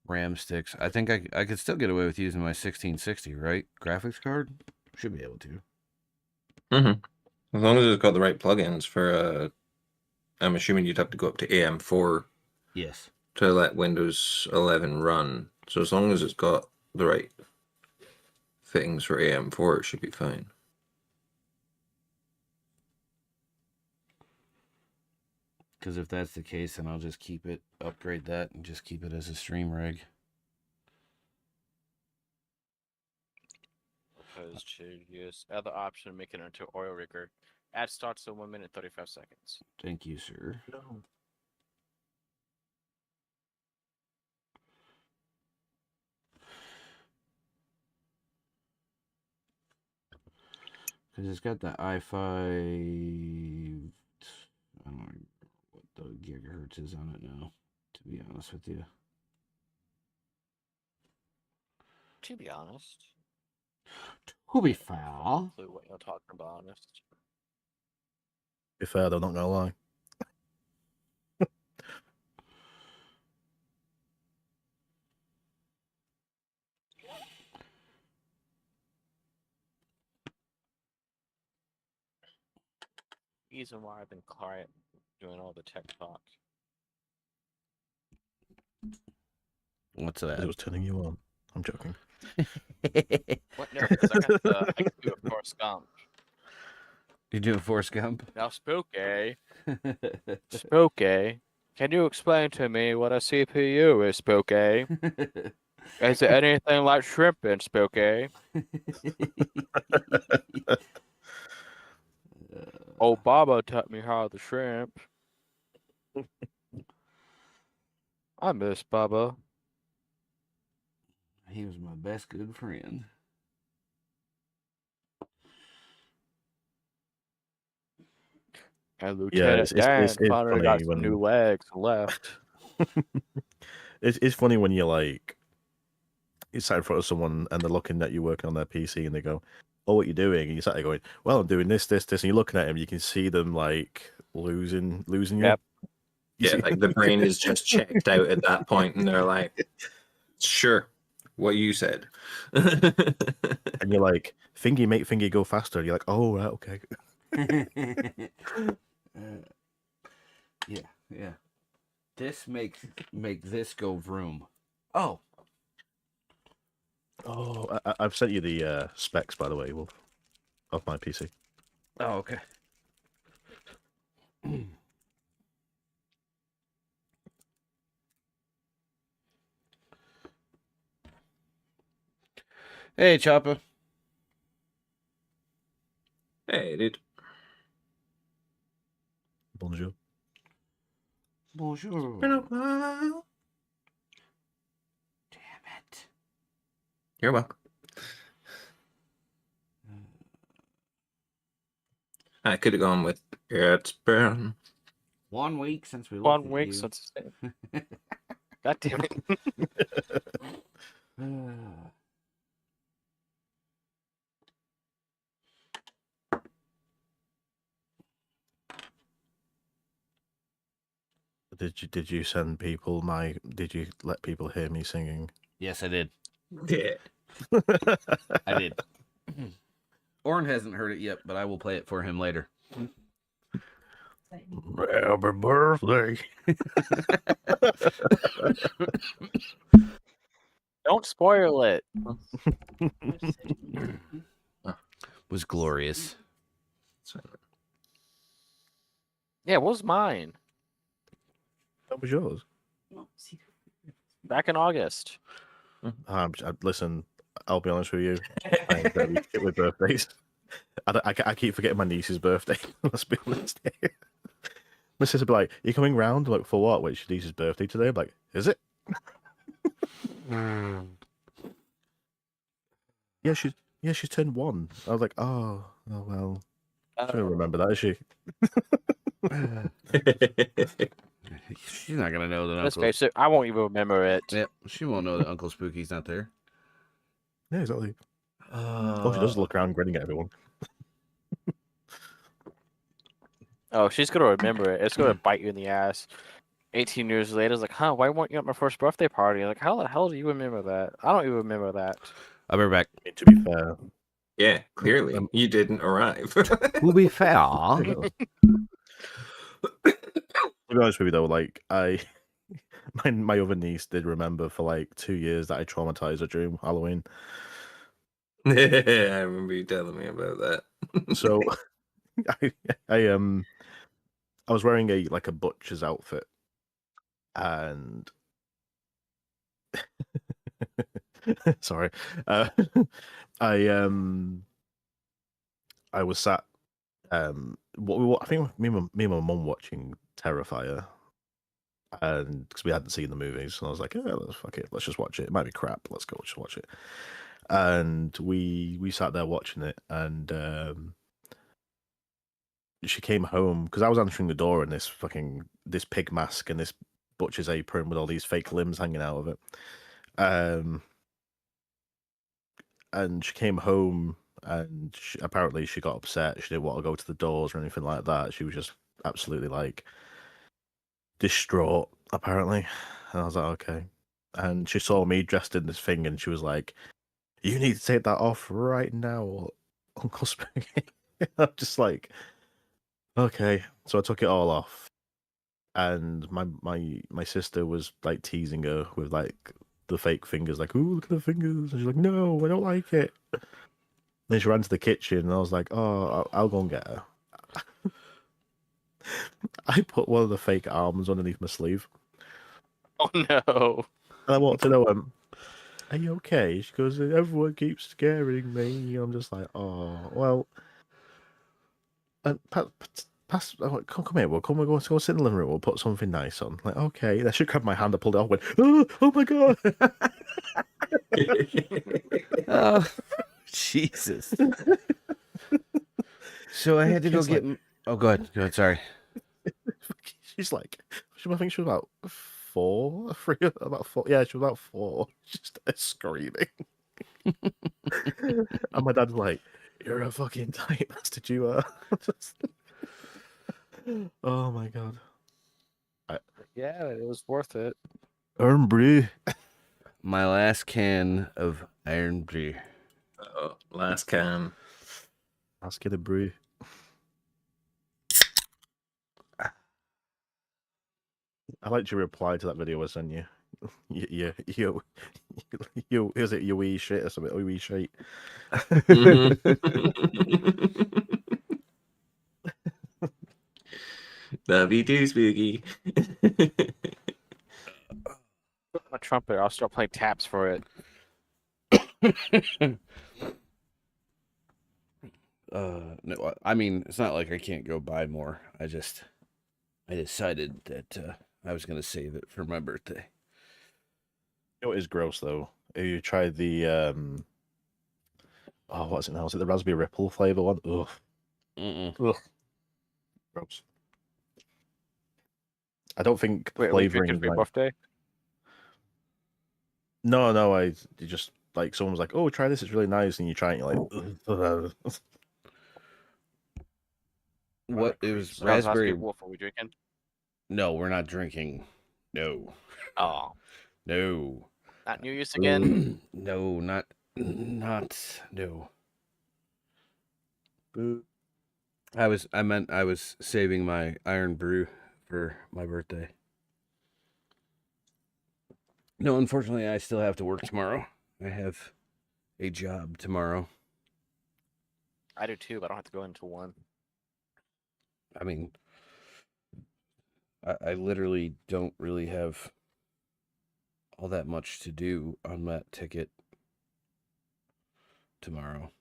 [SPEAKER 3] RAM sticks. I think I could still get away with using my 1660, right? Graphics card? Should be able to.
[SPEAKER 1] Mm-hmm. As long as it's got the right plugins for I'm assuming you'd have to go up to AM4.
[SPEAKER 3] Yes.
[SPEAKER 1] To let Windows 11 run. So as long as it's got the right fittings for AM4, it should be fine.
[SPEAKER 3] Because if that's the case, then I'll just upgrade that, and just keep it as a stream rig.
[SPEAKER 6] Opposed to use other option, make it into oil rigger. Ad starts in 1 minute 35 seconds.
[SPEAKER 3] Thank you, sir.
[SPEAKER 7] No.
[SPEAKER 3] Because it's got the i5. I don't know what the gigahertz is on it now, to be honest with you.
[SPEAKER 6] should be honest.
[SPEAKER 3] To be fair,
[SPEAKER 6] Clue what you're talking about, honest.
[SPEAKER 7] To be fair, though, not gonna lie.
[SPEAKER 6] Reason why I've been quiet doing all the tech talk.
[SPEAKER 3] what's
[SPEAKER 7] 'Cause it
[SPEAKER 3] that?
[SPEAKER 7] was turning you on. I'm joking.
[SPEAKER 6] What? No, because I can do a Forrest Gump.
[SPEAKER 3] You doing Forrest Gump?
[SPEAKER 6] Now, Spooky. Spooky. Can you explain to me what a CPU is, Spooky? Is it anything like shrimping, Spooky? Obama taught me how to shrimp. I miss Bubba.
[SPEAKER 3] He was my best good friend.
[SPEAKER 6] And
[SPEAKER 7] Yeah,
[SPEAKER 6] Lieutenant Dan finally got some new legs and left.
[SPEAKER 7] It's funny when you're like, you sat in front of someone and they're looking at you working on their PC and they go, "Oh, what you doing?" And you sat there going, "Well, I'm doing this," and you're looking at him. You can see them like losing you.
[SPEAKER 6] Yep.
[SPEAKER 1] Yeah, like the brain is just checked out at that point, and they're like, "Sure, what you said."
[SPEAKER 7] And you're like, "Fingy, make Fingy go faster." And you're like, "Oh, right, okay."
[SPEAKER 3] Yeah. This make this go vroom. Oh,
[SPEAKER 7] I've sent you the specs, by the way, Wolf, of my PC.
[SPEAKER 3] oh, okay. Hey, Chopper.
[SPEAKER 1] Hey, dude.
[SPEAKER 7] Bonjour.
[SPEAKER 3] Bonjour.
[SPEAKER 1] Been a while.
[SPEAKER 3] Damn it.
[SPEAKER 1] You're welcome. I could have gone with it's been
[SPEAKER 3] 1 week since we looked
[SPEAKER 6] 1
[SPEAKER 3] at
[SPEAKER 6] week
[SPEAKER 3] you.
[SPEAKER 6] since. God damn it.
[SPEAKER 7] Did you send people my? Did you let people hear me singing?
[SPEAKER 3] Yes, I did.
[SPEAKER 1] yeah.
[SPEAKER 3] I did. Orrin hasn't heard it yet, but I will play it for him later.
[SPEAKER 7] Happy birthday.
[SPEAKER 6] Don't spoil it.
[SPEAKER 3] Was glorious.
[SPEAKER 6] Yeah, what was mine?
[SPEAKER 7] That was yours.
[SPEAKER 6] Back in August.
[SPEAKER 7] Listen, I'll be honest with you. I'm very shit with birthdays. I keep forgetting my niece's birthday. Let's be honest. My sister be like, "You coming round?" I'm like, "For what?" "Well, it's your niece's birthday today." I'm like, "Is it?" Yeah, she's turned 1. I was like, oh well. She don't remember that, is she?
[SPEAKER 3] She's not gonna know that
[SPEAKER 6] Let's
[SPEAKER 3] Uncle.
[SPEAKER 6] face it, I won't even remember it.
[SPEAKER 3] Yep, she won't know that Uncle Spooky's not there.
[SPEAKER 7] Yeah, exactly. Oh, she does look around grinning at everyone.
[SPEAKER 6] Oh, she's gonna remember it. It's gonna bite you in the ass. 18 years later, it's like, huh, why weren't you at my first birthday party? Like, how the hell do you remember that? I don't even remember that.
[SPEAKER 3] I'll be right back.
[SPEAKER 7] To be fair,
[SPEAKER 1] Yeah, clearly you didn't arrive.
[SPEAKER 3] To be fair,
[SPEAKER 7] to be honest with you though, like my other niece did remember for like 2 years that I traumatized her during Halloween.
[SPEAKER 1] I remember you telling me about that.
[SPEAKER 7] So I was wearing a butcher's outfit, and sorry, I was sat I think me and my mum watching Terrifier, and because we hadn't seen the movies, and I was like, "Yeah, fuck it, let's just watch it. It might be crap. Let's go, just watch it." And we sat there watching it, and she came home because I was answering the door in this pig mask and this butcher's apron with all these fake limbs hanging out of it. and she came home, and apparently she got upset. She didn't want to go to the doors or anything like that. She was just absolutely like distraught, apparently. And I was like, okay. And she saw me dressed in this thing, and she was like, "You need to take that off right now, Uncle Spooky." I'm just like, okay. So I took it all off, and my sister was like teasing her with like the fake fingers, like, "Ooh, look at the fingers," and she's like, "No, I don't like it." Then she ran to the kitchen, and I was like, "Oh, I'll go and get her." I put one of the fake arms underneath my sleeve.
[SPEAKER 6] Oh no!
[SPEAKER 7] And I walked in and went, "Are you okay?" She goes, "Everyone keeps scaring me." I'm just like, "Oh, well." And come here. We'll go sit in the living room. We'll put something nice on. Like, okay. Then she grabbed my hand. I pulled it off. Went, oh my god!
[SPEAKER 3] Oh, Jesus. So I had to go get. Oh, go ahead. Go ahead. Sorry.
[SPEAKER 7] She's like, I think she was about 4, 3, about 4. Yeah, she was about 4. She started screaming. And my dad's like, "You're a fucking tight bastard, you are." Oh my god.
[SPEAKER 6] Yeah, it was worth it.
[SPEAKER 7] Iron brew.
[SPEAKER 3] My last can of iron brew.
[SPEAKER 1] Oh, last can.
[SPEAKER 7] Let's get a brew. I liked your reply to that video I sent you. Is it your wee shit or something? Oh, wee shit.
[SPEAKER 1] Love you too, Spooky.
[SPEAKER 6] My trumpet. I'll start playing taps for it.
[SPEAKER 3] No, I mean, it's not like I can't go buy more. I decided that I was gonna save it for my birthday.
[SPEAKER 7] You know what is gross though? Have you tried the oh, what's it now? Is it the raspberry ripple flavor one? Ugh. Ugh. Gross. I don't think
[SPEAKER 6] Wait,
[SPEAKER 7] flavoring
[SPEAKER 6] for
[SPEAKER 7] is
[SPEAKER 6] your
[SPEAKER 7] like...
[SPEAKER 6] birthday?
[SPEAKER 7] No, you just like someone was like, "Oh, try this, it's really nice," and you try it, and you're like, ugh.
[SPEAKER 3] What? It was
[SPEAKER 6] So how's
[SPEAKER 3] raspberry.
[SPEAKER 6] Wolf, are we drinking?
[SPEAKER 3] No, we're not drinking. No.
[SPEAKER 6] Oh,
[SPEAKER 3] No.
[SPEAKER 6] not New Year's again.
[SPEAKER 3] No, not. No.
[SPEAKER 7] Boo.
[SPEAKER 3] I was saving my iron brew for my birthday. No, unfortunately, I still have to work tomorrow. I have a job tomorrow.
[SPEAKER 6] I do too, but I don't have to go into one.
[SPEAKER 3] I mean, I literally don't really have all that much to do on that ticket tomorrow.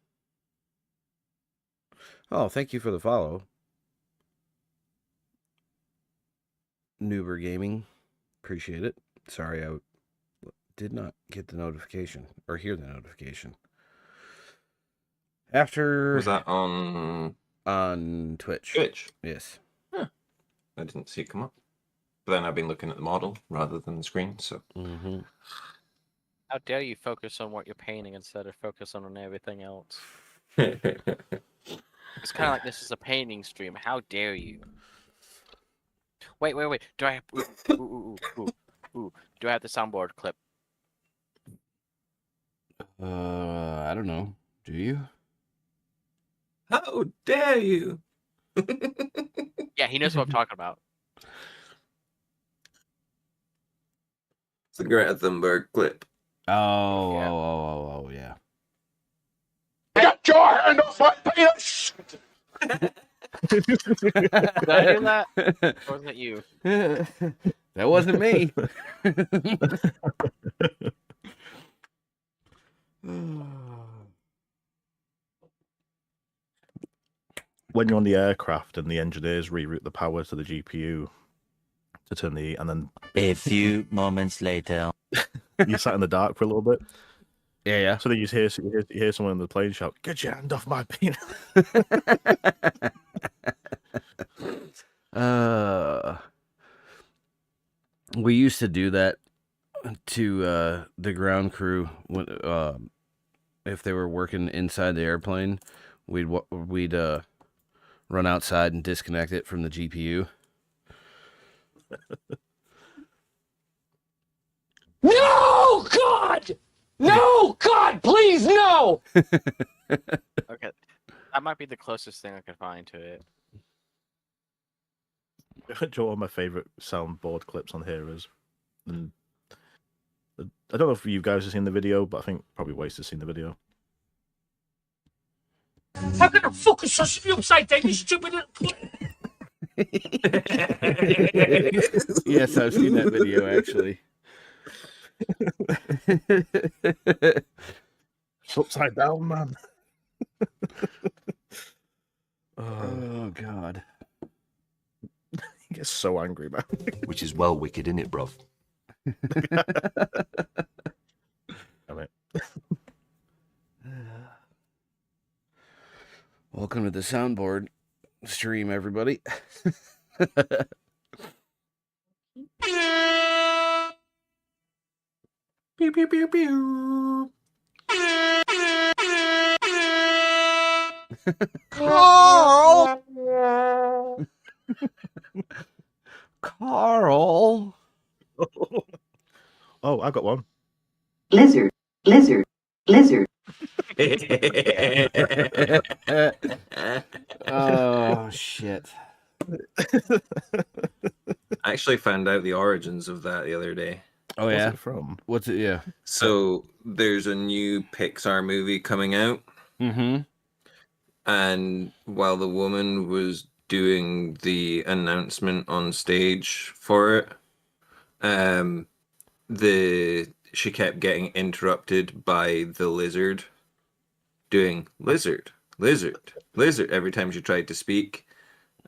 [SPEAKER 3] Oh, thank you for the follow. Noober Gaming. Appreciate it. Sorry, I did not get the notification or hear the notification. After...
[SPEAKER 1] Was that on
[SPEAKER 3] Twitch?
[SPEAKER 1] Twitch?
[SPEAKER 3] Yes.
[SPEAKER 1] Huh. I didn't see it come up. But then I've been looking at the model rather than the screen, so...
[SPEAKER 3] Mm-hmm.
[SPEAKER 6] How dare you focus on what you're painting instead of focusing on everything else? It's kind of like this is a painting stream. How dare you? Wait. Do I have... Ooh. Do I have the soundboard clip?
[SPEAKER 3] I don't know. Do you?
[SPEAKER 1] How dare you?
[SPEAKER 6] Yeah, he knows what I'm talking about.
[SPEAKER 1] It's the Greta Thunberg clip.
[SPEAKER 3] Oh,
[SPEAKER 6] Yeah.
[SPEAKER 3] oh, yeah.
[SPEAKER 4] Get your hand off my penis!
[SPEAKER 6] Did I do that? Or was that you?
[SPEAKER 3] That wasn't me.
[SPEAKER 7] When you're on the aircraft and the engineers reroute the power to the GPU to turn the... And then...
[SPEAKER 8] A few moments later.
[SPEAKER 7] You sat in the dark for a little bit.
[SPEAKER 3] Yeah.
[SPEAKER 7] So then you hear someone in the plane shout, "Get your hand off my penis!"
[SPEAKER 3] We used to do that to the ground crew when if they were working inside the airplane, we'd run outside and disconnect it from the GPU.
[SPEAKER 4] No, God! No, God, please, no!
[SPEAKER 6] Okay, that might be the closest thing I could find to it.
[SPEAKER 7] Do you know what my favorite soundboard clips on here is? And I don't know if you guys have seen the video, but I think probably Waste has seen the video.
[SPEAKER 4] How can the fuck is supposed to be upside down, you stupid little...
[SPEAKER 3] Yes, I've seen that video actually.
[SPEAKER 7] It's upside down, man.
[SPEAKER 3] Oh God.
[SPEAKER 7] He gets so angry, man.
[SPEAKER 9] Which is well wicked, isn't it, bruv?
[SPEAKER 7] I mean,
[SPEAKER 3] Welcome to the soundboard stream, everybody.
[SPEAKER 1] Pew pew pew pew.
[SPEAKER 4] Carl!
[SPEAKER 3] Carl.
[SPEAKER 7] oh, I got one.
[SPEAKER 10] Lizard, lizard, lizard.
[SPEAKER 3] Oh shit.
[SPEAKER 1] I actually found out the origins of that the other day.
[SPEAKER 3] Oh
[SPEAKER 7] What's
[SPEAKER 3] yeah.
[SPEAKER 7] it from?
[SPEAKER 3] What's it? Yeah.
[SPEAKER 1] So there's a new Pixar movie coming out,
[SPEAKER 3] Mm-hmm.
[SPEAKER 1] and while the woman was doing the announcement on stage for it, she kept getting interrupted by the lizard doing lizard, lizard, lizard every time she tried to speak.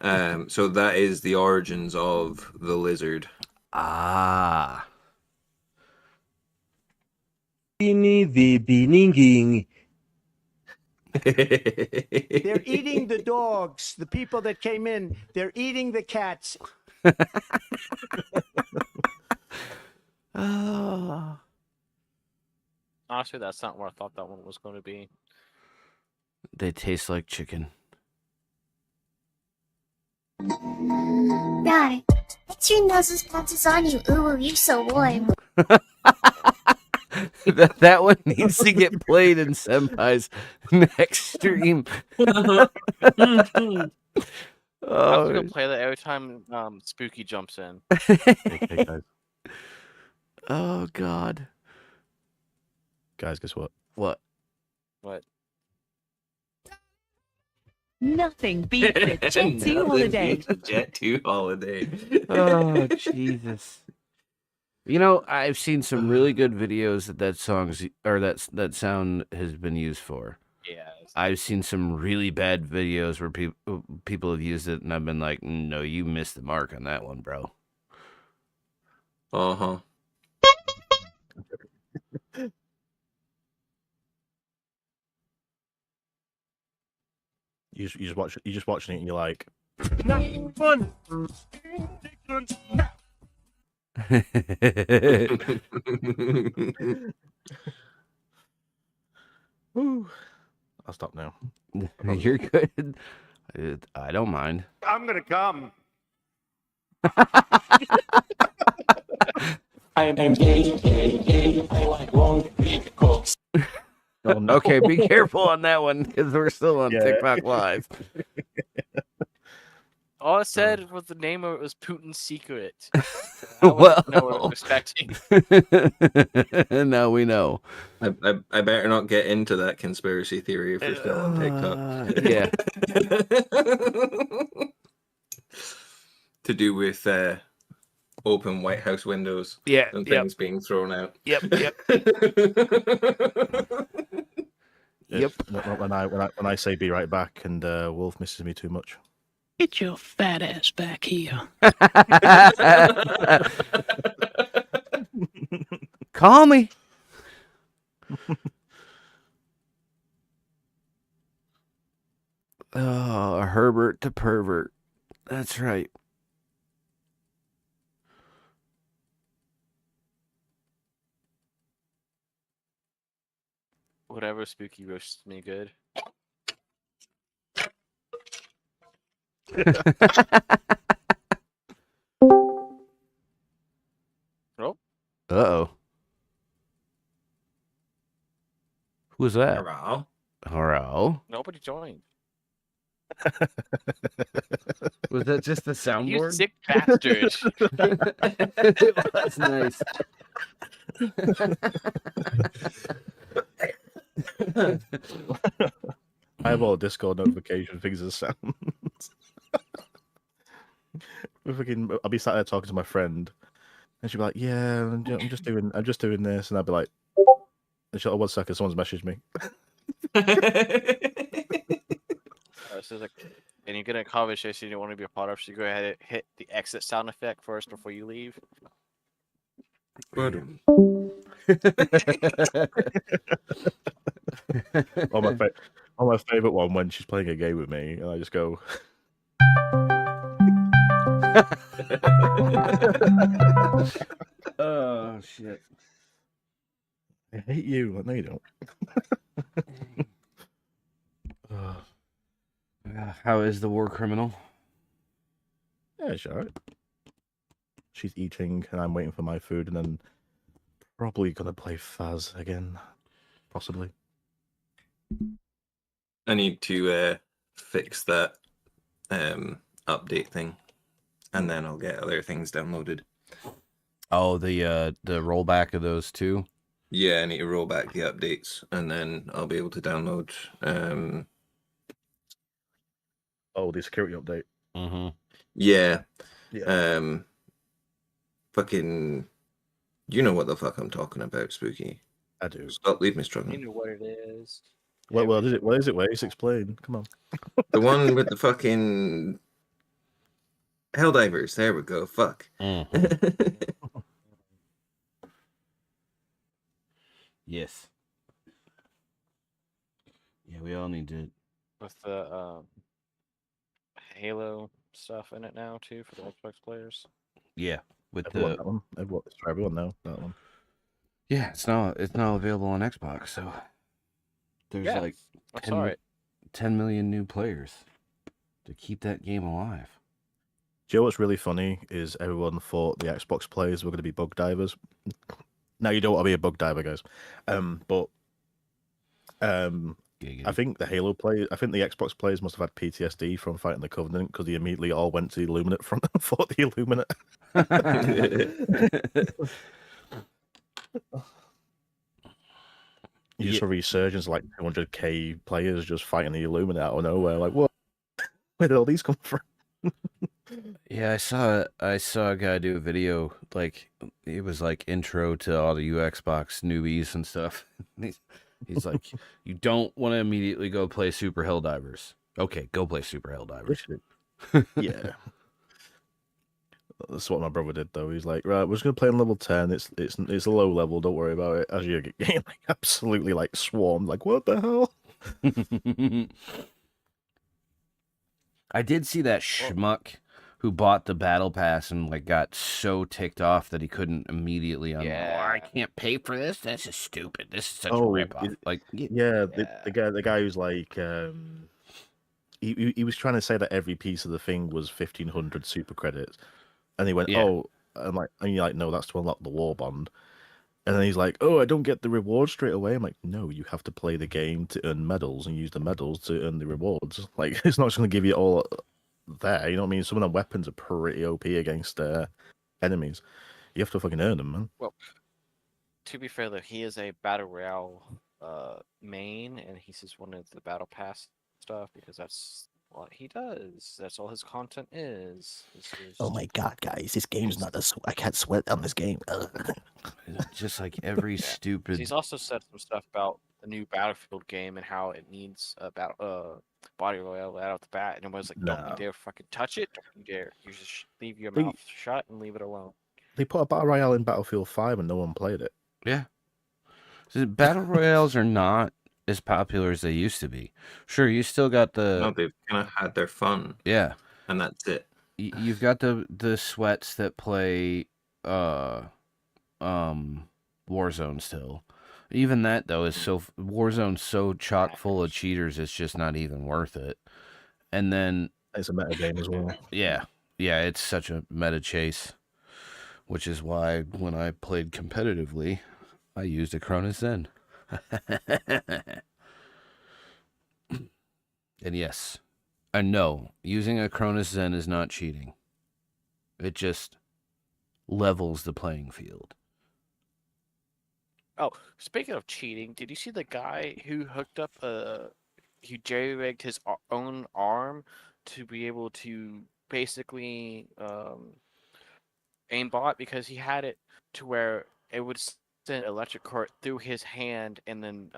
[SPEAKER 1] So that is the origins of the lizard.
[SPEAKER 3] Ah.
[SPEAKER 11] They're eating the dogs. The people that came in, they're eating the cats.
[SPEAKER 3] Oh.
[SPEAKER 6] Honestly, that's not what I thought that one was going to be.
[SPEAKER 3] They taste like chicken.
[SPEAKER 12] Dad, it's your noses bounces on you. Ooh, you're so warm.
[SPEAKER 3] that one needs to get played in Senpai's next stream.
[SPEAKER 6] I was
[SPEAKER 3] Oh,
[SPEAKER 6] gonna play that every time Spooky jumps in.
[SPEAKER 7] Hey, guys.
[SPEAKER 3] oh God.
[SPEAKER 7] Guys, guess what?
[SPEAKER 3] What?
[SPEAKER 6] What?
[SPEAKER 5] Nothing beats a Jet 2 holiday.
[SPEAKER 1] Jet 2 holiday.
[SPEAKER 3] Oh Jesus. You know, I've seen some really good videos that songs or that sound has been used for.
[SPEAKER 6] Yeah.
[SPEAKER 3] I've seen some really bad videos where people have used it, and I've been like, "No, you missed the mark on that one, bro."
[SPEAKER 1] Uh-huh.
[SPEAKER 7] You just watch. You're just watching it, and you're like,
[SPEAKER 4] Not fun.
[SPEAKER 7] "Woo." I'll stop now.
[SPEAKER 3] You're good. I don't mind.
[SPEAKER 4] I'm gonna come.
[SPEAKER 9] I'm gay. I like long big cocks.
[SPEAKER 7] Oh, no.
[SPEAKER 3] Okay, be careful on that one because we're still on
[SPEAKER 7] Yeah.
[SPEAKER 3] TikTok Live.
[SPEAKER 6] All I said was the name of it was Putin's secret.
[SPEAKER 3] Well,
[SPEAKER 6] know what I was expecting.
[SPEAKER 3] now we know.
[SPEAKER 1] I better not get into that conspiracy theory if we're still on TikTok.
[SPEAKER 3] Yeah.
[SPEAKER 1] To do with open White House windows
[SPEAKER 3] Yeah.
[SPEAKER 1] and
[SPEAKER 3] Yep.
[SPEAKER 1] things being thrown out.
[SPEAKER 3] Yep. Yep. Yep.
[SPEAKER 7] Not when I say be right back, and Wolf misses me too much.
[SPEAKER 5] Get your fat ass back here.
[SPEAKER 3] Call me. Oh, Herbert to pervert. That's right.
[SPEAKER 6] Whatever whenever Spooky roasts me good. Oh.
[SPEAKER 3] Uh-oh. Who was that?
[SPEAKER 1] Hello.
[SPEAKER 3] Hello?
[SPEAKER 6] Nobody joined.
[SPEAKER 3] Was that just the
[SPEAKER 6] You
[SPEAKER 3] soundboard?
[SPEAKER 6] sick bastard.
[SPEAKER 3] That's nice.
[SPEAKER 7] I have all Discord notification things as sounds. I'll be sat there talking to my friend, and she'll be like, "Yeah, I'm just doing this," and I'll be like, and she'll, "Oh, 1 second, someone's messaged me."
[SPEAKER 6] This is like, and you get in a conversation you don't want to be a part of, so you go ahead and hit the exit sound effect first before you leave.
[SPEAKER 1] Good.
[SPEAKER 7] on my favorite one when she's playing a game with me, and I just go.
[SPEAKER 3] Oh shit!
[SPEAKER 7] I hate you. No, you don't.
[SPEAKER 3] How is the war criminal?
[SPEAKER 7] Yeah, it's alright. She's eating, and I'm waiting for my food, and then probably gonna play Faz again, possibly.
[SPEAKER 1] I need to fix that update thing, and then I'll get other things downloaded.
[SPEAKER 3] Oh, the rollback of those two.
[SPEAKER 1] Yeah, I need to roll back the updates, and then I'll be able to download.
[SPEAKER 7] Oh, the security update.
[SPEAKER 3] Mm-hmm.
[SPEAKER 1] Yeah.
[SPEAKER 7] Yeah.
[SPEAKER 1] Fucking. You know what the fuck I'm talking about, Spooky.
[SPEAKER 7] I do.
[SPEAKER 1] Stop, leave me
[SPEAKER 6] You
[SPEAKER 1] struggling.
[SPEAKER 6] know what it is.
[SPEAKER 7] What is it? What is it? Waze? Explain. Come on.
[SPEAKER 1] The one with the fucking Helldivers. There we go. Fuck.
[SPEAKER 3] Yes. Yeah, we all need to.
[SPEAKER 6] With the Halo stuff in it now too for the Xbox players.
[SPEAKER 3] Yeah, with
[SPEAKER 7] Everyone, that one. It's for everyone now. That one.
[SPEAKER 3] Yeah, it's not available on Xbox, so there's like 10 million new players to keep that game alive.
[SPEAKER 7] Do you know what's really funny is everyone thought the Xbox players were going to be bug divers. Now you don't want to be a bug diver, guys. But I think the Xbox players must have had PTSD from fighting the Covenant because they immediately all went to the Illuminate front and fought the Illuminate. You just saw a resurgence of like 200k players just fighting the Illuminate out of nowhere. Like, what? Where did all these come from?
[SPEAKER 3] Yeah, I saw a guy do a video, like it was like intro to all the Xbox newbies and stuff. He's like, you don't want to immediately go play Super Helldivers. Okay, go play Super Helldivers.
[SPEAKER 7] Yeah. That's what my brother did though. He's like, right, we're just gonna play on level 10. It's a low level, don't worry about it. As you get getting like absolutely like swarmed, like what the hell?
[SPEAKER 3] I did see that schmuck who bought the battle pass and like got so ticked off that he couldn't immediately unlock.
[SPEAKER 6] Yeah.
[SPEAKER 3] I can't pay for this. This is stupid. This is such a ripoff.
[SPEAKER 7] The guy who's like, he was trying to say that every piece of the thing was 1,500 super credits, and he went, and you're like, no, that's to unlock the war bond. And then he's like, oh, I don't get the reward straight away. I'm like, no, you have to play the game to earn medals and use the medals to earn the rewards. Like, it's not just going to give you all there. You know what I mean? Some of the weapons are pretty OP against enemies. You have to fucking earn them, man.
[SPEAKER 6] Well, to be fair though, he is a battle royale main, and he's just wanted the battle pass stuff because that's what he does. That's all his content is.
[SPEAKER 7] Oh my god, guys, this game's not I can't sweat on this game.
[SPEAKER 3] Just like every stupid.
[SPEAKER 6] He's also said some stuff about the new Battlefield game and how it needs a body royale out of the bat, and everyone's like, "Don't you dare fucking touch it! Don't you dare! You just leave your mouth shut and leave it alone."
[SPEAKER 7] They put a battle royale in Battlefield 5 and no one played it.
[SPEAKER 3] Yeah, so battle royales are not as popular as they used to be. Sure, you still got the.
[SPEAKER 1] No, they've kind of had their fun.
[SPEAKER 3] Yeah,
[SPEAKER 1] and that's it.
[SPEAKER 3] You've got the sweats that play Warzone still, Even that though is so Warzone's so chock full of cheaters, it's just not even worth it. And then
[SPEAKER 7] it's a meta game as well.
[SPEAKER 3] Yeah, it's such a meta chase, which is why when I played competitively, I used a Cronus Zen. And yes, and no, using a Cronus Zen is not cheating. It just levels the playing field.
[SPEAKER 6] Oh, speaking of cheating, did you see the guy who hooked up who jerry-rigged his own arm to be able to basically aimbot, because he had it to where it would send electric current through his hand and then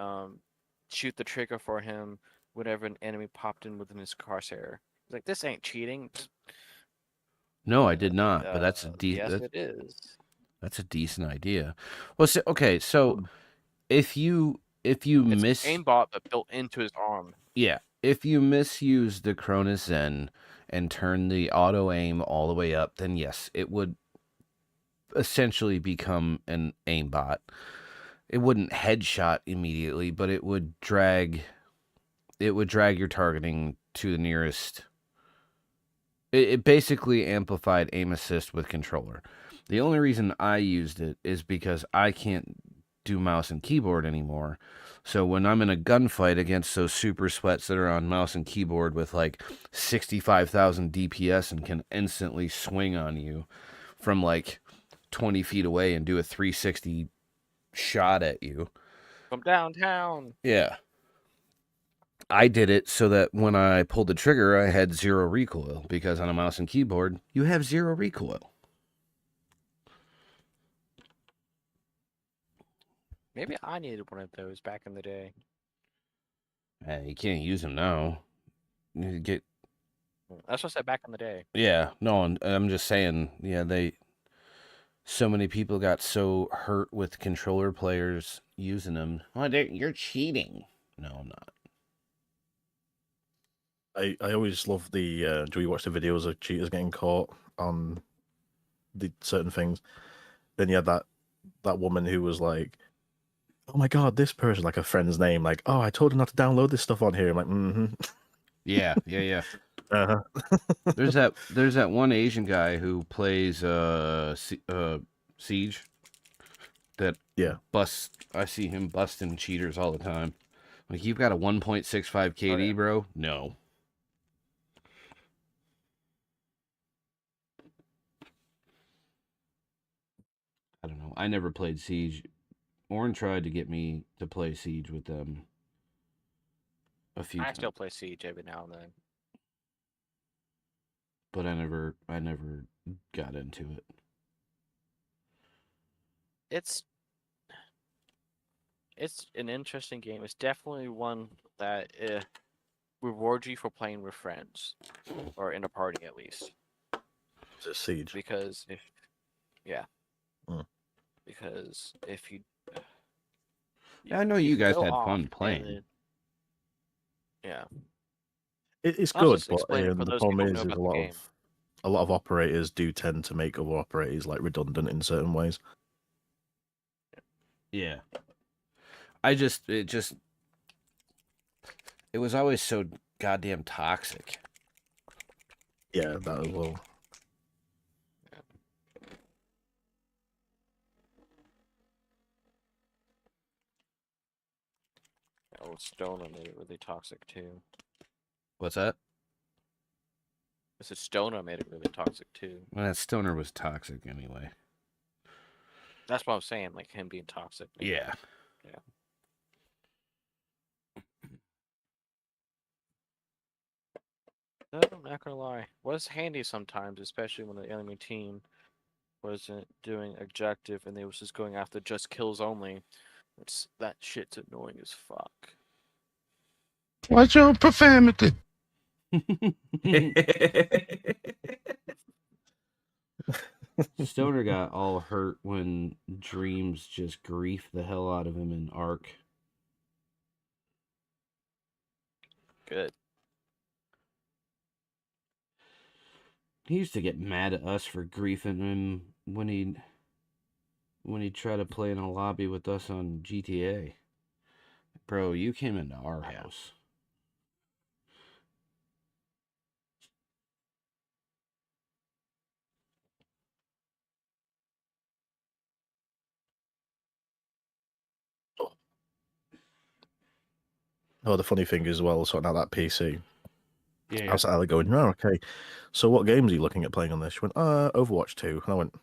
[SPEAKER 6] shoot the trigger for him whenever an enemy popped in within his crosshair. Like, this ain't cheating.
[SPEAKER 3] No, I did not, but that's a
[SPEAKER 6] Yes, it is.
[SPEAKER 3] That's a decent idea. Well, so if you
[SPEAKER 6] It's aimbot but built into his arm.
[SPEAKER 3] Yeah, if you misuse the Cronus Zen and turn the auto aim all the way up, then yes, it would essentially become an aimbot. It wouldn't headshot immediately, but it would drag your targeting to the nearest. It basically amplified aim assist with controller. The only reason I used it is because I can't do mouse and keyboard anymore. So when I'm in a gunfight against those super sweats that are on mouse and keyboard with like 65,000 DPS and can instantly swing on you from like 20 feet away and do a 360 shot at you.
[SPEAKER 6] From downtown.
[SPEAKER 3] Yeah. I did it so that when I pulled the trigger, I had 0 recoil, because on a mouse and keyboard, you have 0 recoil.
[SPEAKER 6] Maybe I needed one of those back in the day.
[SPEAKER 3] You can't use them now. You get.
[SPEAKER 6] That's what I said, back in the day.
[SPEAKER 3] Yeah, no, I'm just saying. Yeah, so many people got so hurt with controller players using them. Oh, you're cheating. No, I'm not.
[SPEAKER 7] I always love the. Do you watch the videos of cheaters getting caught on the certain things? Then you had that woman who was like, "Oh my god, this person," like a friend's name, like, "Oh, I told her not to download this stuff on here." I'm like, "Mm-hmm."
[SPEAKER 3] Yeah.
[SPEAKER 7] Uh-huh.
[SPEAKER 3] There's that one Asian guy who plays Siege. That busts. I see him busting cheaters all the time. Like, you've got a 1.65 KD, bro? No. I don't know. I never played Siege. Oren tried to get me to play Siege with them a few times.
[SPEAKER 6] I still play Siege every now and then.
[SPEAKER 3] But I never got into it.
[SPEAKER 6] It's an interesting game. It's definitely one that rewards you for playing with friends, or in a party at least.
[SPEAKER 7] It's a Siege.
[SPEAKER 6] Because because if you
[SPEAKER 3] I know you guys had fun playing.
[SPEAKER 6] Yeah.
[SPEAKER 7] It's good, but the problem is a lot of operators do tend to make other operators like redundant in certain ways.
[SPEAKER 3] Yeah. It was always so goddamn toxic.
[SPEAKER 7] Yeah, that as well.
[SPEAKER 6] Old Stoner made it really toxic too.
[SPEAKER 3] What's that?
[SPEAKER 6] I said Stoner made it really toxic too.
[SPEAKER 3] Well, that Stoner was toxic anyway.
[SPEAKER 6] That's what I'm saying, like him being toxic.
[SPEAKER 3] Yeah.
[SPEAKER 6] Yeah. I'm not gonna lie. Was handy sometimes, especially when the enemy team wasn't doing objective and they was just going after just kills only. That shit's annoying as fuck.
[SPEAKER 4] What's your profanity?
[SPEAKER 3] Stoner got all hurt when Dreams just griefed the hell out of him in Ark.
[SPEAKER 6] Good.
[SPEAKER 3] He used to get mad at us for griefing him when when he tried to play in a lobby with us on GTA. Bro, you came into our house.
[SPEAKER 7] Oh, the funny thing as well, sorting out that PC.
[SPEAKER 3] Yeah.
[SPEAKER 7] I was like going, oh, okay. So what games are you looking at playing on this? She went, Overwatch 2. And I went,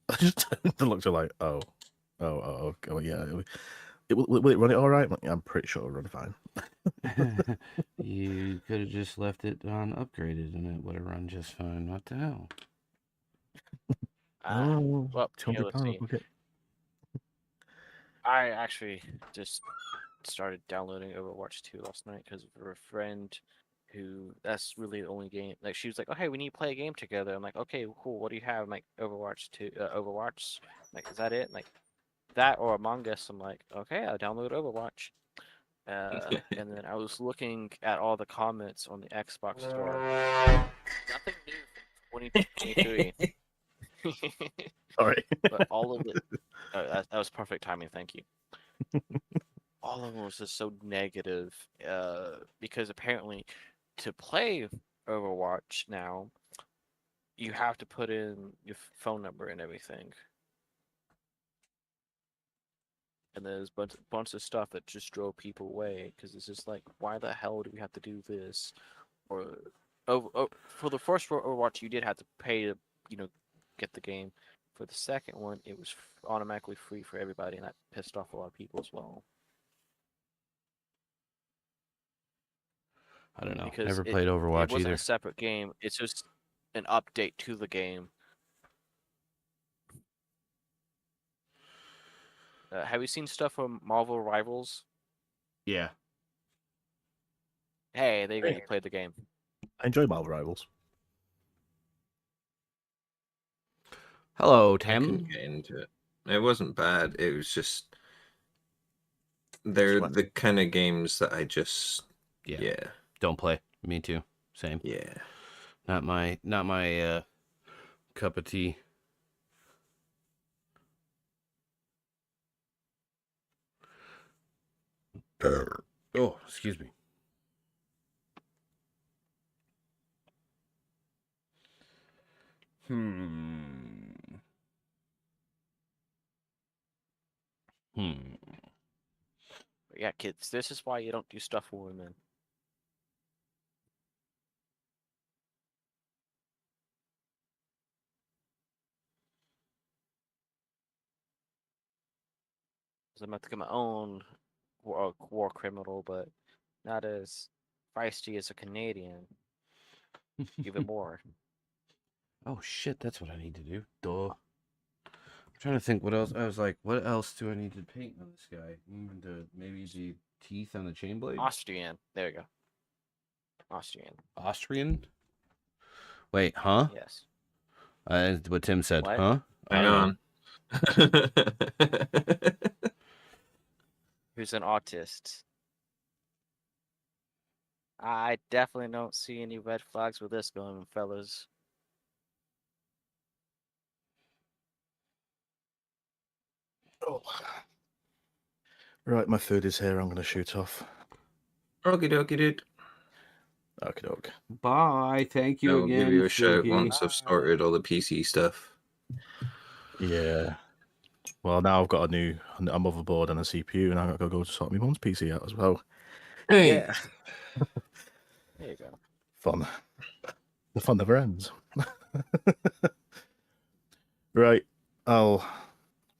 [SPEAKER 7] I just looked at her like, oh, yeah. Will it run it all right? Like, yeah, I'm pretty sure it'll run fine.
[SPEAKER 3] You could have just left it on upgraded and it would have run just fine. What the hell?
[SPEAKER 6] Well, here,
[SPEAKER 7] £200
[SPEAKER 6] let's see.
[SPEAKER 7] bucket.
[SPEAKER 6] I actually just started downloading Overwatch 2 last night because of a friend who that's really the only game. Like she was like, "Oh hey, we need to play a game together." I'm like, "Okay, cool. What do you have?" I'm like, Overwatch 2, Overwatch. I'm like, is that it? I'm like, that or Among Us. I'm like, okay, I'll download Overwatch. And then I was looking at all the comments on the Xbox store. Nothing new from 2023.
[SPEAKER 7] Sorry.
[SPEAKER 6] But all of it. That was perfect timing. Thank you. All of them was just so negative. Because apparently, to play Overwatch now, you have to put in your phone number and everything. And there's a bunch of stuff that just drove people away because it's just like, why the hell do we have to do this? Or for the first Overwatch, you did have to pay to, get the game. For the second one, it was automatically free for everybody, and that pissed off a lot of people as well.
[SPEAKER 3] I don't know.
[SPEAKER 6] Because
[SPEAKER 3] Never played Overwatch
[SPEAKER 6] it wasn't
[SPEAKER 3] either.
[SPEAKER 6] a separate game. It's just an update to the game. Have you seen stuff from Marvel Rivals?
[SPEAKER 3] Yeah.
[SPEAKER 6] Hey, they really played the game.
[SPEAKER 7] I enjoy Marvel Rivals.
[SPEAKER 3] Hello,
[SPEAKER 1] I
[SPEAKER 3] Tim.
[SPEAKER 1] couldn't get into it. It wasn't bad. It was just they're the kind of games that I just
[SPEAKER 3] don't play. Me too. Same.
[SPEAKER 1] Yeah.
[SPEAKER 3] Not my cup of tea. Oh, excuse me.
[SPEAKER 6] But yeah, kids, this is why you don't do stuff for women. I'm about to get my own war criminal, but not as feisty as a Canadian. Even more.
[SPEAKER 3] Oh shit, that's what I need to do. Duh. I'm trying to think what else. I was like, what else do I need to paint on this guy? Maybe the teeth on the chain blade?
[SPEAKER 6] Austrian. There you go. Austrian.
[SPEAKER 3] Austrian? Wait, huh?
[SPEAKER 6] Yes.
[SPEAKER 3] What Tim said,
[SPEAKER 6] What?
[SPEAKER 3] huh?
[SPEAKER 1] Hang on.
[SPEAKER 6] Who's an autist? I definitely don't see any red flags with this going, fellas.
[SPEAKER 7] Oh. Right, my food is here. I'm going to shoot off.
[SPEAKER 1] Okie dokie, dude.
[SPEAKER 7] Okie doke.
[SPEAKER 3] Bye. Thank you
[SPEAKER 1] I'll
[SPEAKER 3] again.
[SPEAKER 1] give you a shout
[SPEAKER 3] Spooky.
[SPEAKER 1] once I've sorted all the PC stuff.
[SPEAKER 7] Yeah. Well, now I've got a motherboard and a CPU, and I've got to go to sort my mum's PC out as well.
[SPEAKER 1] Hey.
[SPEAKER 7] Yeah.
[SPEAKER 6] There you go.
[SPEAKER 7] Fun. The fun never ends. Right. I'll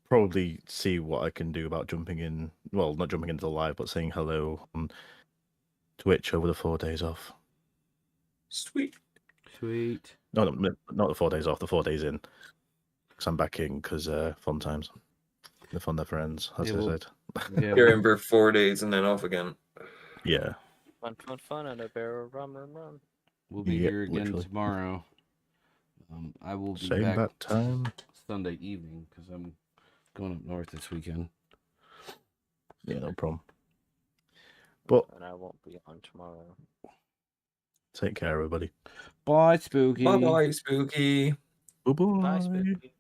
[SPEAKER 7] probably see what I can do about jumping in. Well, not jumping into the live, but saying hello on Twitch over the 4 days off.
[SPEAKER 1] Sweet.
[SPEAKER 7] No, not the 4 days off, the 4 days in. Because I'm back in, because fun times. The fun never ends, as I said.
[SPEAKER 1] You're in for 4 days and then off again.
[SPEAKER 7] Yeah.
[SPEAKER 6] Fun, and a barrel rum.
[SPEAKER 3] We'll be here again tomorrow. I will be
[SPEAKER 7] Same
[SPEAKER 3] back
[SPEAKER 7] bat time.
[SPEAKER 3] Sunday evening because I'm going up north this weekend.
[SPEAKER 7] Yeah, no problem. But
[SPEAKER 6] and I won't be on tomorrow.
[SPEAKER 7] Take care, everybody.
[SPEAKER 3] Bye, Spooky.
[SPEAKER 1] Bye, Spooky.
[SPEAKER 7] Bye-bye.
[SPEAKER 6] Bye, Spooky.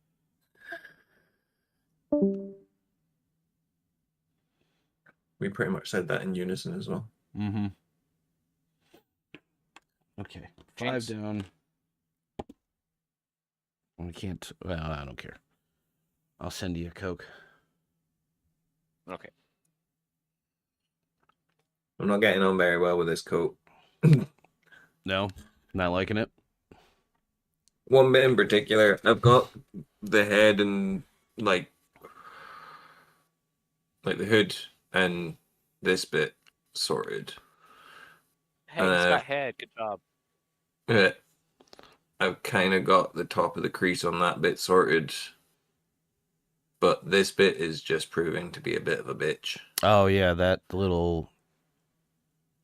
[SPEAKER 1] We pretty much said that in unison as well.
[SPEAKER 3] Mm-hmm. Okay, 5
[SPEAKER 6] James.
[SPEAKER 3] down. I can't. Well, I don't care. I'll send you a Coke.
[SPEAKER 6] Okay.
[SPEAKER 1] I'm not getting on very well with this coat.
[SPEAKER 3] No, not liking it.
[SPEAKER 1] One bit in particular, I've got the head and like the hood and this bit sorted.
[SPEAKER 6] Hey, he's got head. Good job.
[SPEAKER 1] I've kind of got the top of the crease on that bit sorted, but this bit is just proving to be a bit of a bitch.
[SPEAKER 3] Oh yeah, that little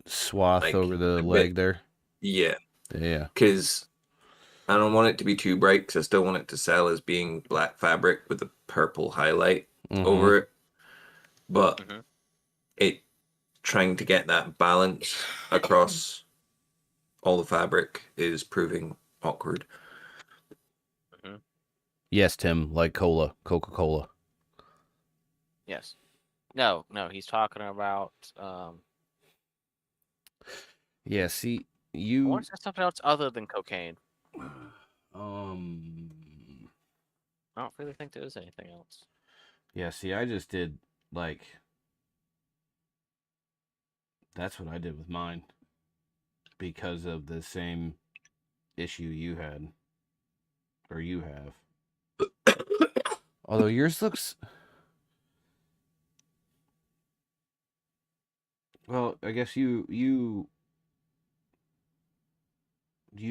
[SPEAKER 3] swath
[SPEAKER 1] Like,
[SPEAKER 3] over the
[SPEAKER 1] a
[SPEAKER 3] leg
[SPEAKER 1] bit-
[SPEAKER 3] there.
[SPEAKER 1] Yeah,
[SPEAKER 3] Yeah.
[SPEAKER 1] because I don't want it to be too bright because I still want it to sell as being black fabric with a purple highlight over it. But it trying to get that balance across all the fabric is proving awkward.
[SPEAKER 3] Yes, Tim, like Coca-Cola.
[SPEAKER 6] Yes. No, he's talking about
[SPEAKER 3] Yeah, see,
[SPEAKER 6] I
[SPEAKER 3] you
[SPEAKER 6] want to say something else other than cocaine.
[SPEAKER 3] I
[SPEAKER 6] I don't really think there is anything else.
[SPEAKER 3] Yeah, see, I just did like that's what I did with mine because of the same issue you had or you have. Although yours looks well, I guess you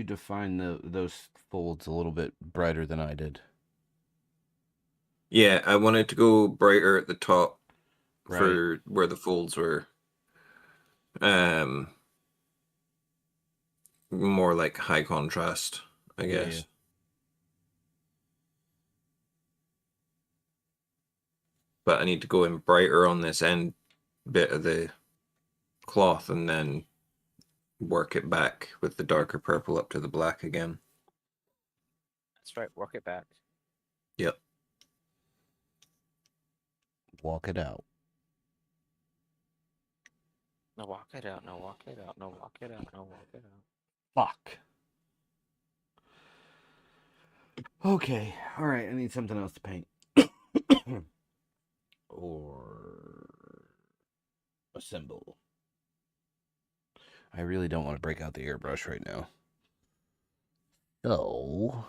[SPEAKER 3] define those folds a little bit brighter than I did.
[SPEAKER 1] Yeah, I wanted to go brighter at the top for
[SPEAKER 3] Right.
[SPEAKER 1] where the folds were. More like high contrast, I guess.
[SPEAKER 3] Yeah.
[SPEAKER 1] But I need to go in brighter on this end bit of the cloth and then work it back with the darker purple up to the black again.
[SPEAKER 6] That's right. Work it back.
[SPEAKER 1] Yep.
[SPEAKER 3] Walk it out.
[SPEAKER 6] No, walk it out. No, walk it out. No, walk it out. No, walk it out.
[SPEAKER 3] Fuck. Okay. All right. I need something else to paint. Or assemble. I really don't want to break out the airbrush right now. So.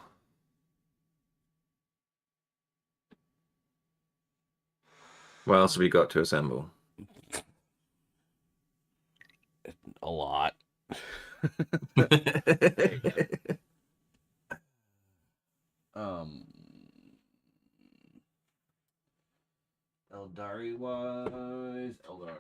[SPEAKER 1] What else have we got to assemble?
[SPEAKER 3] A lot. Eldari wise. Eldar.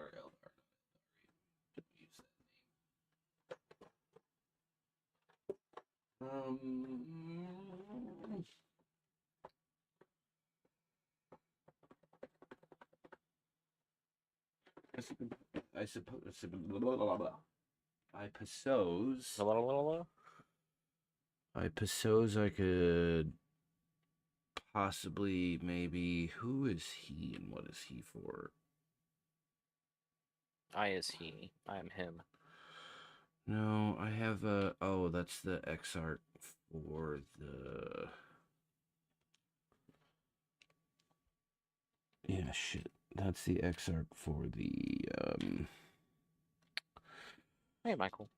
[SPEAKER 3] I suppose. I suppose I could possibly maybe. Who is he and what is he for?
[SPEAKER 6] I is he. I am him.
[SPEAKER 3] No, I have a. Oh, that's the X art for the. Yeah, shit. That's the X art for the.
[SPEAKER 6] Hey, Michael.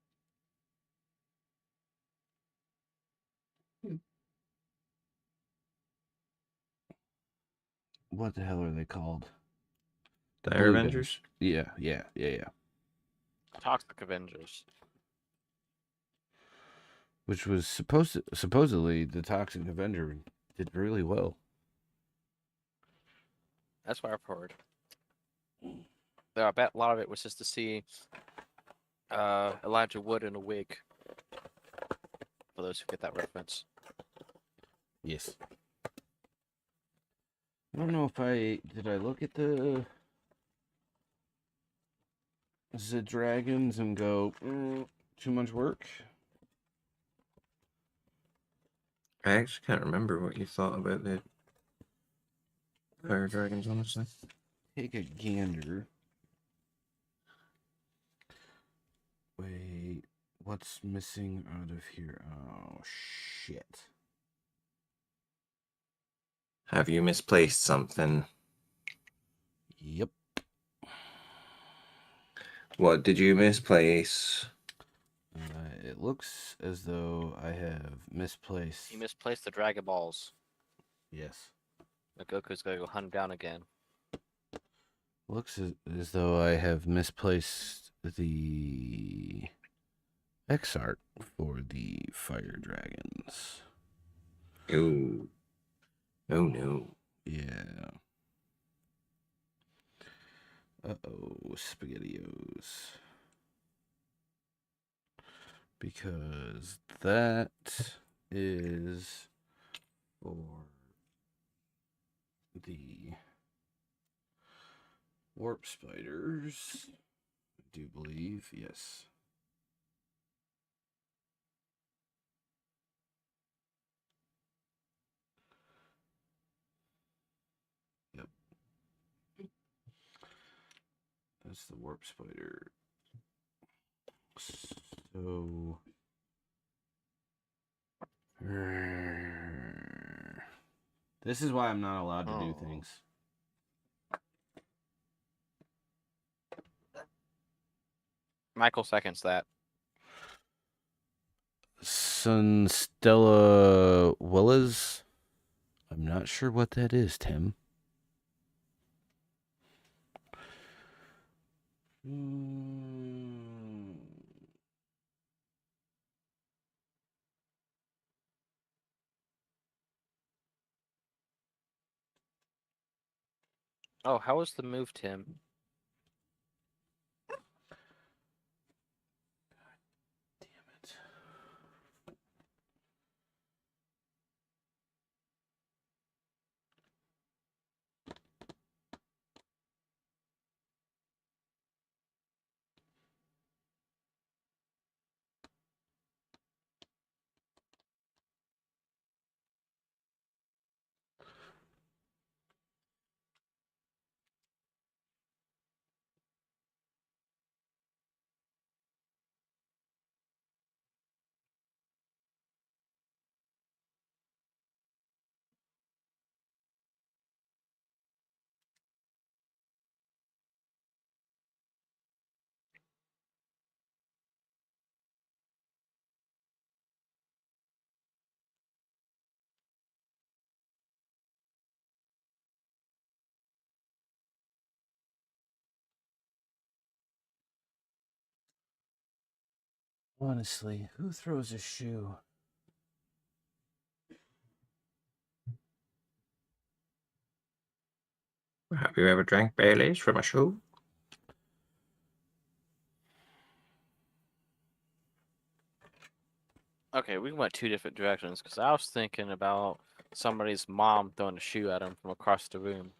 [SPEAKER 3] What the hell are they called?
[SPEAKER 1] Dire Avengers?
[SPEAKER 3] Yeah.
[SPEAKER 6] Toxic Avengers.
[SPEAKER 3] Which was supposedly the Toxic Avenger did really well.
[SPEAKER 6] That's what I've heard. I bet a lot of it was just to see Elijah Wood in a wig. For those who get that reference.
[SPEAKER 3] Yes. I don't know if did I look at the dragons and go too much work.
[SPEAKER 1] I actually can't remember what you thought about fire dragons, honestly.
[SPEAKER 3] Take a gander. Wait, what's missing out of here? Oh, shit.
[SPEAKER 1] Have you misplaced something?
[SPEAKER 3] Yep.
[SPEAKER 1] What did you misplace?
[SPEAKER 3] It looks as though I have misplaced.
[SPEAKER 6] You misplaced the Dragon Balls.
[SPEAKER 3] Yes.
[SPEAKER 6] Goku's gonna go hunt 'em down again.
[SPEAKER 3] Looks as though I have misplaced the X art for the fire dragons.
[SPEAKER 1] Oh. Oh no.
[SPEAKER 3] Yeah. Uh-oh, SpaghettiOs. Because that is for the warp spiders, I do believe, yes. Yep. That's the warp spider. So this is why I'm not allowed to do things.
[SPEAKER 6] Michael seconds that.
[SPEAKER 3] Sunstella Willas. I'm not sure what that is, Tim.
[SPEAKER 6] Oh, how was the move, Tim?
[SPEAKER 3] Honestly, who throws a shoe?
[SPEAKER 1] Have you ever drank Baileys from a shoe?
[SPEAKER 6] Okay, we went two different directions because I was thinking about somebody's mom throwing a shoe at him from across the room.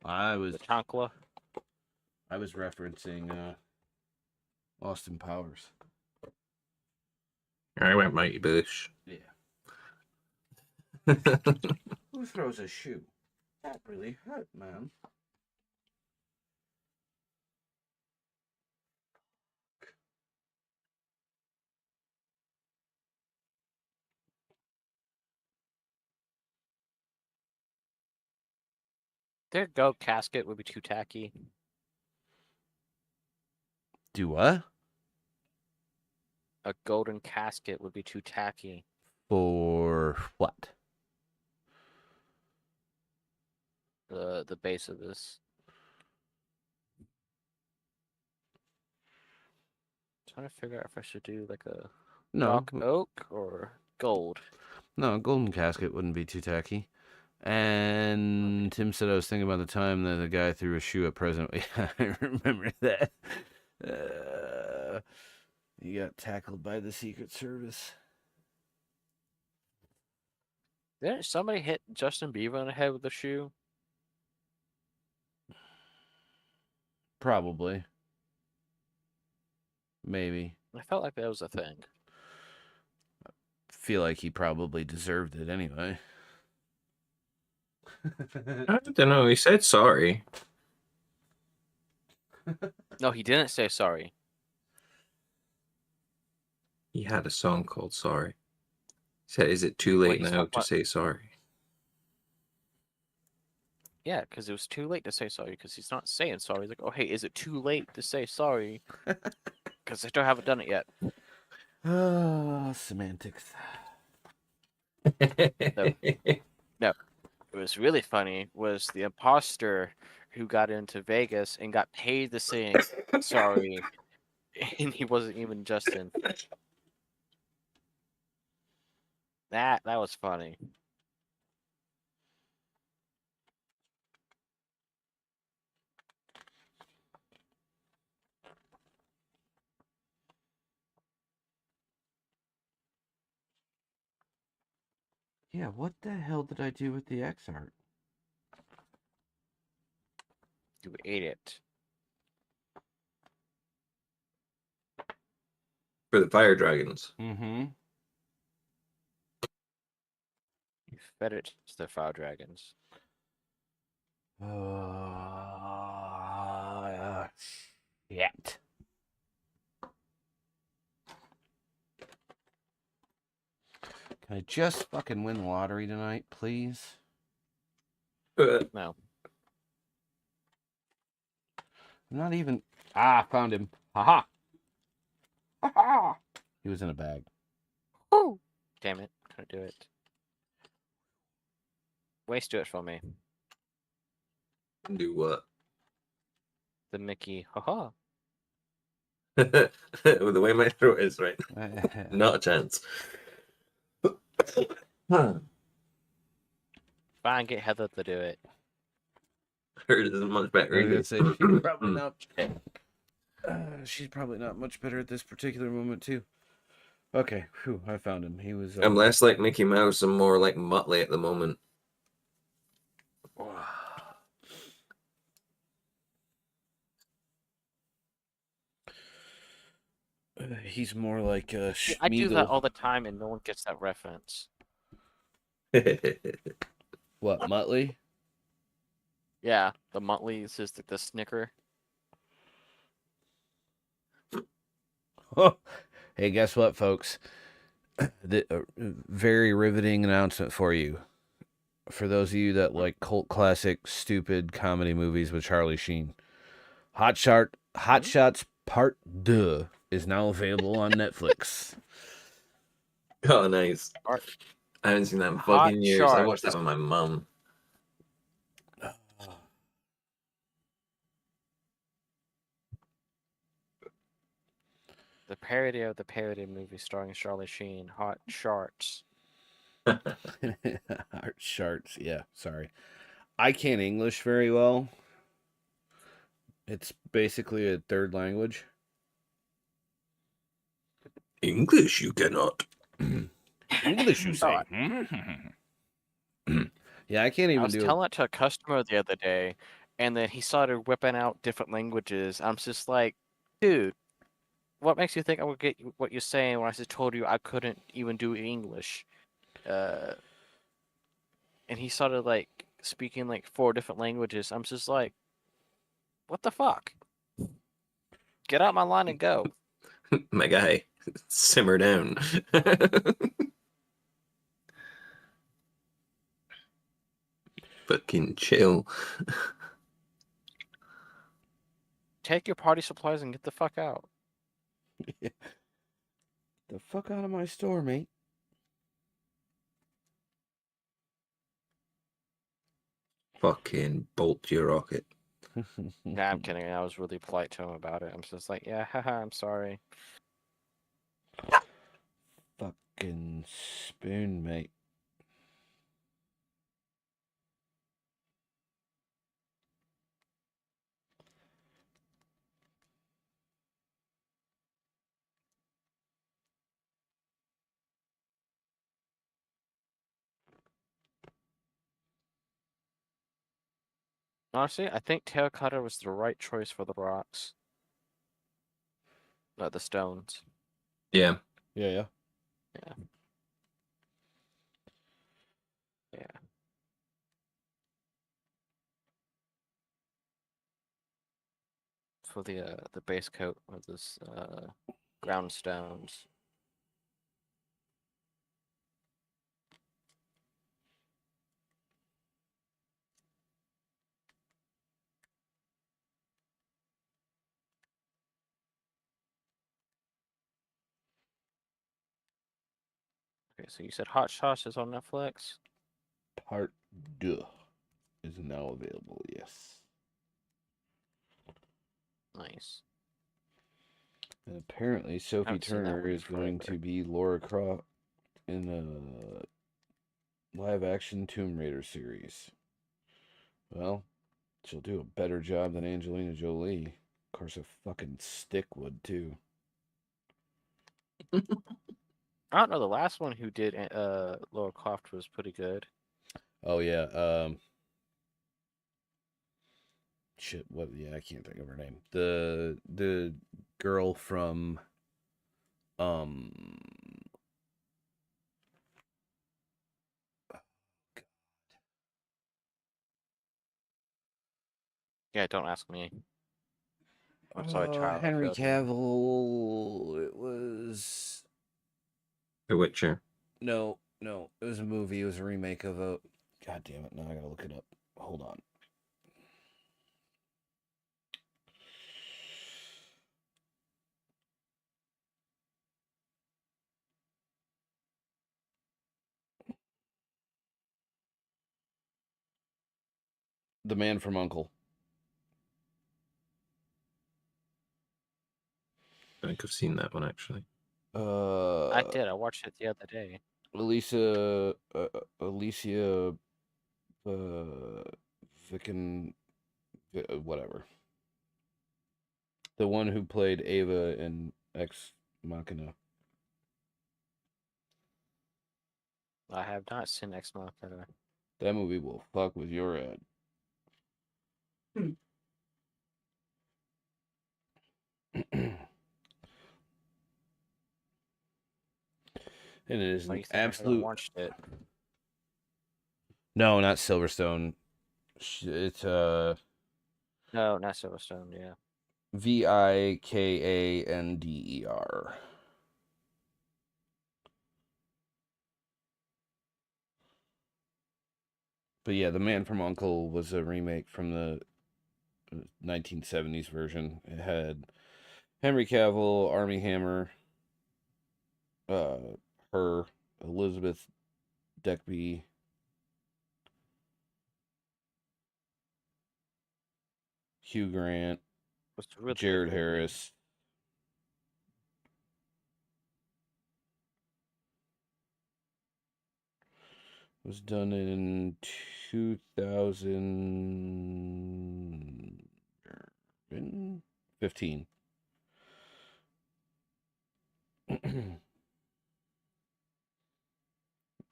[SPEAKER 3] I was
[SPEAKER 6] The chancla.
[SPEAKER 3] I was referencing Austin Powers.
[SPEAKER 1] I went Mighty Bush.
[SPEAKER 3] Yeah. Who throws a shoe? That really hurt, man.
[SPEAKER 6] Their goat casket would be too tacky.
[SPEAKER 3] Do what?
[SPEAKER 6] A golden casket would be too tacky.
[SPEAKER 3] For what?
[SPEAKER 6] The base of this. Trying to figure out if I should do like a rock oak or gold.
[SPEAKER 3] No, a golden casket wouldn't be too tacky. And Tim said I was thinking about the time that the guy threw a shoe at President. I remember that. He got tackled by the Secret Service.
[SPEAKER 6] Didn't somebody hit Justin Bieber on the head with a shoe?
[SPEAKER 3] Probably. Maybe.
[SPEAKER 6] I felt like that was a thing.
[SPEAKER 3] Feel like he probably deserved it anyway.
[SPEAKER 1] I don't know. He said sorry.
[SPEAKER 6] No, he didn't say sorry.
[SPEAKER 1] He had a song called Sorry. He said, "Is it too late
[SPEAKER 6] he's
[SPEAKER 1] now
[SPEAKER 6] talking
[SPEAKER 1] to
[SPEAKER 6] about-
[SPEAKER 1] say sorry?"
[SPEAKER 6] Yeah, because it was too late to say sorry. Because he's not saying sorry. He's like, "Oh, hey, is it too late to say sorry?" Because I still haven't done it yet.
[SPEAKER 3] Semantics.
[SPEAKER 6] No, it was really funny. Was the imposter who got into Vegas and got paid to sing sorry, and he wasn't even Justin. That was funny.
[SPEAKER 3] Yeah, what the hell did I do with the X art?
[SPEAKER 6] You ate it.
[SPEAKER 1] For the fire dragons.
[SPEAKER 3] Mm-hmm.
[SPEAKER 6] You fed it to the fire dragons.
[SPEAKER 3] Shit. Can I just fucking win the lottery tonight, please?
[SPEAKER 6] No.
[SPEAKER 3] I'm not even... Ah, found him. Ha-ha. Ha-ha. He was in a bag.
[SPEAKER 6] Woo! Damn it. Couldn't do it. Waste, do it for me.
[SPEAKER 1] Do what?
[SPEAKER 6] The Mickey. Haha.
[SPEAKER 1] With the way my throat is right now. Not a chance.
[SPEAKER 6] Fine, get Heather to do it.
[SPEAKER 1] Hers isn't much better
[SPEAKER 3] I was
[SPEAKER 1] either.
[SPEAKER 3] gonna say, she's probably not. She's probably not much better at this particular moment too. Okay, whew, I found him. He was.
[SPEAKER 1] I'm less like Mickey Mouse and more like Muttley at the moment.
[SPEAKER 3] He's more like
[SPEAKER 6] I do that
[SPEAKER 3] Schmeagol.
[SPEAKER 6] all the time, and no one gets that reference.
[SPEAKER 3] What, Muttley?
[SPEAKER 6] Yeah, the Muttley is the Snicker.
[SPEAKER 3] Hey, guess what, folks? Very riveting announcement for you. For those of you that like cult classic, stupid comedy movies with Charlie Sheen, Hot Shots Part 2 is now available on Netflix.
[SPEAKER 1] Oh, nice. I haven't seen that in fucking years. I watched that with my mum.
[SPEAKER 6] The parody of the parody movie starring Charlie Sheen, Hot Sharts.
[SPEAKER 3] Hot Sharts, yeah, sorry. I can't English very well. It's basically a third language.
[SPEAKER 1] English you cannot.
[SPEAKER 3] English you say. Yeah, I can't even
[SPEAKER 6] I was
[SPEAKER 3] do
[SPEAKER 6] telling it to a customer the other day, and then he started whipping out different languages. I'm just like, dude, what makes you think I would get what you're saying when I just told you I couldn't even do English? And he started like speaking like 4 different languages. I'm just like, what the fuck? Get out my line and go.
[SPEAKER 1] My guy, simmer down. Fucking chill.
[SPEAKER 6] Take your party supplies and get the fuck out.
[SPEAKER 3] The fuck out of my store, mate.
[SPEAKER 1] Fucking bolt your rocket.
[SPEAKER 6] Nah, I'm kidding. I was really polite to him about it. I'm just like, yeah, haha, I'm sorry.
[SPEAKER 3] Fucking spoon, mate.
[SPEAKER 6] Honestly, I think terracotta was the right choice for the rocks. Not the stones.
[SPEAKER 1] Yeah.
[SPEAKER 3] Yeah.
[SPEAKER 6] Yeah. for the base coat of this ground stones. Okay, so you said Hot Shots is on Netflix?
[SPEAKER 3] Part 2 is now available, yes.
[SPEAKER 6] Nice.
[SPEAKER 3] And apparently Sophie
[SPEAKER 6] Haven't seen that
[SPEAKER 3] Turner
[SPEAKER 6] one in
[SPEAKER 3] is going
[SPEAKER 6] forever.
[SPEAKER 3] to be Laura Croft in a live-action Tomb Raider series. Well, she'll do a better job than Angelina Jolie. Of course, a fucking stick would, too.
[SPEAKER 6] I don't know. The last one who did Laura Croft was pretty good.
[SPEAKER 3] Oh, yeah. Shit, what? Yeah, I can't think of her name. The girl from
[SPEAKER 6] Yeah, don't ask me. I'm sorry, child.
[SPEAKER 3] Henry Cavill. It was
[SPEAKER 1] The Witcher.
[SPEAKER 3] no, it was a movie. It was a remake of a. God damn it! Now I gotta look it up. Hold on. The Man from U.N.C.L.E.
[SPEAKER 1] I think I've seen that one actually.
[SPEAKER 6] I did. I watched it the other day.
[SPEAKER 3] Alicia, Vicken, whatever. The one who played Ava in Ex Machina.
[SPEAKER 6] I have not seen Ex Machina.
[SPEAKER 3] That movie will fuck with your head. And it is
[SPEAKER 6] Why do
[SPEAKER 3] an
[SPEAKER 6] you think I
[SPEAKER 3] absolute.
[SPEAKER 6] haven't watched it?
[SPEAKER 3] No, not Silverstone. It's
[SPEAKER 6] No, not Silverstone. Yeah.
[SPEAKER 3] Vikander. But yeah, The Man from U.N.C.L.E. was a remake from the 1970s version. It had Henry Cavill, Armie Hammer, her, Elizabeth Debicki, Hugh Grant,
[SPEAKER 6] Was a really
[SPEAKER 3] Jared
[SPEAKER 6] good movie.
[SPEAKER 3] Harris. It was done in 2015.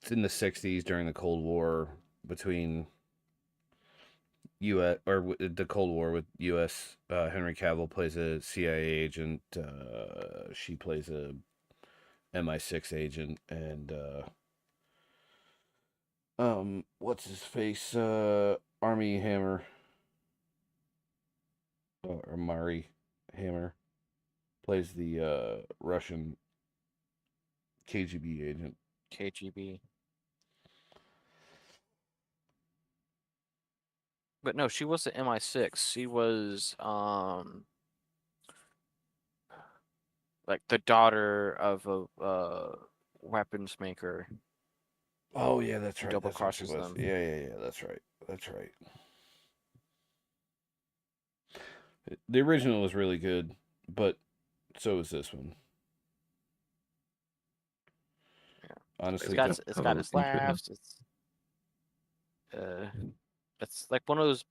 [SPEAKER 3] It's in the 60s during the Cold War between U.S. or the Cold War with U.S. Henry Cavill plays a CIA agent. She plays a MI6 agent, and what's his face? Army Hammer, or Mari Hammer, plays the Russian KGB agent.
[SPEAKER 6] KGB. But no, she wasn't MI6. She was like the daughter of a weapons maker.
[SPEAKER 3] Oh yeah, that's right.
[SPEAKER 6] Double
[SPEAKER 3] That's what she
[SPEAKER 6] crosses
[SPEAKER 3] was.
[SPEAKER 6] them.
[SPEAKER 3] Yeah. That's right. That's right. The original was really good, but so is this one.
[SPEAKER 6] Yeah.
[SPEAKER 3] Honestly,
[SPEAKER 6] it's got its laughs. It's like one of those.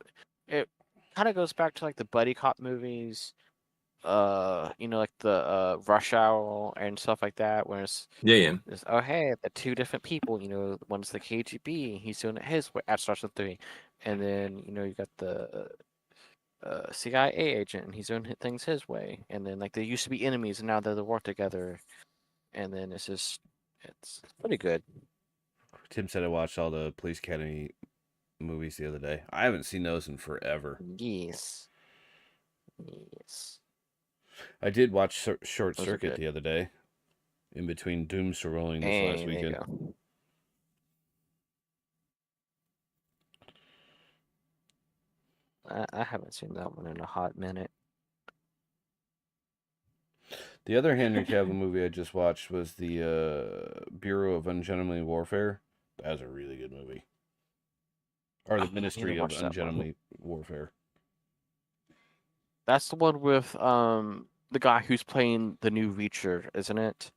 [SPEAKER 6] It kind of goes back to like the buddy cop movies. You know, like the Rush Hour and stuff like that, where it's oh hey, the two different people. You know, one's the KGB, he's doing it his way. At starts with 3, and then you know you got the CIA agent, and he's doing things his way. And then like they used to be enemies, and now they work together. And then it's pretty good.
[SPEAKER 3] Tim said I watched all the Police Academy movies the other day. I haven't seen those in forever.
[SPEAKER 6] Yes. Yes.
[SPEAKER 3] I did watch Short
[SPEAKER 6] Those are
[SPEAKER 3] Circuit
[SPEAKER 6] good.
[SPEAKER 3] the other day, in between Doom Rolling this
[SPEAKER 6] Hey,
[SPEAKER 3] last
[SPEAKER 6] there you
[SPEAKER 3] weekend.
[SPEAKER 6] go. I haven't seen that one in a hot minute.
[SPEAKER 3] The other Henry Cavill movie I just watched was the Bureau of Ungentlemanly Warfare. That was a really good movie. Or the
[SPEAKER 6] I need to
[SPEAKER 3] Ministry of
[SPEAKER 6] watch that one.
[SPEAKER 3] Ungentlemanly Warfare.
[SPEAKER 6] That's the one with the guy who's playing the new Reacher, isn't it?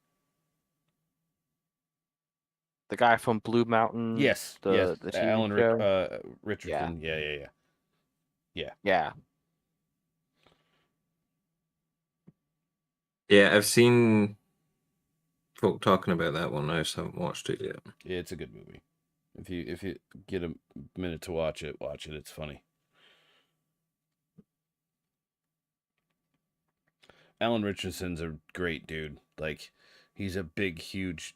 [SPEAKER 6] The guy from Blue Mountain.
[SPEAKER 3] Yes,
[SPEAKER 6] The
[SPEAKER 3] yes.
[SPEAKER 6] TV
[SPEAKER 3] Alan
[SPEAKER 6] show.
[SPEAKER 3] Richardson. Yeah.
[SPEAKER 6] Yeah.
[SPEAKER 1] Yeah, I've seen folk talking about that one. I just haven't watched it yet.
[SPEAKER 3] Yeah, it's a good movie. If you get a minute to watch it. It's funny. Alan Richardson's a great dude. Like, he's a big, huge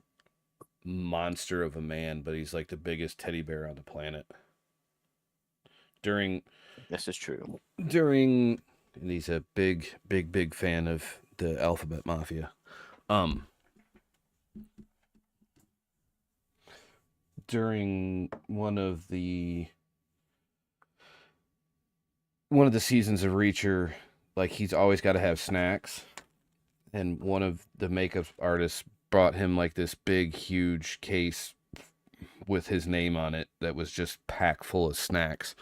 [SPEAKER 3] monster of a man, but he's like the biggest teddy bear on the planet.
[SPEAKER 6] This is true.
[SPEAKER 3] And he's a big fan of the Alphabet Mafia. During one of the seasons of Reacher, like, he's always got to have snacks, and one of the makeup artists brought him like this big, huge case with his name on it that was just packed full of snacks,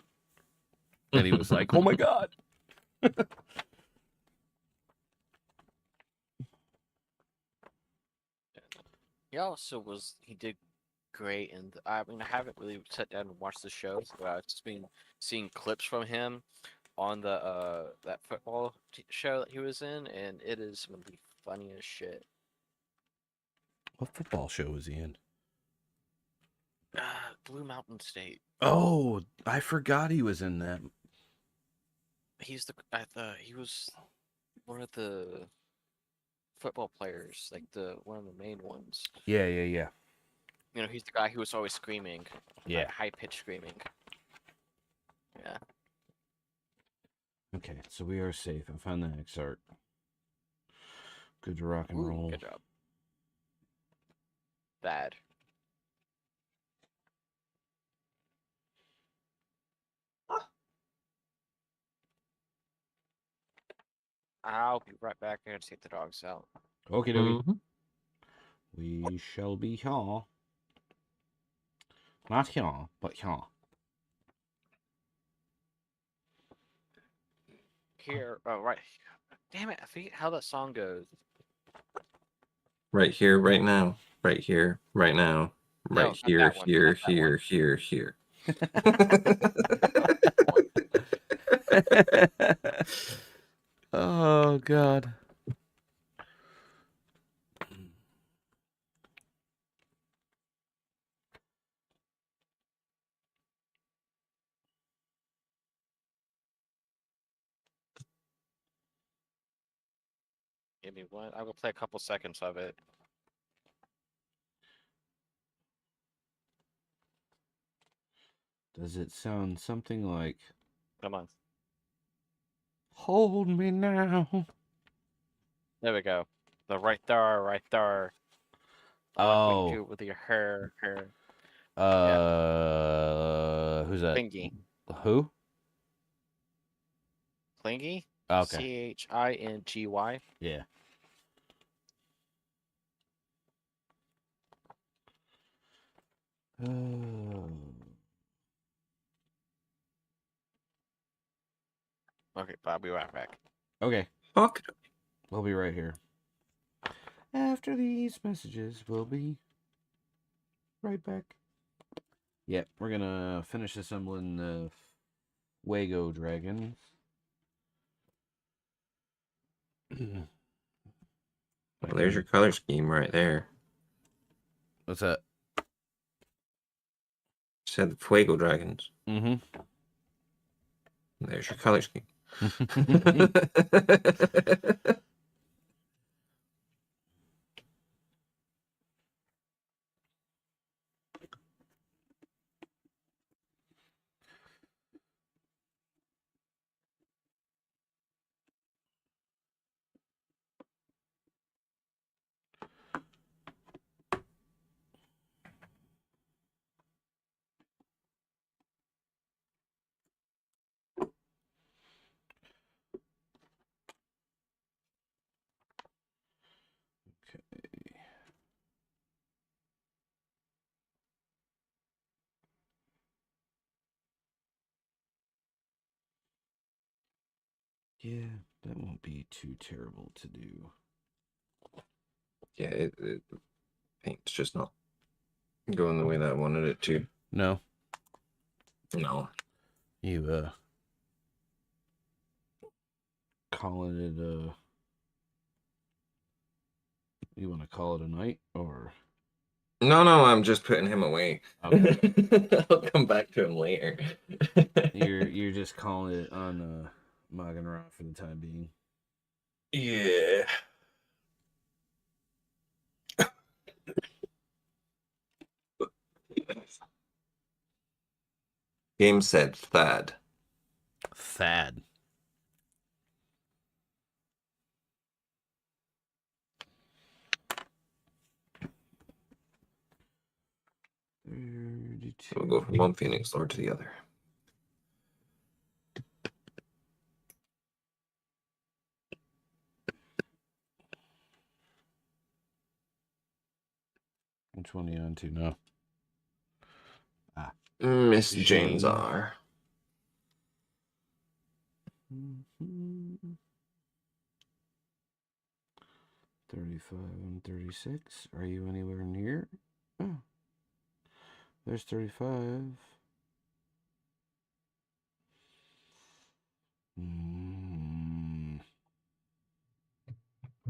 [SPEAKER 3] and he was like, "Oh my god!"
[SPEAKER 6] He did great, and I mean, I haven't really sat down and watched the shows, but I've just been seeing clips from him on the that football show that he was in, and it is some of the funniest shit.
[SPEAKER 3] What football show was he in?
[SPEAKER 6] Blue Mountain State.
[SPEAKER 3] Oh, I forgot he was in that.
[SPEAKER 6] He was one of the football players, like one of the main ones.
[SPEAKER 3] Yeah.
[SPEAKER 6] You know, he's the guy who was always screaming.
[SPEAKER 3] Yeah.
[SPEAKER 6] High pitched screaming. Yeah.
[SPEAKER 3] Okay, so we are safe. I found the excerpt. Good to rock and roll.
[SPEAKER 6] Good job. Bad. I'll be right back there to take the dogs out.
[SPEAKER 3] Okay, dokie. We shall be here. Not here, but here.
[SPEAKER 6] Here, right. Damn it, I forget how that song goes.
[SPEAKER 1] Right here, right now. Right here, right now.
[SPEAKER 6] No,
[SPEAKER 1] Right here,
[SPEAKER 6] not that one,
[SPEAKER 1] here,
[SPEAKER 6] not that
[SPEAKER 1] here,
[SPEAKER 6] one.
[SPEAKER 1] here.
[SPEAKER 3] Oh, God.
[SPEAKER 6] Give me one. I will play a couple seconds of it.
[SPEAKER 3] Does it sound something like...
[SPEAKER 6] Come on.
[SPEAKER 3] Hold me now.
[SPEAKER 6] There we go. The right there, right there.
[SPEAKER 3] Oh.
[SPEAKER 6] Do it with your hair.
[SPEAKER 3] Who's that?
[SPEAKER 6] Clingy.
[SPEAKER 3] Who?
[SPEAKER 6] Clingy?
[SPEAKER 3] Okay.
[SPEAKER 6] CHINGY.
[SPEAKER 3] Yeah.
[SPEAKER 6] Okay, but I'll be right back.
[SPEAKER 3] Okay.
[SPEAKER 1] Okay.
[SPEAKER 3] We'll be right here. After these messages, we'll be right back. Yep, we're gonna finish assembling the Wago dragons.
[SPEAKER 1] Well, there's your color scheme right there.
[SPEAKER 3] What's that?
[SPEAKER 1] Said the Fuego dragons.
[SPEAKER 3] Mm-hmm.
[SPEAKER 1] There's your color scheme.
[SPEAKER 3] Yeah, that won't be too terrible to do.
[SPEAKER 1] Yeah, paint's just not going the way that I wanted it to.
[SPEAKER 3] No.
[SPEAKER 1] No.
[SPEAKER 3] You calling it you want to call it a night or?
[SPEAKER 1] No, I'm just putting him away.
[SPEAKER 3] Okay.
[SPEAKER 1] I'll come back to him later.
[SPEAKER 3] You're just calling it on Maganra for the time being.
[SPEAKER 1] Yeah. Game said Thad.
[SPEAKER 3] Thad.
[SPEAKER 1] We'll go from one Phoenix Lord to the other.
[SPEAKER 3] Which one are you on to now?
[SPEAKER 1] Miss James R.
[SPEAKER 3] 35 and 36. Are you anywhere near? Oh. There's 35.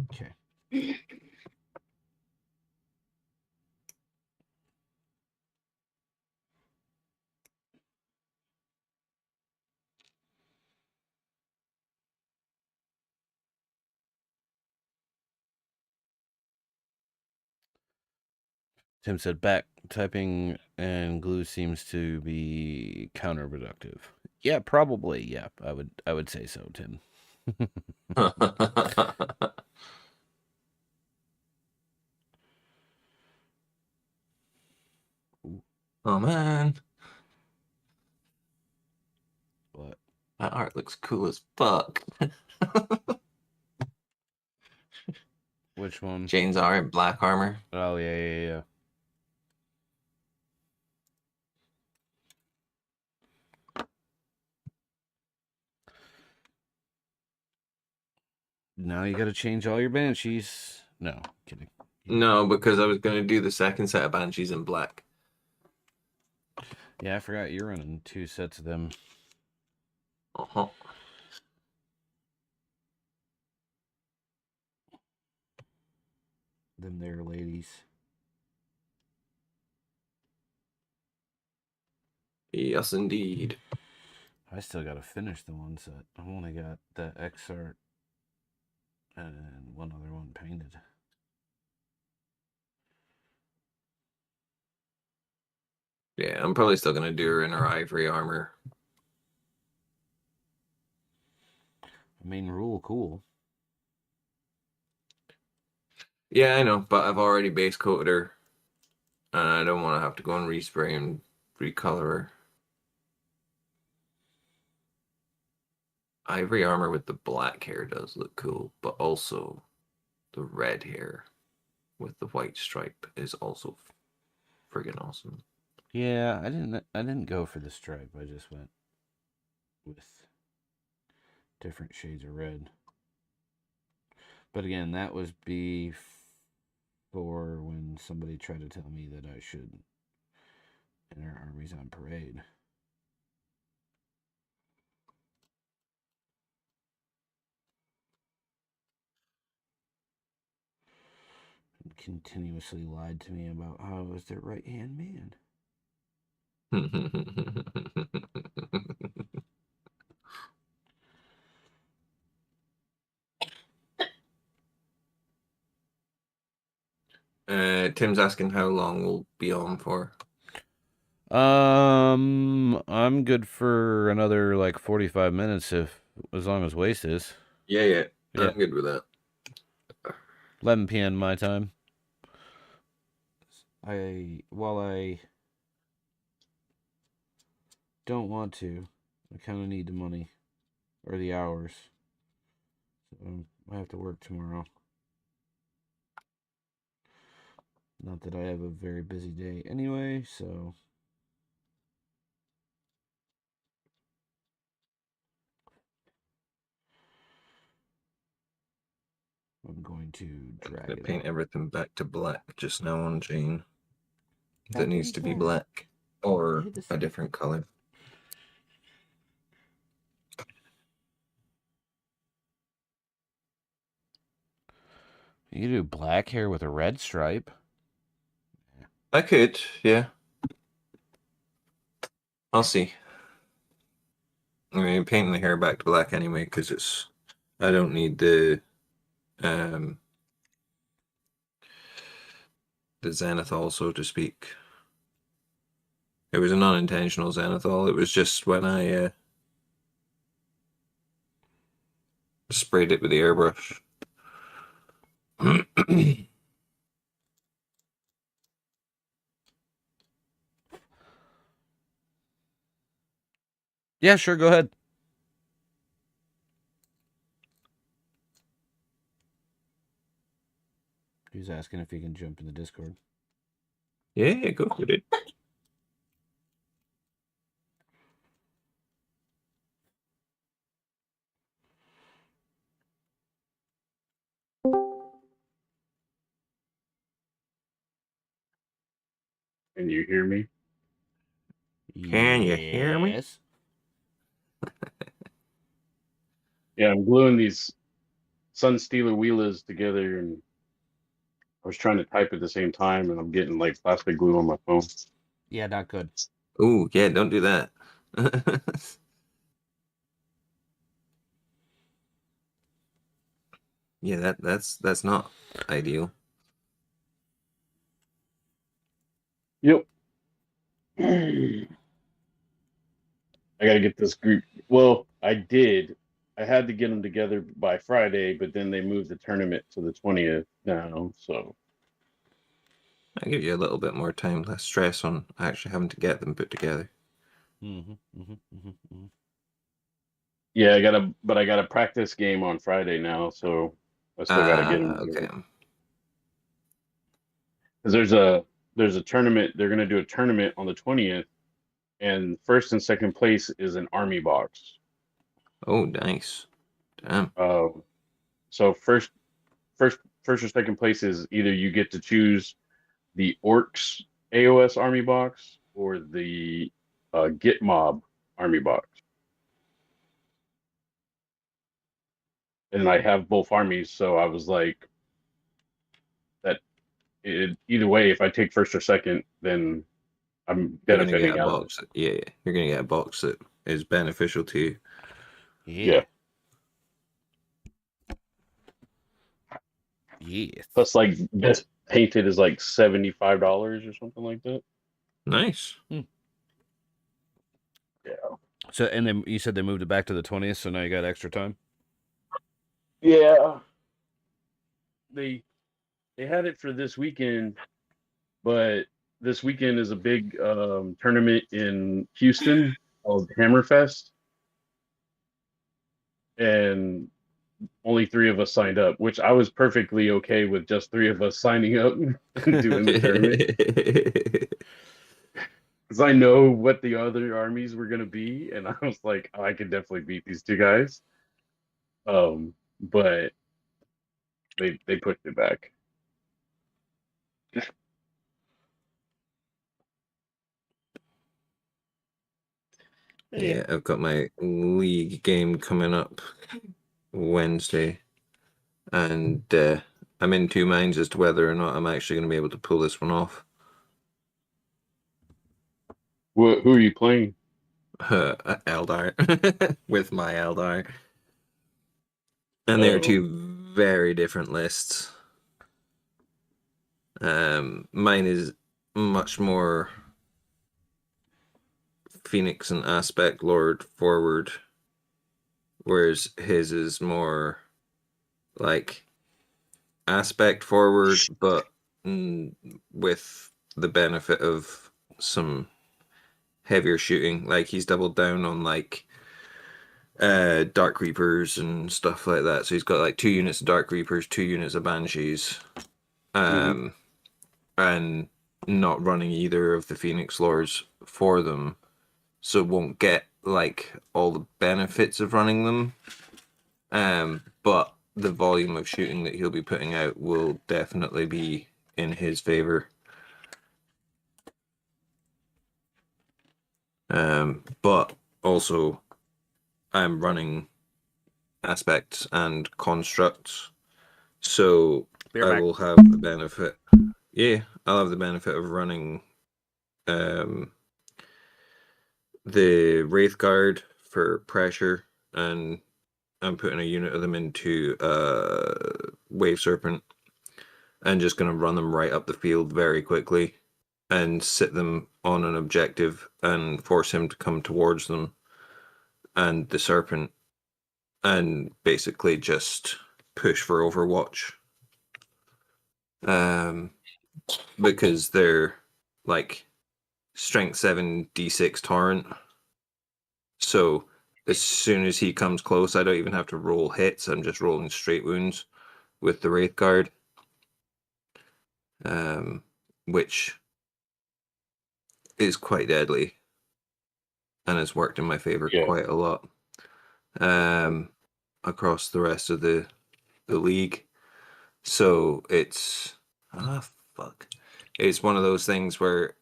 [SPEAKER 3] Okay. Tim said back typing and glue seems to be counterproductive. Yeah, probably. Yeah, I would say so, Tim.
[SPEAKER 1] Oh man.
[SPEAKER 3] What?
[SPEAKER 1] That art looks cool as fuck.
[SPEAKER 3] Which one?
[SPEAKER 1] James R in black armor.
[SPEAKER 3] Oh yeah. Now you got to change all your banshees. No, kidding.
[SPEAKER 1] No, because I was going to do the second set of banshees in black.
[SPEAKER 3] Yeah, I forgot you're running 2 sets of them.
[SPEAKER 1] Uh-huh.
[SPEAKER 3] Them there ladies.
[SPEAKER 1] Yes, indeed.
[SPEAKER 3] I still got to finish the one set. I've only got the X art and one other one painted.
[SPEAKER 1] Yeah, I'm probably still going to do her in her ivory armor.
[SPEAKER 3] I mean, rule cool.
[SPEAKER 1] Yeah, I know, but I've already base coated her. And I don't want to have to go and respray and recolor her. Ivory armor with the black hair does look cool, but also the red hair with the white stripe is also friggin' awesome.
[SPEAKER 3] Yeah, I didn't go for the stripe. I just went with different shades of red. But again, that was before when somebody tried to tell me that I should enter armies on parade. And continuously lied to me about how I was their right-hand man.
[SPEAKER 1] Tim's asking how long we'll be on for.
[SPEAKER 3] I'm good for another like 45 minutes as long as Waste is.
[SPEAKER 1] Yeah. I'm good with that.
[SPEAKER 3] 11 p.m. my time. While I don't want to, I kind of need the money or the hours. So I have to work tomorrow. Not that I have a very busy day anyway, so. going to drag
[SPEAKER 1] I'm gonna
[SPEAKER 3] it
[SPEAKER 1] paint
[SPEAKER 3] up.
[SPEAKER 1] everything back to black just now on Jane. That
[SPEAKER 3] What
[SPEAKER 1] needs
[SPEAKER 3] is
[SPEAKER 1] to be
[SPEAKER 3] that?
[SPEAKER 1] black or
[SPEAKER 3] Hit this
[SPEAKER 1] a
[SPEAKER 3] thing.
[SPEAKER 1] different color.
[SPEAKER 3] You can do black hair with a red stripe.
[SPEAKER 1] I could, yeah. I'll see. I mean, painting the hair back to black anyway, because it's. I don't need the zenithal, so to speak. It was an unintentional zenithal. It was just when I sprayed it with the airbrush.
[SPEAKER 3] Yeah, sure, go ahead. He's asking if he can jump in the Discord.
[SPEAKER 1] Yeah, go for it.
[SPEAKER 13] Can you hear me?
[SPEAKER 1] Can you hear me?
[SPEAKER 3] Yes.
[SPEAKER 13] Yeah, I'm gluing these Sun Stealer wheelers together, and I was trying to type at the same time, and I'm getting like plastic glue on my phone.
[SPEAKER 3] Yeah, not good.
[SPEAKER 1] Ooh, yeah, don't do that. Yeah, that's not ideal.
[SPEAKER 13] Yep. I gotta get this group. Well, I did. I had to get them together by Friday, but then they moved the tournament to the 20th now. So
[SPEAKER 1] I give you a little bit more time, less stress on actually having to get them put together.
[SPEAKER 13] yeah, I got a practice game on Friday now, so I still gotta get them
[SPEAKER 1] Okay.
[SPEAKER 13] together. Because there's a tournament. They're gonna do a tournament on the 20th, and first and second place is an army box.
[SPEAKER 1] Oh, nice. Damn.
[SPEAKER 13] So first or second place is either you get to choose the Orcs AOS army box or the Git Mob army box. And I have both armies, so I was like, either way, if I take first or second, then I'm
[SPEAKER 1] You're gonna get
[SPEAKER 13] benefiting
[SPEAKER 1] a
[SPEAKER 13] out of
[SPEAKER 1] box. Yeah, you're gonna get a box that is beneficial to you.
[SPEAKER 13] Yeah.
[SPEAKER 3] Yes.
[SPEAKER 13] Plus, like, best painted is like $75 or something like that.
[SPEAKER 1] Nice.
[SPEAKER 13] Yeah.
[SPEAKER 3] So, and then you said they moved it back to the 20th, so now you got extra time?
[SPEAKER 13] Yeah. They had it for this weekend, but this weekend is a big tournament in Houston called Hammerfest, and only 3 of us signed up, which I was perfectly okay with just 3 of us signing up and doing the tournament. Because I know what the other armies were going to be, and I was like, oh, I could definitely beat these 2 guys. But they pushed it back.
[SPEAKER 1] Yeah, I've got my league game coming up Wednesday, and I'm in 2 minds as to whether or not I'm actually going to be able to pull this one off.
[SPEAKER 13] Who are you playing?
[SPEAKER 1] Eldar, with my Eldar. And they are 2 very different lists. Mine is much more Phoenix and Aspect Lord forward, whereas his is more like Aspect forward, but with the benefit of some heavier shooting. Like he's doubled down on like Dark Reapers and stuff like that. So he's got like 2 units of Dark Reapers, 2 units of Banshees, and not running either of the Phoenix Lords for them, so won't get like all the benefits of running them. But the volume of shooting that he'll be putting out will definitely be in his favor. But also, I'm running aspects and constructs, so I will have the benefit. Yeah, I'll have the benefit of running the Wraith Guard for pressure, and I'm putting a unit of them into Wave Serpent, and just going to run them right up the field very quickly and sit them on an objective and force him to come towards them and the Serpent, and basically just push for Overwatch. Because they're like strength 7 d6 torrent. So as soon as he comes close, I don't even have to roll hits. I'm just rolling straight wounds with the Wraith Guard. Which is quite deadly and has worked in my favor quite a lot. Across the rest of the league. So it's it's one of those things where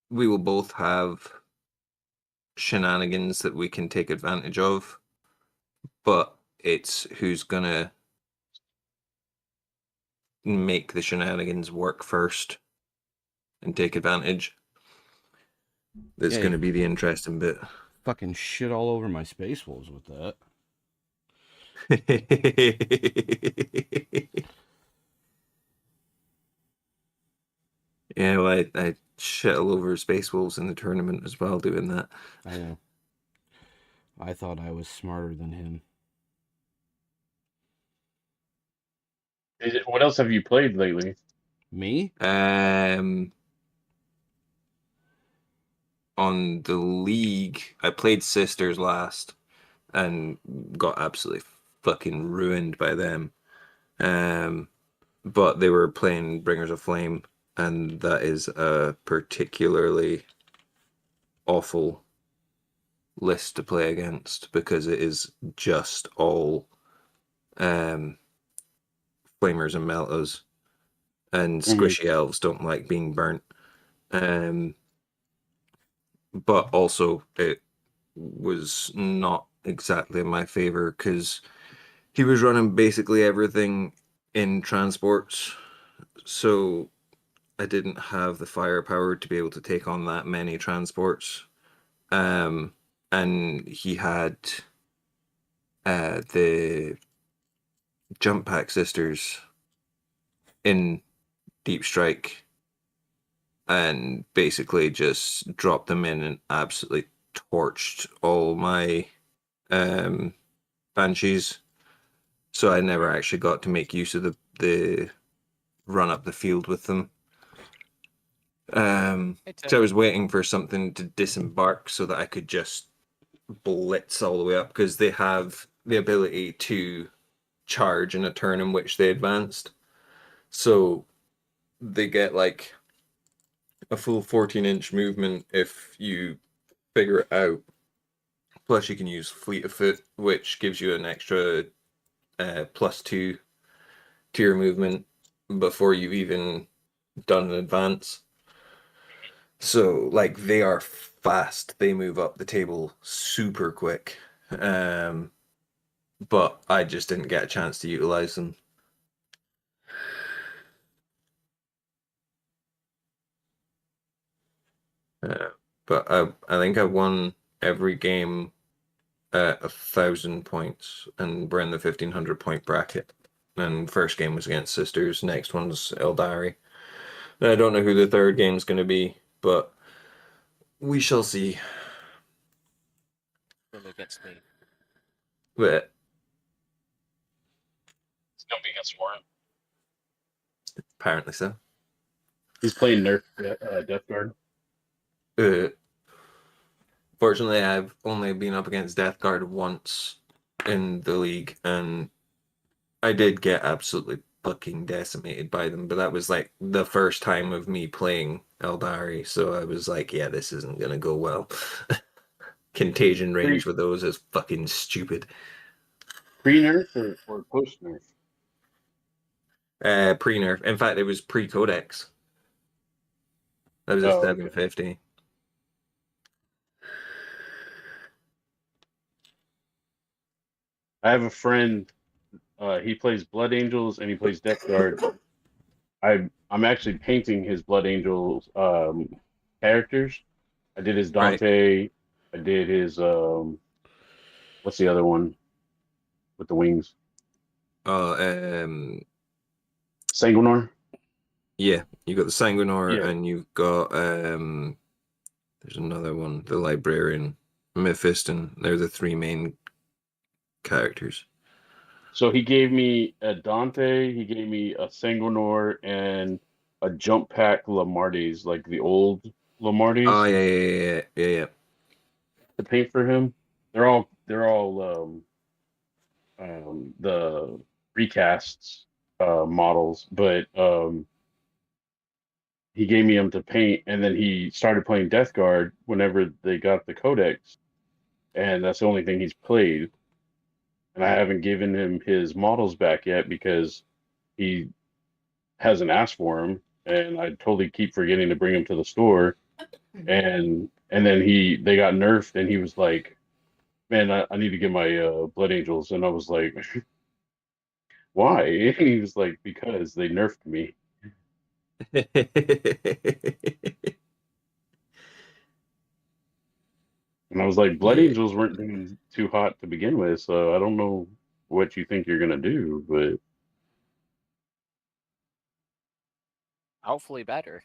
[SPEAKER 1] we will both have shenanigans that we can take advantage of, but it's who's gonna make the shenanigans work first and take advantage. That's gonna be the interesting bit.
[SPEAKER 3] Fucking shit all over my Space Wolves with that.
[SPEAKER 1] Yeah, well, I shit all over Space Wolves in the tournament as well doing that.
[SPEAKER 3] I know. I thought I was smarter than him.
[SPEAKER 13] What else have you played lately?
[SPEAKER 3] Me?
[SPEAKER 1] On the league, I played Sisters last and got absolutely fucking ruined by them. But they were playing Bringers of Flame, and that is a particularly awful list to play against because it is just all flamers and meltas, and squishy elves don't like being burnt. But also it was not exactly in my favor because he was running basically everything in transports, so I didn't have the firepower to be able to take on that many transports. And he had the Jump Pack Sisters in Deep Strike and basically just dropped them in and absolutely torched all my Banshees. So I never actually got to make use of the run up the field with them. So I was waiting for something to disembark so that I could just blitz all the way up, because they have the ability to charge in a turn in which they advanced. So they get like a full 14-inch movement if you figure it out. Plus you can use Fleet of Foot, which gives you an extra +2 to your movement before you've even done an advance. So like they are fast, they move up the table super quick. But I just didn't get a chance to utilize them. But I think I won every game at 1,000 points, and we're in the 1,500 point bracket. And first game was against Sisters, next one's Eldari. I don't know who the third game's going to be, but we shall see.
[SPEAKER 6] Against me.
[SPEAKER 1] But
[SPEAKER 13] It's gonna be against Warren.
[SPEAKER 1] Apparently so.
[SPEAKER 13] He's playing Nerf Death Guard.
[SPEAKER 1] Fortunately, I've only been up against Death Guard once in the league, and I did get absolutely fucking decimated by them, but that was like the first time of me playing Eldari, so I was like, yeah, this isn't gonna go well. contagion range with those is fucking stupid.
[SPEAKER 13] Pre-nerf or post-nerf?
[SPEAKER 1] Pre-nerf. In fact, it was pre-codex. That was a 750. Okay.
[SPEAKER 13] I have a friend. He plays Blood Angels and he plays Death Guard. I'm actually painting his Blood Angels characters. I did his Dante. Right. I did his what's the other one with the wings? Sanguinor.
[SPEAKER 1] Yeah, you got the Sanguinor, and you've got there's another one, the Librarian, Mephiston. They're the three main characters.
[SPEAKER 13] So he gave me a Dante, he gave me a Sanguinor, and a Jump Pack Lamardes, like the old Lamardes.
[SPEAKER 1] Oh yeah.
[SPEAKER 13] To paint for him, they're all the recasts models, but he gave me them to paint, and then he started playing Death Guard whenever they got the Codex, and that's the only thing he's played. And I haven't given him his models back yet because he hasn't asked for them, and I totally keep forgetting to bring him to the store. And then they got nerfed, and he was like, "Man, I need to get my Blood Angels," and I was like, "Why?" And he was like, "Because they nerfed me." And I was like, Blood Angels weren't doing too hot to begin with, so I don't know what you think you're gonna do, but
[SPEAKER 6] hopefully better.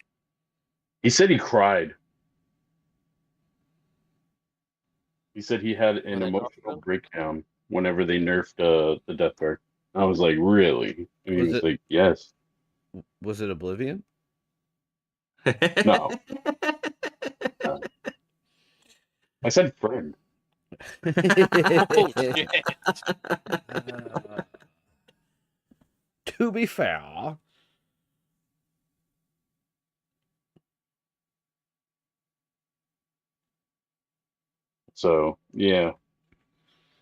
[SPEAKER 13] He said he cried. He said he had an emotional breakdown whenever they nerfed the Death Guard. I was like, really? And he was like, yes.
[SPEAKER 3] Was it Oblivion?
[SPEAKER 13] No. I said friend.
[SPEAKER 6] Oh, shit.
[SPEAKER 3] To be fair.
[SPEAKER 13] So, yeah.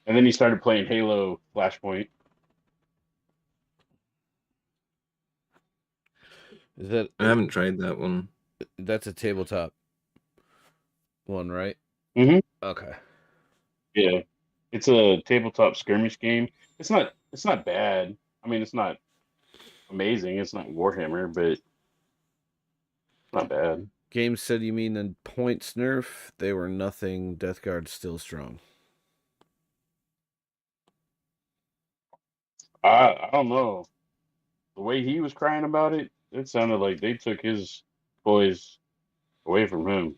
[SPEAKER 13] And then he started playing Halo Flashpoint.
[SPEAKER 3] Is that?
[SPEAKER 1] I haven't tried that one.
[SPEAKER 3] That's a tabletop one, right?
[SPEAKER 13] Mm-hmm.
[SPEAKER 3] Okay.
[SPEAKER 13] Yeah. It's a tabletop skirmish game. It's not bad. I mean, it's not amazing. It's not Warhammer, but it's not bad.
[SPEAKER 3] Games said you mean in points nerf? They were nothing. Death Guard's still strong.
[SPEAKER 13] I don't know. The way he was crying about it, it sounded like they took his toys away from him.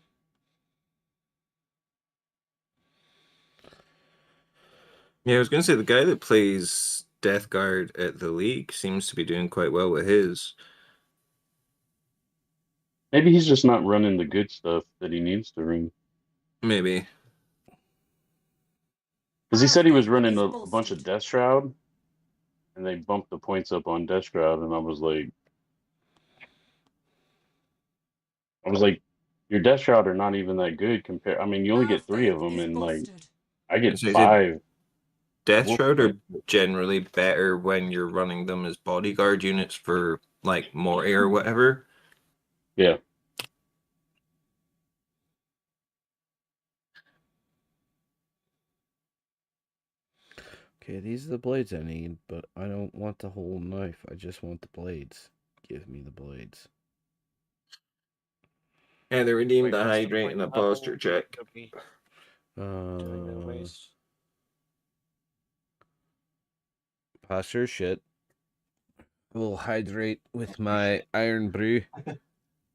[SPEAKER 1] Yeah, I was going to say the guy that plays Death Guard at the League seems to be doing quite well with his.
[SPEAKER 13] Maybe he's just not running the good stuff that he needs to run.
[SPEAKER 1] Maybe.
[SPEAKER 13] Because he said he was running a bunch of Death Shroud, and they bumped the points up on Death Shroud, and I was like, your Death Shroud are not even that good compared. I mean, you only get 3 of them, and like, I get 5.
[SPEAKER 1] Death Shroud are generally better when you're running them as bodyguard units for like more air or whatever.
[SPEAKER 13] Yeah.
[SPEAKER 3] Okay, these are the blades I need, but I don't want the whole knife. I just want the blades. Give me the blades.
[SPEAKER 1] Yeah, they redeemed the hydrate and a posture check.
[SPEAKER 3] Posture shit. We'll hydrate with my iron brew.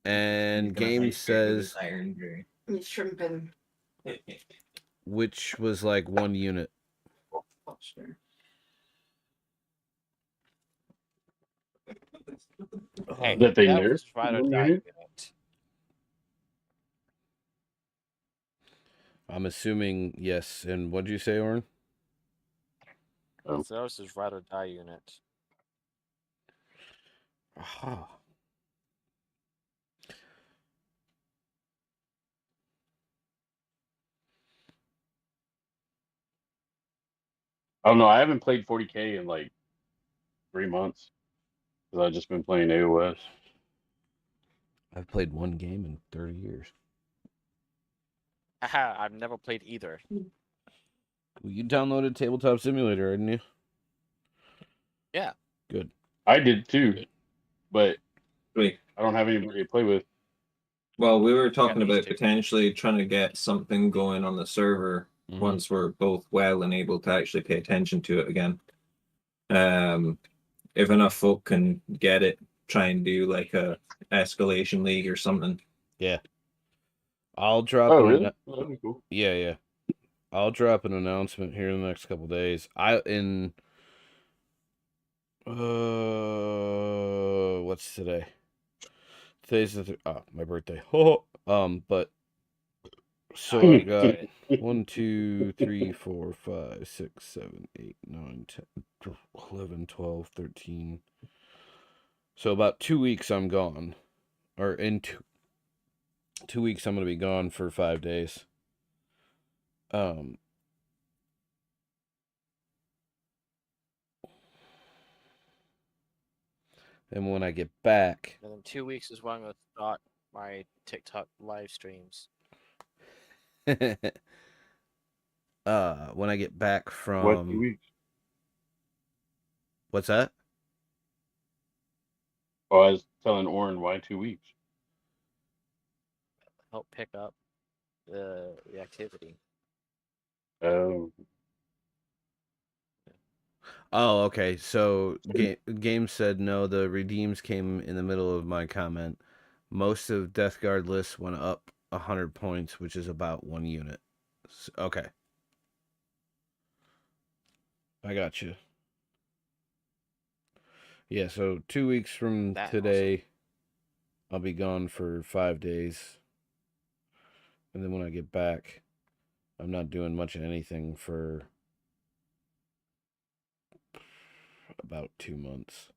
[SPEAKER 3] And game says
[SPEAKER 2] iron brew. He's shrimping.
[SPEAKER 3] Which was like 1 unit.
[SPEAKER 2] Posture.
[SPEAKER 6] Hey,
[SPEAKER 13] that they
[SPEAKER 6] that
[SPEAKER 13] nerfed?
[SPEAKER 6] was right or die unit.
[SPEAKER 3] I'm assuming yes. And what'd you say, Oren?
[SPEAKER 6] Zeus is right or die unit.
[SPEAKER 3] Aha.
[SPEAKER 13] I don't know. I haven't played 40K in like 3 months because I've just been playing AOS.
[SPEAKER 3] I've played one game in 30 years.
[SPEAKER 6] Haha, I've never played either.
[SPEAKER 3] Well, you downloaded Tabletop Simulator, didn't you?
[SPEAKER 6] Yeah.
[SPEAKER 3] Good.
[SPEAKER 13] I did too, but I don't have anybody to play with.
[SPEAKER 1] Well, we were talking about potentially trying to get something going on the server once we're both well and able to actually pay attention to it again. If enough folk can get it, try and do like a escalation league or something.
[SPEAKER 3] Yeah. I'll drop
[SPEAKER 13] Oh, really? Oh, that'd be cool.
[SPEAKER 3] Yeah. I'll drop an announcement here in the next couple days. What's today? Today's my birthday. But so I got 1, 2, 3, 4, 5, 6, 7, 8, 9, 10, 11, 12, 13. So about 2 weeks I'm gone. Or in 2 weeks I'm gonna be gone for 5 days. And when I get back,
[SPEAKER 6] And in 2 weeks is when I'm gonna start my TikTok live streams.
[SPEAKER 3] when I get back from
[SPEAKER 13] What, 2 weeks?
[SPEAKER 3] What's that?
[SPEAKER 13] Oh, I was telling Oren why 2 weeks.
[SPEAKER 6] Help pick up the activity.
[SPEAKER 13] Oh.
[SPEAKER 3] Oh, okay. So game said no. The redeems came in the middle of my comment. Most of Death Guard lists went up 100 points, which is about 1 unit. Okay, I got you. Yeah, so 2 weeks from today, I'll be gone for 5 days, and then when I get back, I'm not doing much of anything for about 2 months.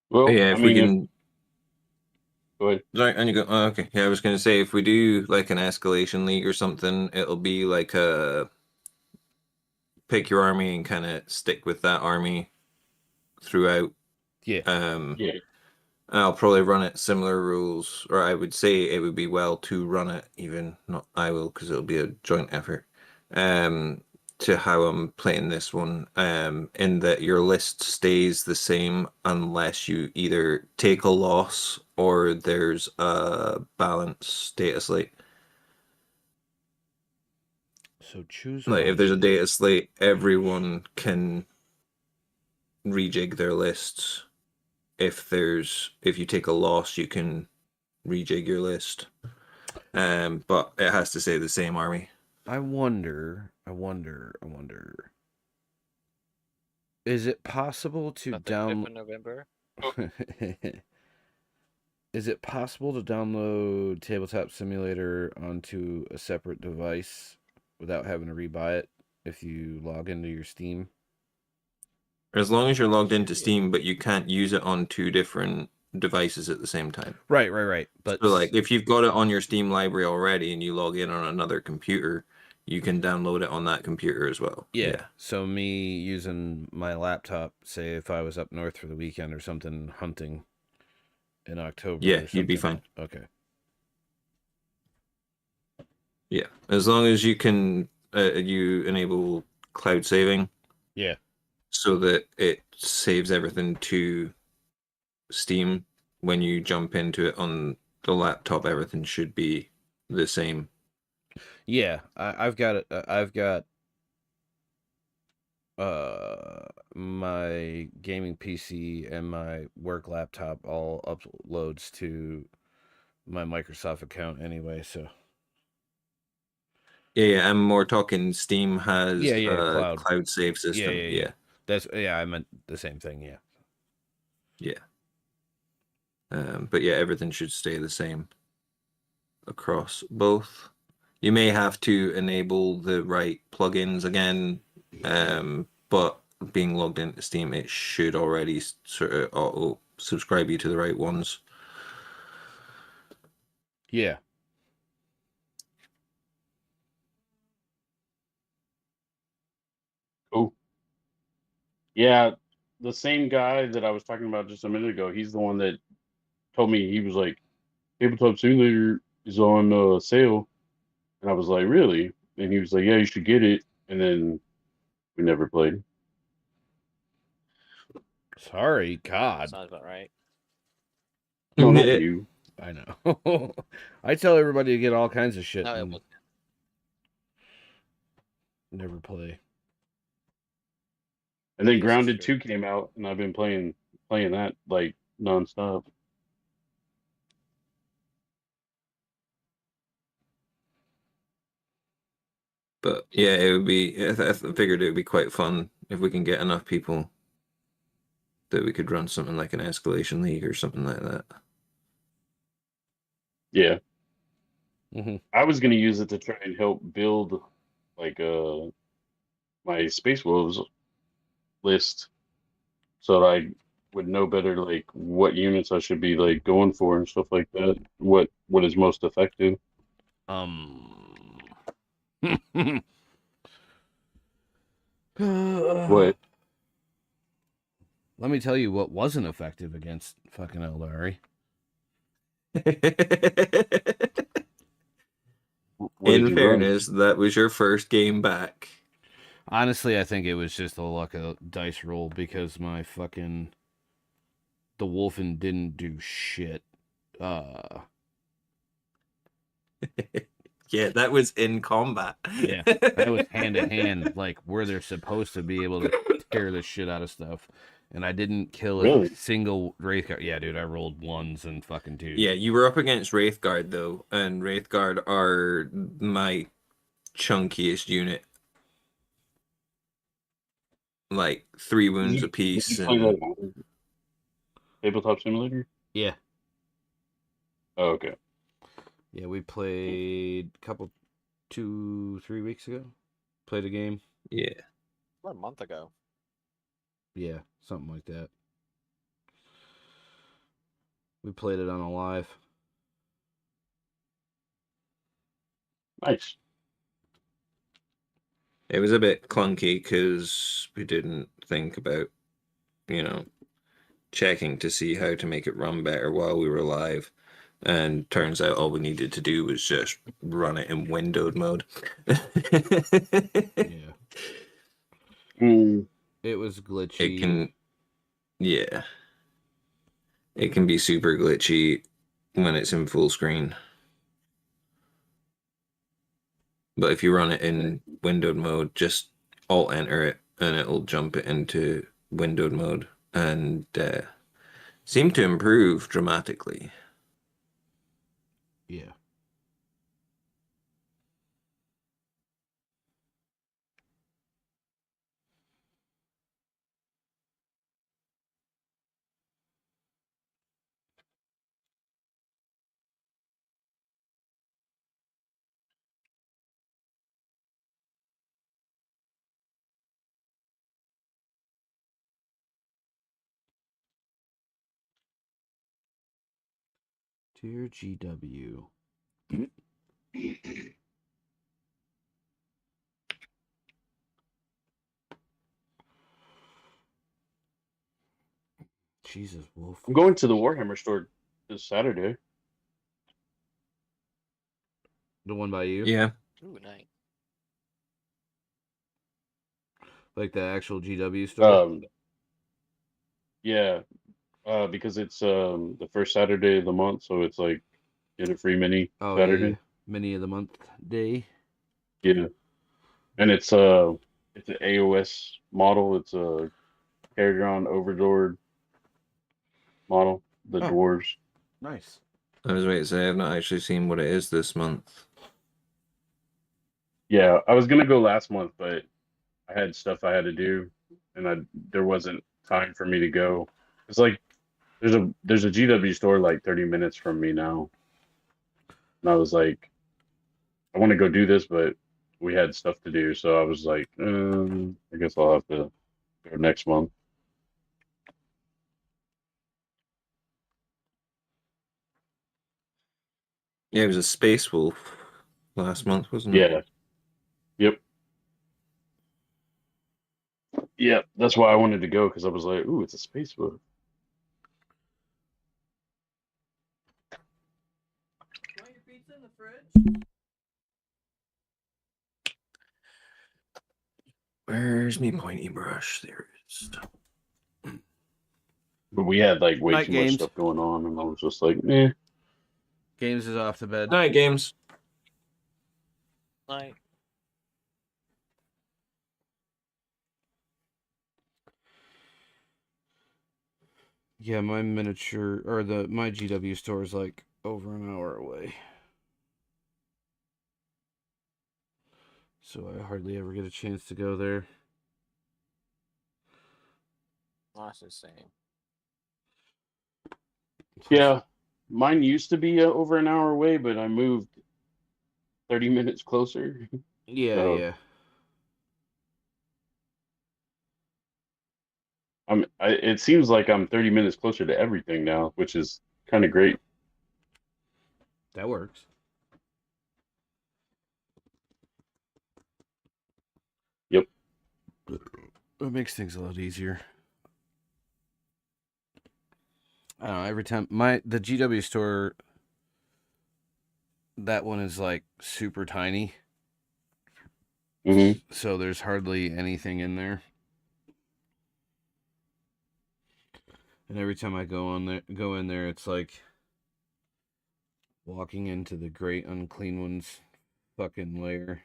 [SPEAKER 13] Well,
[SPEAKER 1] Yeah, if we can.
[SPEAKER 13] Go ahead.
[SPEAKER 1] Sorry, and you go. Oh, okay, yeah, I was gonna say if we do like an escalation league or something, it'll be like a pick your army and kind of stick with that army throughout.
[SPEAKER 3] Yeah.
[SPEAKER 1] Yeah. I'll probably run it similar rules, or I would say it would be well to run it, even not I will, because it'll be a joint effort. To how I'm playing this one, in that your list stays the same unless you either take a loss or there's a balanced data slate.
[SPEAKER 3] So choose
[SPEAKER 1] like
[SPEAKER 3] one.
[SPEAKER 1] If there's a data slate, everyone can rejig their lists. If you take a loss, you can rejig your list. But it has to stay the same army.
[SPEAKER 3] I wonder. Is it possible to download
[SPEAKER 6] November?
[SPEAKER 3] Is it possible to download Tabletop Simulator onto a separate device without having to rebuy it if you log into your Steam?
[SPEAKER 1] As long as you're logged into Steam, but you can't use it on 2 different devices at the same time.
[SPEAKER 3] Right. But
[SPEAKER 1] so, like, if you've got it on your Steam library already and you log in on another computer, you can download it on that computer as well.
[SPEAKER 3] Yeah. So me using my laptop, say if I was up north for the weekend or something, hunting in October.
[SPEAKER 1] Yeah, you'd be fine.
[SPEAKER 3] Okay.
[SPEAKER 1] Yeah, as long as you can, you enable cloud saving.
[SPEAKER 3] Yeah.
[SPEAKER 1] So that it saves everything to Steam. When you jump into it on the laptop, everything should be the same.
[SPEAKER 3] Yeah, I've got it. I've got my gaming PC and my work laptop all uploads to my Microsoft account anyway, so
[SPEAKER 1] yeah, I'm more talking Steam has
[SPEAKER 3] a
[SPEAKER 1] cloud save system.
[SPEAKER 3] Yeah. I meant the same thing.
[SPEAKER 1] Yeah. But yeah, everything should stay the same across both. You may have to enable the right plugins again, but being logged into Steam, it should already sort of auto subscribe you to the right ones.
[SPEAKER 3] Yeah.
[SPEAKER 13] Yeah, the same guy that I was talking about just a minute ago. He's the one that told me, he was like, Tabletop Simulator is on sale, and I was like, really? And he was like, yeah, you should get it. And then we never played.
[SPEAKER 3] Sorry, God.
[SPEAKER 6] Sounds about right.
[SPEAKER 13] No, not you.
[SPEAKER 3] I know. I tell everybody to get all kinds of shit
[SPEAKER 6] No, it
[SPEAKER 3] and
[SPEAKER 6] was
[SPEAKER 3] never play.
[SPEAKER 13] And then
[SPEAKER 6] This is
[SPEAKER 13] Grounded
[SPEAKER 6] true.
[SPEAKER 13] 2 came out, and I've been playing that like nonstop.
[SPEAKER 1] But yeah, it would be. I figured it would be quite fun if we can get enough people that we could run something like an escalation league or something like that.
[SPEAKER 13] Yeah.
[SPEAKER 3] Mm-hmm.
[SPEAKER 13] I was gonna use it to try and help build like my Space Wolves list, so that I would know better like what units I should be like going for and stuff like that. What is most effective. What?
[SPEAKER 3] Let me tell you what wasn't effective against fucking Eldari.
[SPEAKER 1] In fairness, that was your first game back.
[SPEAKER 3] Honestly, I think it was just a luck of dice roll because my fucking the Wolfen didn't do shit.
[SPEAKER 1] Yeah, that was in combat.
[SPEAKER 3] Yeah, that was hand to hand, like where they're supposed to be able to tear the shit out of stuff. And I didn't kill a single Wraithguard. Yeah, dude, I rolled ones and fucking twos.
[SPEAKER 1] Yeah, you were up against Wraithguard though, and Wraithguard are my chunkiest unit. Like 3 wounds apiece.
[SPEAKER 13] Did you play that Tabletop Simulator?
[SPEAKER 3] Yeah.
[SPEAKER 13] Oh, okay.
[SPEAKER 3] Yeah, we played a couple, 2-3 weeks ago. Played a game.
[SPEAKER 1] Yeah.
[SPEAKER 6] About a month ago.
[SPEAKER 3] Yeah, something like that. We played it on a live.
[SPEAKER 13] Nice.
[SPEAKER 1] It was a bit clunky because we didn't think about, checking to see how to make it run better while we were live. And turns out all we needed to do was just run it in windowed mode.
[SPEAKER 3] Yeah. It was glitchy.
[SPEAKER 1] It can be super glitchy when it's in full screen. But if you run it in windowed mode, just alt enter it and it'll jump it into windowed mode and seem to improve dramatically.
[SPEAKER 3] Yeah. Dear GW. Jesus, Wolf.
[SPEAKER 13] I'm going to the Warhammer store this Saturday.
[SPEAKER 3] The one by you?
[SPEAKER 1] Yeah.
[SPEAKER 6] Ooh, nice.
[SPEAKER 3] Like the actual GW store?
[SPEAKER 13] Yeah. Because it's the first Saturday of the month, so it's like get a free mini Saturday.
[SPEAKER 3] Yeah. Mini of the month day.
[SPEAKER 13] Yeah. And it's an AOS model. It's a Paragon Overlord model, the dwarves.
[SPEAKER 3] Nice.
[SPEAKER 1] I was waiting to say I've not actually seen what it is this month.
[SPEAKER 13] Yeah, I was gonna go last month, but I had stuff I had to do, and there wasn't time for me to go. It's like there's a GW store like 30 minutes from me now, and I was like, I want to go do this, but we had stuff to do, so I was like, I guess I'll have to go next month.
[SPEAKER 1] Yeah, it was a Space Wolf last month, wasn't it?
[SPEAKER 13] Yeah. Yep. Yeah, that's why I wanted to go, because I was like, ooh, it's a space boat.
[SPEAKER 1] Where's me pointy brush? There it is.
[SPEAKER 13] But we had like way
[SPEAKER 3] Night
[SPEAKER 13] too
[SPEAKER 3] games.
[SPEAKER 13] much stuff going on, and I was just like, eh.
[SPEAKER 3] Games is off to bed.
[SPEAKER 1] Night games.
[SPEAKER 6] Night.
[SPEAKER 3] Yeah, my miniature or my GW store is like over an hour away. So I hardly ever get a chance to go there.
[SPEAKER 6] That's the same.
[SPEAKER 13] Yeah, mine used to be over an hour away, but I moved 30 minutes closer.
[SPEAKER 3] Yeah,
[SPEAKER 13] So,
[SPEAKER 3] yeah.
[SPEAKER 13] it seems like I'm 30 minutes closer to everything now, which is kind of great.
[SPEAKER 3] That works.
[SPEAKER 13] Yep.
[SPEAKER 3] It makes things a lot easier. I don't know, every time the GW store, that one is like super tiny.
[SPEAKER 13] Mm-hmm.
[SPEAKER 3] So there's hardly anything in there. And every time I go in there, it's like walking into the great unclean one's fucking lair.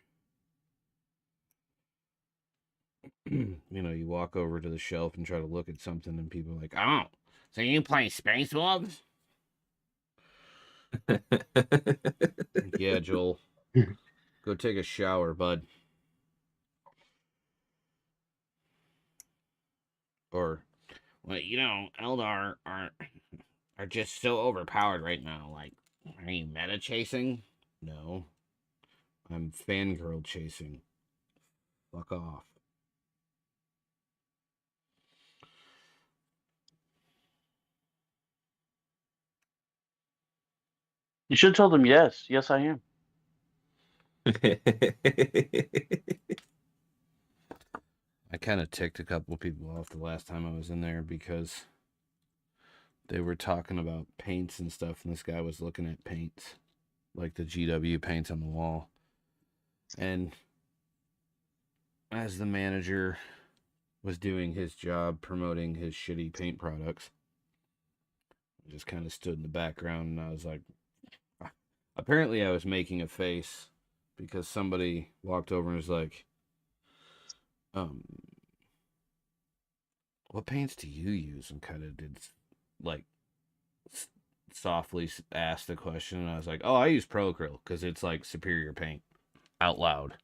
[SPEAKER 3] You know, you walk over to the shelf and try to look at something, and people are like, "Oh, so you play Space Wolves?" Yeah, Joel. Go take a shower, bud. Or, well, you know, Eldar are just so overpowered right now. Like, are you meta chasing? No. I'm fangirl chasing. Fuck off.
[SPEAKER 13] You should tell them yes. Yes, I am.
[SPEAKER 3] I kind of ticked a couple of people off the last time I was in there because they were talking about paints and stuff, and this guy was looking at paints, like the GW paints on the wall. And as the manager was doing his job promoting his shitty paint products, I just kind of stood in the background, and I was like, apparently I was making a face because somebody walked over and was like, what paints do you use? And kind of did like softly asked the question, and I was like, oh, I use Pro Acryl because it's like superior paint. Out loud.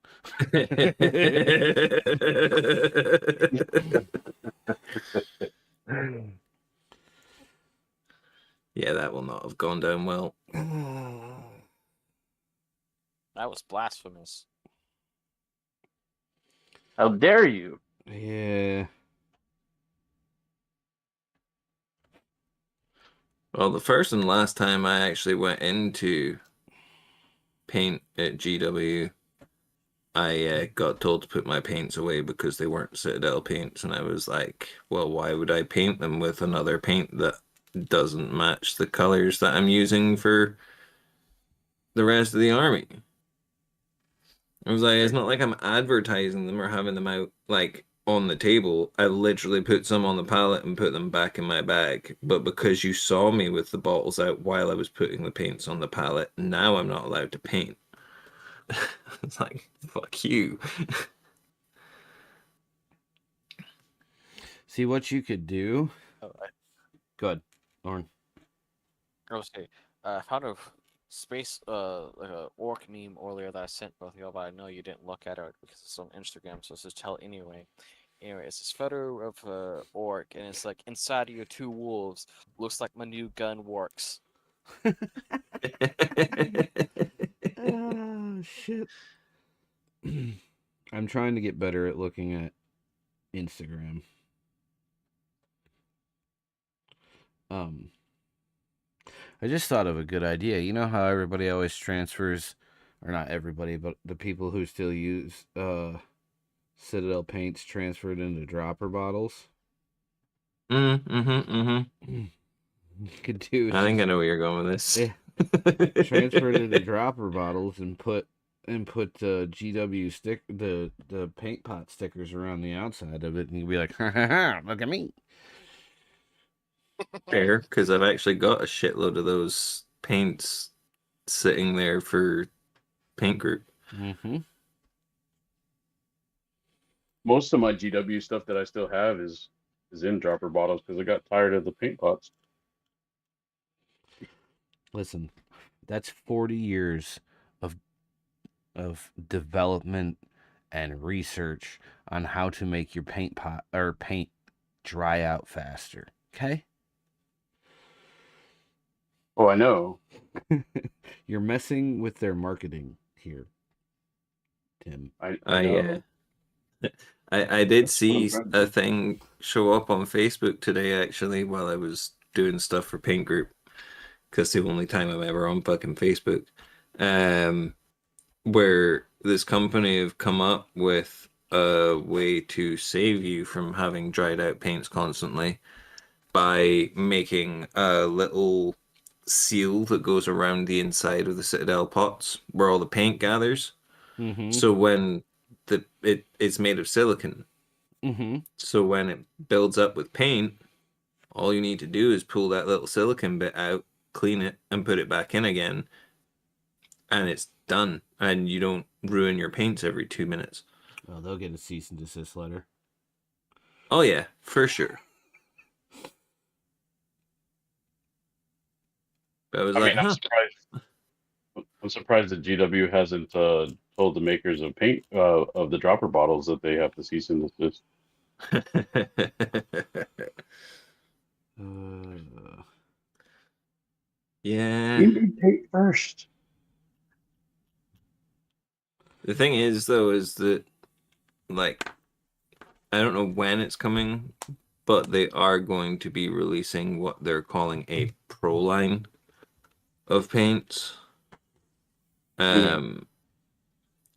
[SPEAKER 1] Yeah, that will not have gone down well.
[SPEAKER 6] That was blasphemous.
[SPEAKER 13] How dare you?
[SPEAKER 3] Yeah.
[SPEAKER 1] Well, the first and last time I actually went into paint at GW, I got told to put my paints away because they weren't Citadel paints, and I was like, well, why would I paint them with another paint that doesn't match the colors that I'm using for the rest of the army? I was like, it's not like I'm advertising them or having them out like on the table. I literally put some on the palette and put them back in my bag. But because you saw me with the bottles out while I was putting the paints on the palette, now I'm not allowed to paint. It's like, fuck you.
[SPEAKER 3] See what you could do.
[SPEAKER 6] Oh,
[SPEAKER 3] Good, Lauren.
[SPEAKER 6] I was say, I found a space like a orc meme earlier that I sent both of y'all, but I know you didn't look at it because it's on Instagram, so let's just tell it anyway. Anyway, it's this photo of orc, and it's like inside of your two wolves. Looks like my new gun works.
[SPEAKER 3] Oh shit. I'm trying to get better at looking at Instagram. I just thought of a good idea. You know how everybody always transfers, or not everybody, but the people who still use Citadel paints transferred into dropper bottles.
[SPEAKER 1] Mm.
[SPEAKER 3] Could do.
[SPEAKER 1] I think I know where you're going with this.
[SPEAKER 3] Yeah. Transfer it into dropper bottles and put GW the paint pot stickers around the outside of it, and you'd be like, ha ha ha, look at me.
[SPEAKER 1] Fair, because I've actually got a shitload of those paints sitting there for paint group.
[SPEAKER 3] Mm-hmm.
[SPEAKER 13] Most of my GW stuff that I still have is in dropper bottles because I got tired of the paint pots.
[SPEAKER 3] Listen, that's 40 years of development and research on how to make your paint pot or paint dry out faster. Okay?
[SPEAKER 13] Oh, I know.
[SPEAKER 3] You're messing with their marketing here, Tim.
[SPEAKER 1] I did see a thing show up on Facebook today, actually, while I was doing stuff for Paint Group, because the only time I'm ever on fucking Facebook, where this company have come up with a way to save you from having dried out paints constantly by making a little seal that goes around the inside of the Citadel pots where all the paint gathers.
[SPEAKER 3] Mm-hmm.
[SPEAKER 1] So when it's made of silicon.
[SPEAKER 3] Mm-hmm.
[SPEAKER 1] So when it builds up with paint, all you need to do is pull that little silicon bit out, clean it, and put it back in again, and it's done. And you don't ruin your paints every 2 minutes.
[SPEAKER 3] Well, they'll get a cease and desist letter.
[SPEAKER 1] Oh yeah, for sure. But I was like,
[SPEAKER 13] I'm surprised. I'm surprised that GW hasn't told the makers of paint of the dropper bottles that they have to cease and desist.
[SPEAKER 1] Yeah.
[SPEAKER 13] You need paint first.
[SPEAKER 1] The thing is, though, is that, like, I don't know when it's coming, but they are going to be releasing what they're calling a pro line of paints. And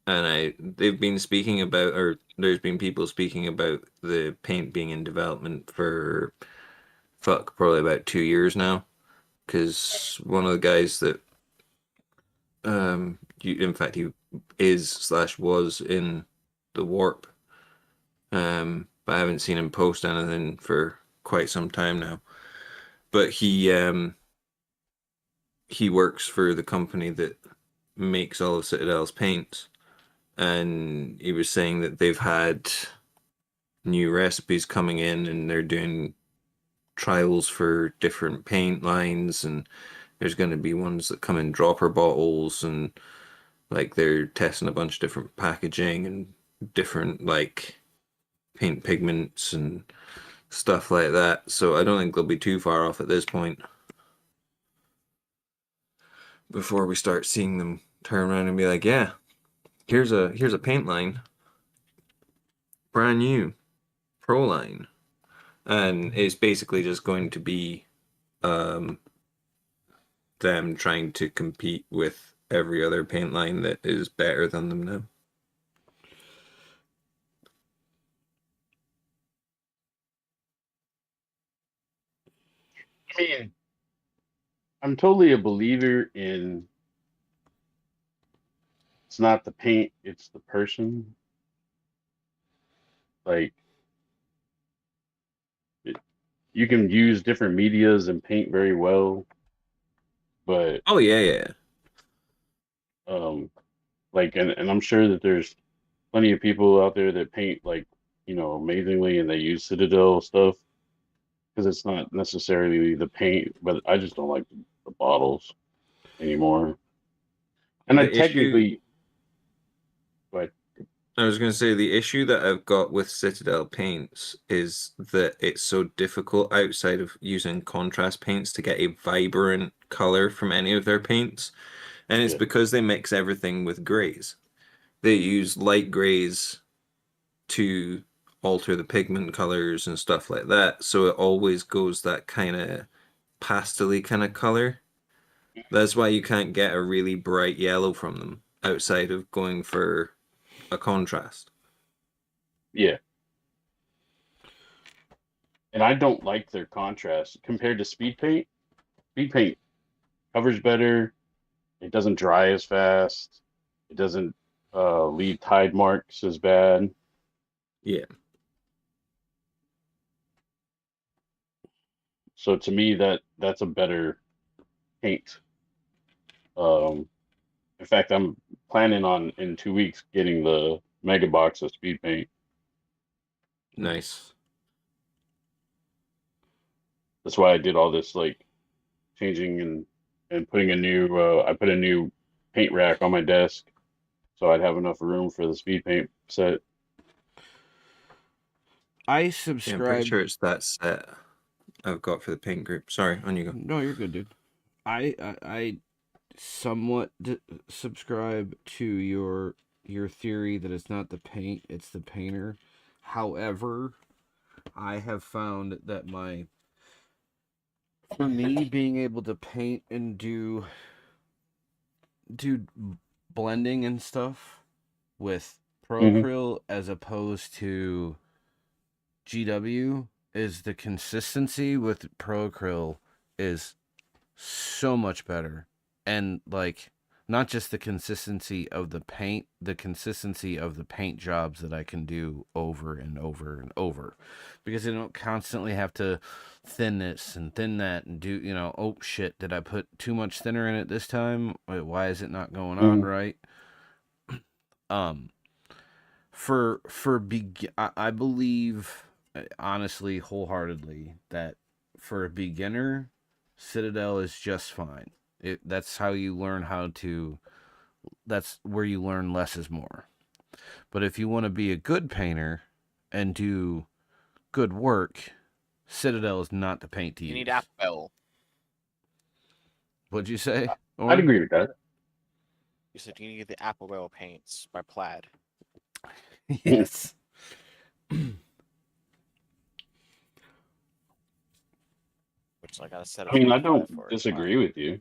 [SPEAKER 1] they've been speaking about, or there's been people speaking about the paint being in development for probably about 2 years now, because one of the guys that in fact he was in the warp, but I haven't seen him post anything for quite some time now, but he works for the company that makes all of Citadel's paints, and he was saying that they've had new recipes coming in and they're doing trials for different paint lines, and there's going to be ones that come in dropper bottles, and like they're testing a bunch of different packaging and different like paint pigments and stuff like that. So I don't think they'll be too far off at this point before we start seeing them turn around and be like, yeah, here's a paint line, brand new pro line, and it's basically just going to be them trying to compete with every other paint line that is better than them now.
[SPEAKER 13] I mean, I'm totally a believer in it's not the paint, it's the person. Like, you can use different medias and paint very well, but
[SPEAKER 1] oh yeah.
[SPEAKER 13] Like, and I'm sure that there's plenty of people out there that paint like, amazingly, and they use Citadel stuff because it's not necessarily the paint, but I just don't like the bottles anymore. And I technically, but
[SPEAKER 1] I was going to say the issue that I've got with Citadel paints is that it's so difficult outside of using contrast paints to get a vibrant color from any of their paints. And it's because they mix everything with grays. They use light grays to alter the pigment colors and stuff like that. So it always goes that kind of pastel-y kind of color. That's why you can't get a really bright yellow from them outside of going for a contrast.
[SPEAKER 13] Yeah. And I don't like their contrast compared to speed paint. Speed paint covers better. It doesn't dry as fast. It doesn't leave tide marks as bad.
[SPEAKER 1] Yeah.
[SPEAKER 13] So to me, that's a better paint. In fact, I'm planning on in 2 weeks getting the mega box of speed paint.
[SPEAKER 1] Nice.
[SPEAKER 13] That's why I did all this like changing and putting a new. I put a new paint rack on my desk, so I'd have enough room for the speed paint set.
[SPEAKER 3] I
[SPEAKER 1] Yeah,
[SPEAKER 3] subscribe.
[SPEAKER 1] I'm pretty sure it's that set I've got for the paint group. Sorry, on you go.
[SPEAKER 3] No, you're good, dude. I somewhat subscribe to your theory that it's not the paint, it's the painter. However, I have found that for me being able to paint and do blending and stuff with Procryl as opposed to GW is the consistency with Procryl is so much better. And like not just the consistency of the paint, the consistency of the paint jobs that I can do over and over and over, because I don't constantly have to thin this and thin that and do, oh shit, did I put too much thinner in it this time? Why is it not going on right? I believe honestly, wholeheartedly, that for a beginner, Citadel is just fine. That's how you learn that's where you learn less is more. But if you want to be a good painter and do good work, Citadel is not the paint to use.
[SPEAKER 6] You need Apple.
[SPEAKER 3] What'd you say?
[SPEAKER 13] I'd agree with that.
[SPEAKER 6] You said you need the Apple paints by Plaid.
[SPEAKER 3] Yes.
[SPEAKER 6] Which I gotta set.
[SPEAKER 13] I mean, I don't disagree with you.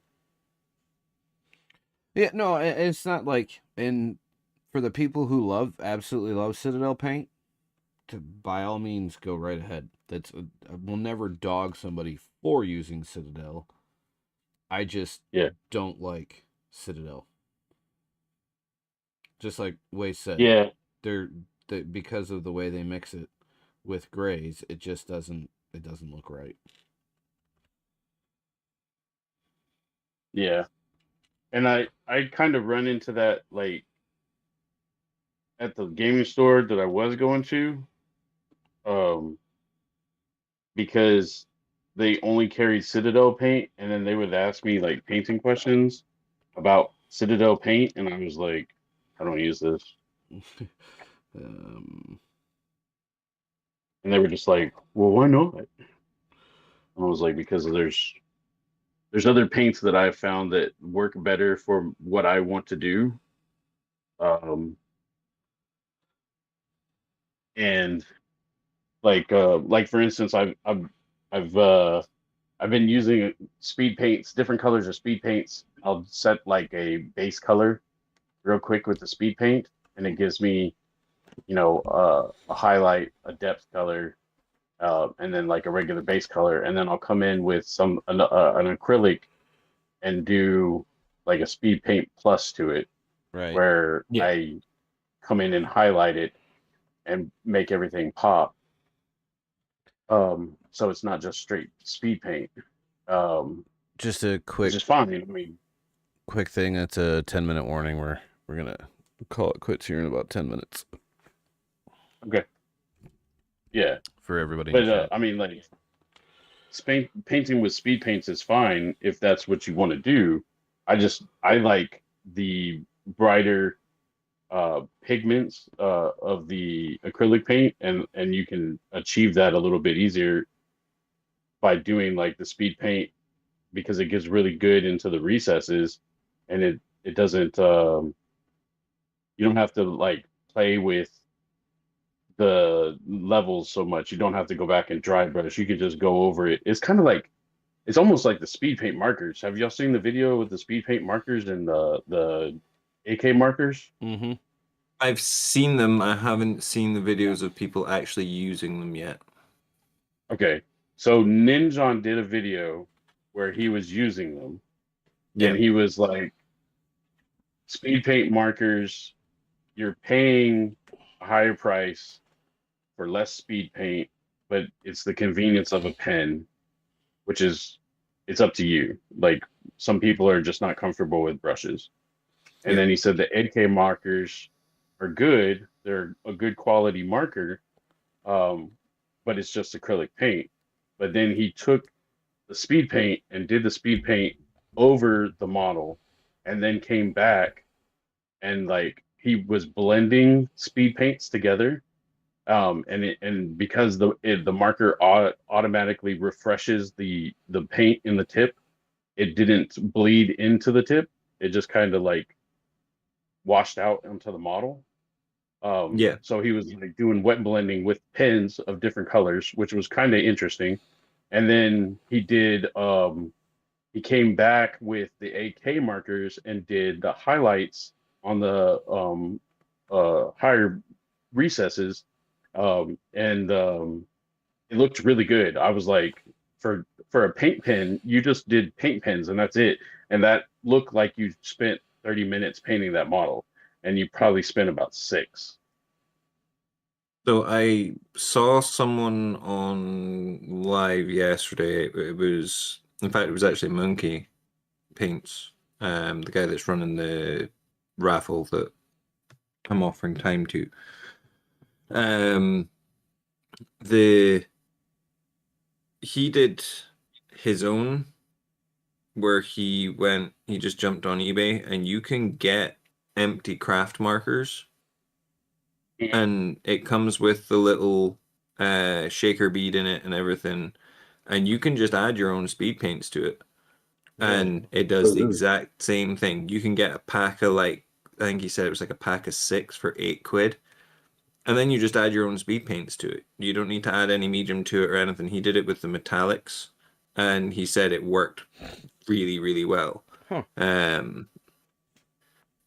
[SPEAKER 3] Yeah, no, it's not like, and for the people who absolutely love Citadel paint, to by all means go right ahead. I will never dog somebody for using Citadel. I just don't like Citadel. Just like Waste said, they're because of the way they mix it with grays, it just doesn't look right.
[SPEAKER 13] Yeah. And I kind of run into that like at the gaming store that I was going to, because they only carried Citadel paint, and then they would ask me like painting questions about Citadel paint, and I was like, I don't use this. And they were just like, well, why not? And I was like, because there's other paints that I've found that work better for what I want to do. And like for instance, I've been using speed paints, different colors of speed paints. I'll set like a base color real quick with the speed paint, and it gives me, a highlight, a depth color, and then like a regular base color, and then I'll come in with an acrylic and do like a speed paint plus to it,
[SPEAKER 3] right?
[SPEAKER 13] Where I come in and highlight it and make everything pop. So it's not just straight speed paint.
[SPEAKER 3] Just a quick,
[SPEAKER 13] just fine. I mean,
[SPEAKER 3] quick thing. It's a 10-minute warning. We're gonna call it quits here in about 10 minutes.
[SPEAKER 13] Okay. Yeah.
[SPEAKER 3] For everybody.
[SPEAKER 13] But I mean, like, painting with speed paints is fine if that's what you want to do. I like the brighter pigments of the acrylic paint, and you can achieve that a little bit easier by doing like the speed paint, because it gets really good into the recesses, and it doesn't you don't have to like play with the levels so much. You don't have to go back and dry brush. You could just go over it. It's kind of like, it's almost like the speed paint markers. Have y'all seen the video with the speed paint markers and the AK markers?
[SPEAKER 3] Mm-hmm.
[SPEAKER 1] I've seen them. I haven't seen the videos of people actually using them yet.
[SPEAKER 13] Okay, so Ninjon did a video where he was using them,
[SPEAKER 1] Yeah.
[SPEAKER 13] and he was like, "Speed paint markers, you're paying a higher price for less speed paint, but it's the convenience of a pen, which is it's up to you. Like some people are just not comfortable with brushes." And
[SPEAKER 1] Yeah.
[SPEAKER 13] then he said the AK markers are good. They're a good quality marker, but it's just acrylic paint. But then he took the speed paint and did the speed paint over the model, and then came back and like he was blending speed paints together. And because the marker automatically refreshes the paint in the tip, it didn't bleed into the tip. It just kind of like washed out onto the model.
[SPEAKER 1] Yeah.
[SPEAKER 13] So he was like doing wet blending with pens of different colors, which was kind of interesting. And then he came back with the AK markers and did the highlights on the higher recesses. And It looked really good. I was like, for a paint pen, you just did paint pens and that's it. And that looked like you spent 30 minutes painting that model, and you probably spent about 6.
[SPEAKER 1] So I saw someone on live yesterday. It was, in fact, it was actually Monkey Paints, the guy that's running the raffle that I'm offering time to. The he did his own where he just jumped on eBay, and you can get empty craft markers, and it comes with the little shaker bead in it and everything, and you can just add your own speed paints to it, and it does the exact same thing. You can get a pack of like, I think he said it was like a pack of 6 for £8, and then you just add your own speed paints to it. You don't need to add any medium to it or anything. He did it with the metallics, and he said it worked really, really well.
[SPEAKER 3] Huh.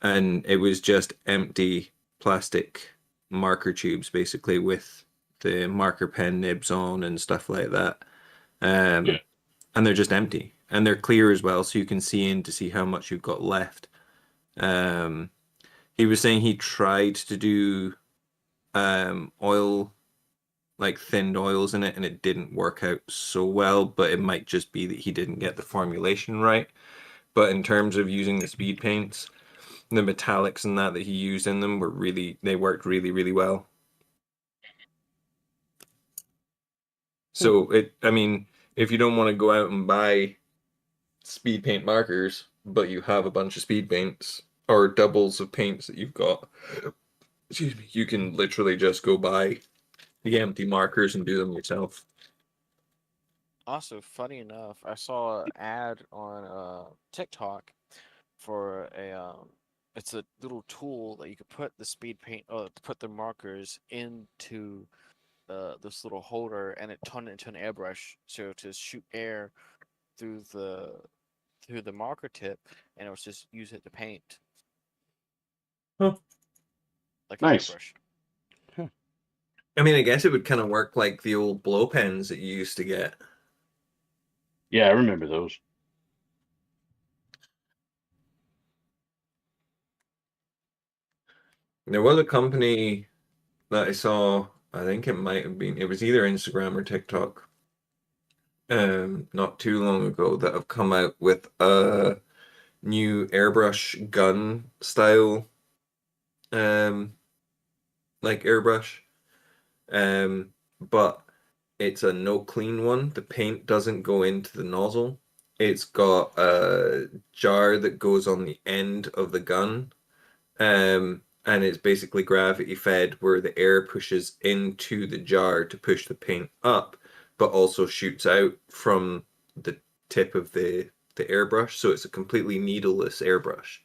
[SPEAKER 1] And it was just empty plastic marker tubes, basically, with the marker pen nibs on and stuff like that. And they're just empty, and they're clear as well, so you can see in to see how much you've got left. He was saying he tried to do oil, like thinned oils in it, and it didn't work out so well, but it might just be that he didn't get the formulation right. But in terms of using the speed paints, the metallics and that he used in them they worked really, really well. So I mean, if you don't want to go out and buy speed paint markers, but you have a bunch of speed paints or doubles of paints that you've got, excuse me, you can literally just go buy the empty markers and do them yourself.
[SPEAKER 6] Also, funny enough, I saw an ad on TikTok for it's a little tool that you could put the speed paint, put the markers into this little holder, and it turned it into an airbrush, so to shoot air through the marker tip, and it was just use it to paint.
[SPEAKER 1] Huh.
[SPEAKER 6] Like
[SPEAKER 13] nice.
[SPEAKER 6] An airbrush.
[SPEAKER 1] I mean, I guess it would kind of work like the old blow pens that you used to get.
[SPEAKER 13] Yeah, I remember those.
[SPEAKER 1] There was a company that I saw, I think it might have been, it was either Instagram or TikTok, not too long ago, that have come out with a new airbrush gun style, like airbrush, but it's a no clean one. The paint doesn't go into the nozzle. It's got a jar that goes on the end of the gun, and it's basically gravity fed, where the air pushes into the jar to push the paint up, but also shoots out from the tip of the airbrush. So it's a completely needleless airbrush.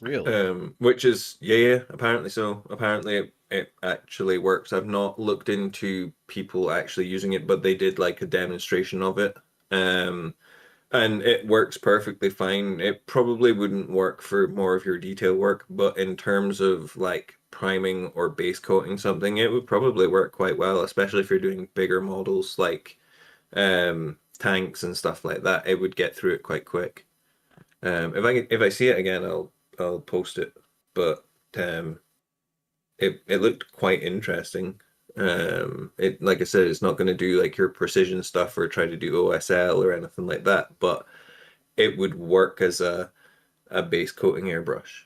[SPEAKER 3] Really?
[SPEAKER 1] Which is yeah, apparently so. Apparently it actually works. I've not looked into people actually using it, but they did like a demonstration of it. And it works perfectly fine. It probably wouldn't work for more of your detail work, but in terms of like priming or base coating something, it would probably work quite well, especially if you're doing bigger models like tanks and stuff like that. It would get through it quite quick. If I see it again, I'll post it. But it looked quite interesting. It like I said, it's not going to do like your precision stuff or try to do OSL or anything like that, but it would work as a base coating airbrush.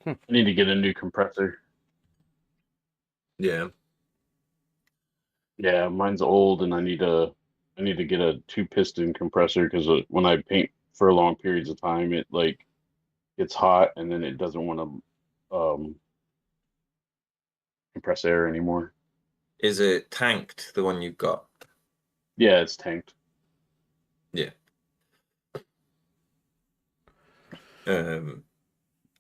[SPEAKER 13] I need to get a new compressor.
[SPEAKER 1] Yeah.
[SPEAKER 13] Yeah, mine's old, and I need to get a 2-piston compressor because when I paint for long periods of time, it like gets hot and then it doesn't want to compress air anymore.
[SPEAKER 1] Is it tanked, the one you've got?
[SPEAKER 13] Yeah, it's tanked.
[SPEAKER 1] Yeah. You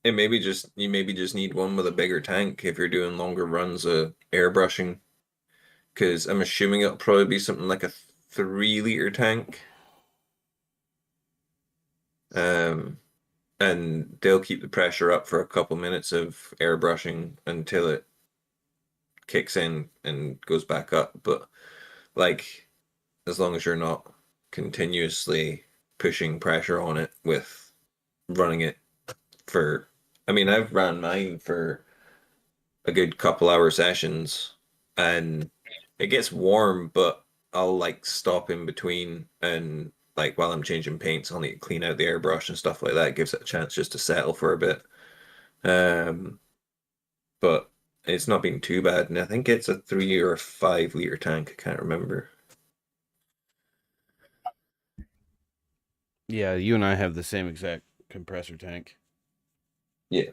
[SPEAKER 1] maybe just need one with a bigger tank if you're doing longer runs of airbrushing, because I'm assuming it'll probably be something like a 3-liter tank. And they'll keep the pressure up for a couple minutes of airbrushing until it kicks in and goes back up. But like, as long as you're not continuously pushing pressure on it with running it for, I mean, I've ran mine for a good couple hour sessions and it gets warm, but I'll like stop in between and like while I'm changing paints, I'll need to clean out the airbrush and stuff like that. It gives it a chance just to settle for a bit. But it's not been too bad, and I think it's a 3 or 5-liter tank. I can't remember.
[SPEAKER 3] Yeah, you and I have the same exact compressor tank.
[SPEAKER 1] Yeah.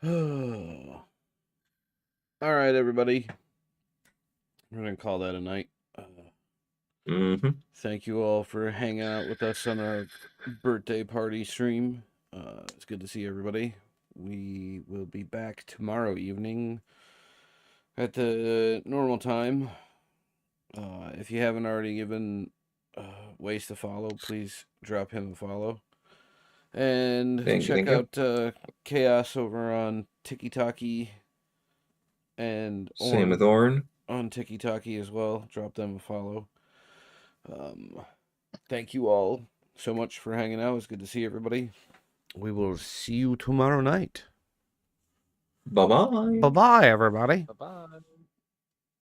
[SPEAKER 3] All right, everybody. We're going to call that a night. Thank you all for hanging out with us on our birthday party stream. It's good to see everybody. We will be back tomorrow evening at the normal time. If you haven't already given Waste a follow, please drop him a follow. And check out Chaos over on TikTok and
[SPEAKER 1] Same with Orin
[SPEAKER 3] on TikTok as well. Drop them a follow. Thank you all so much for hanging out. It's good to see everybody. We will see you tomorrow night.
[SPEAKER 1] Bye-bye.
[SPEAKER 3] Bye-bye, everybody.
[SPEAKER 6] Bye-bye.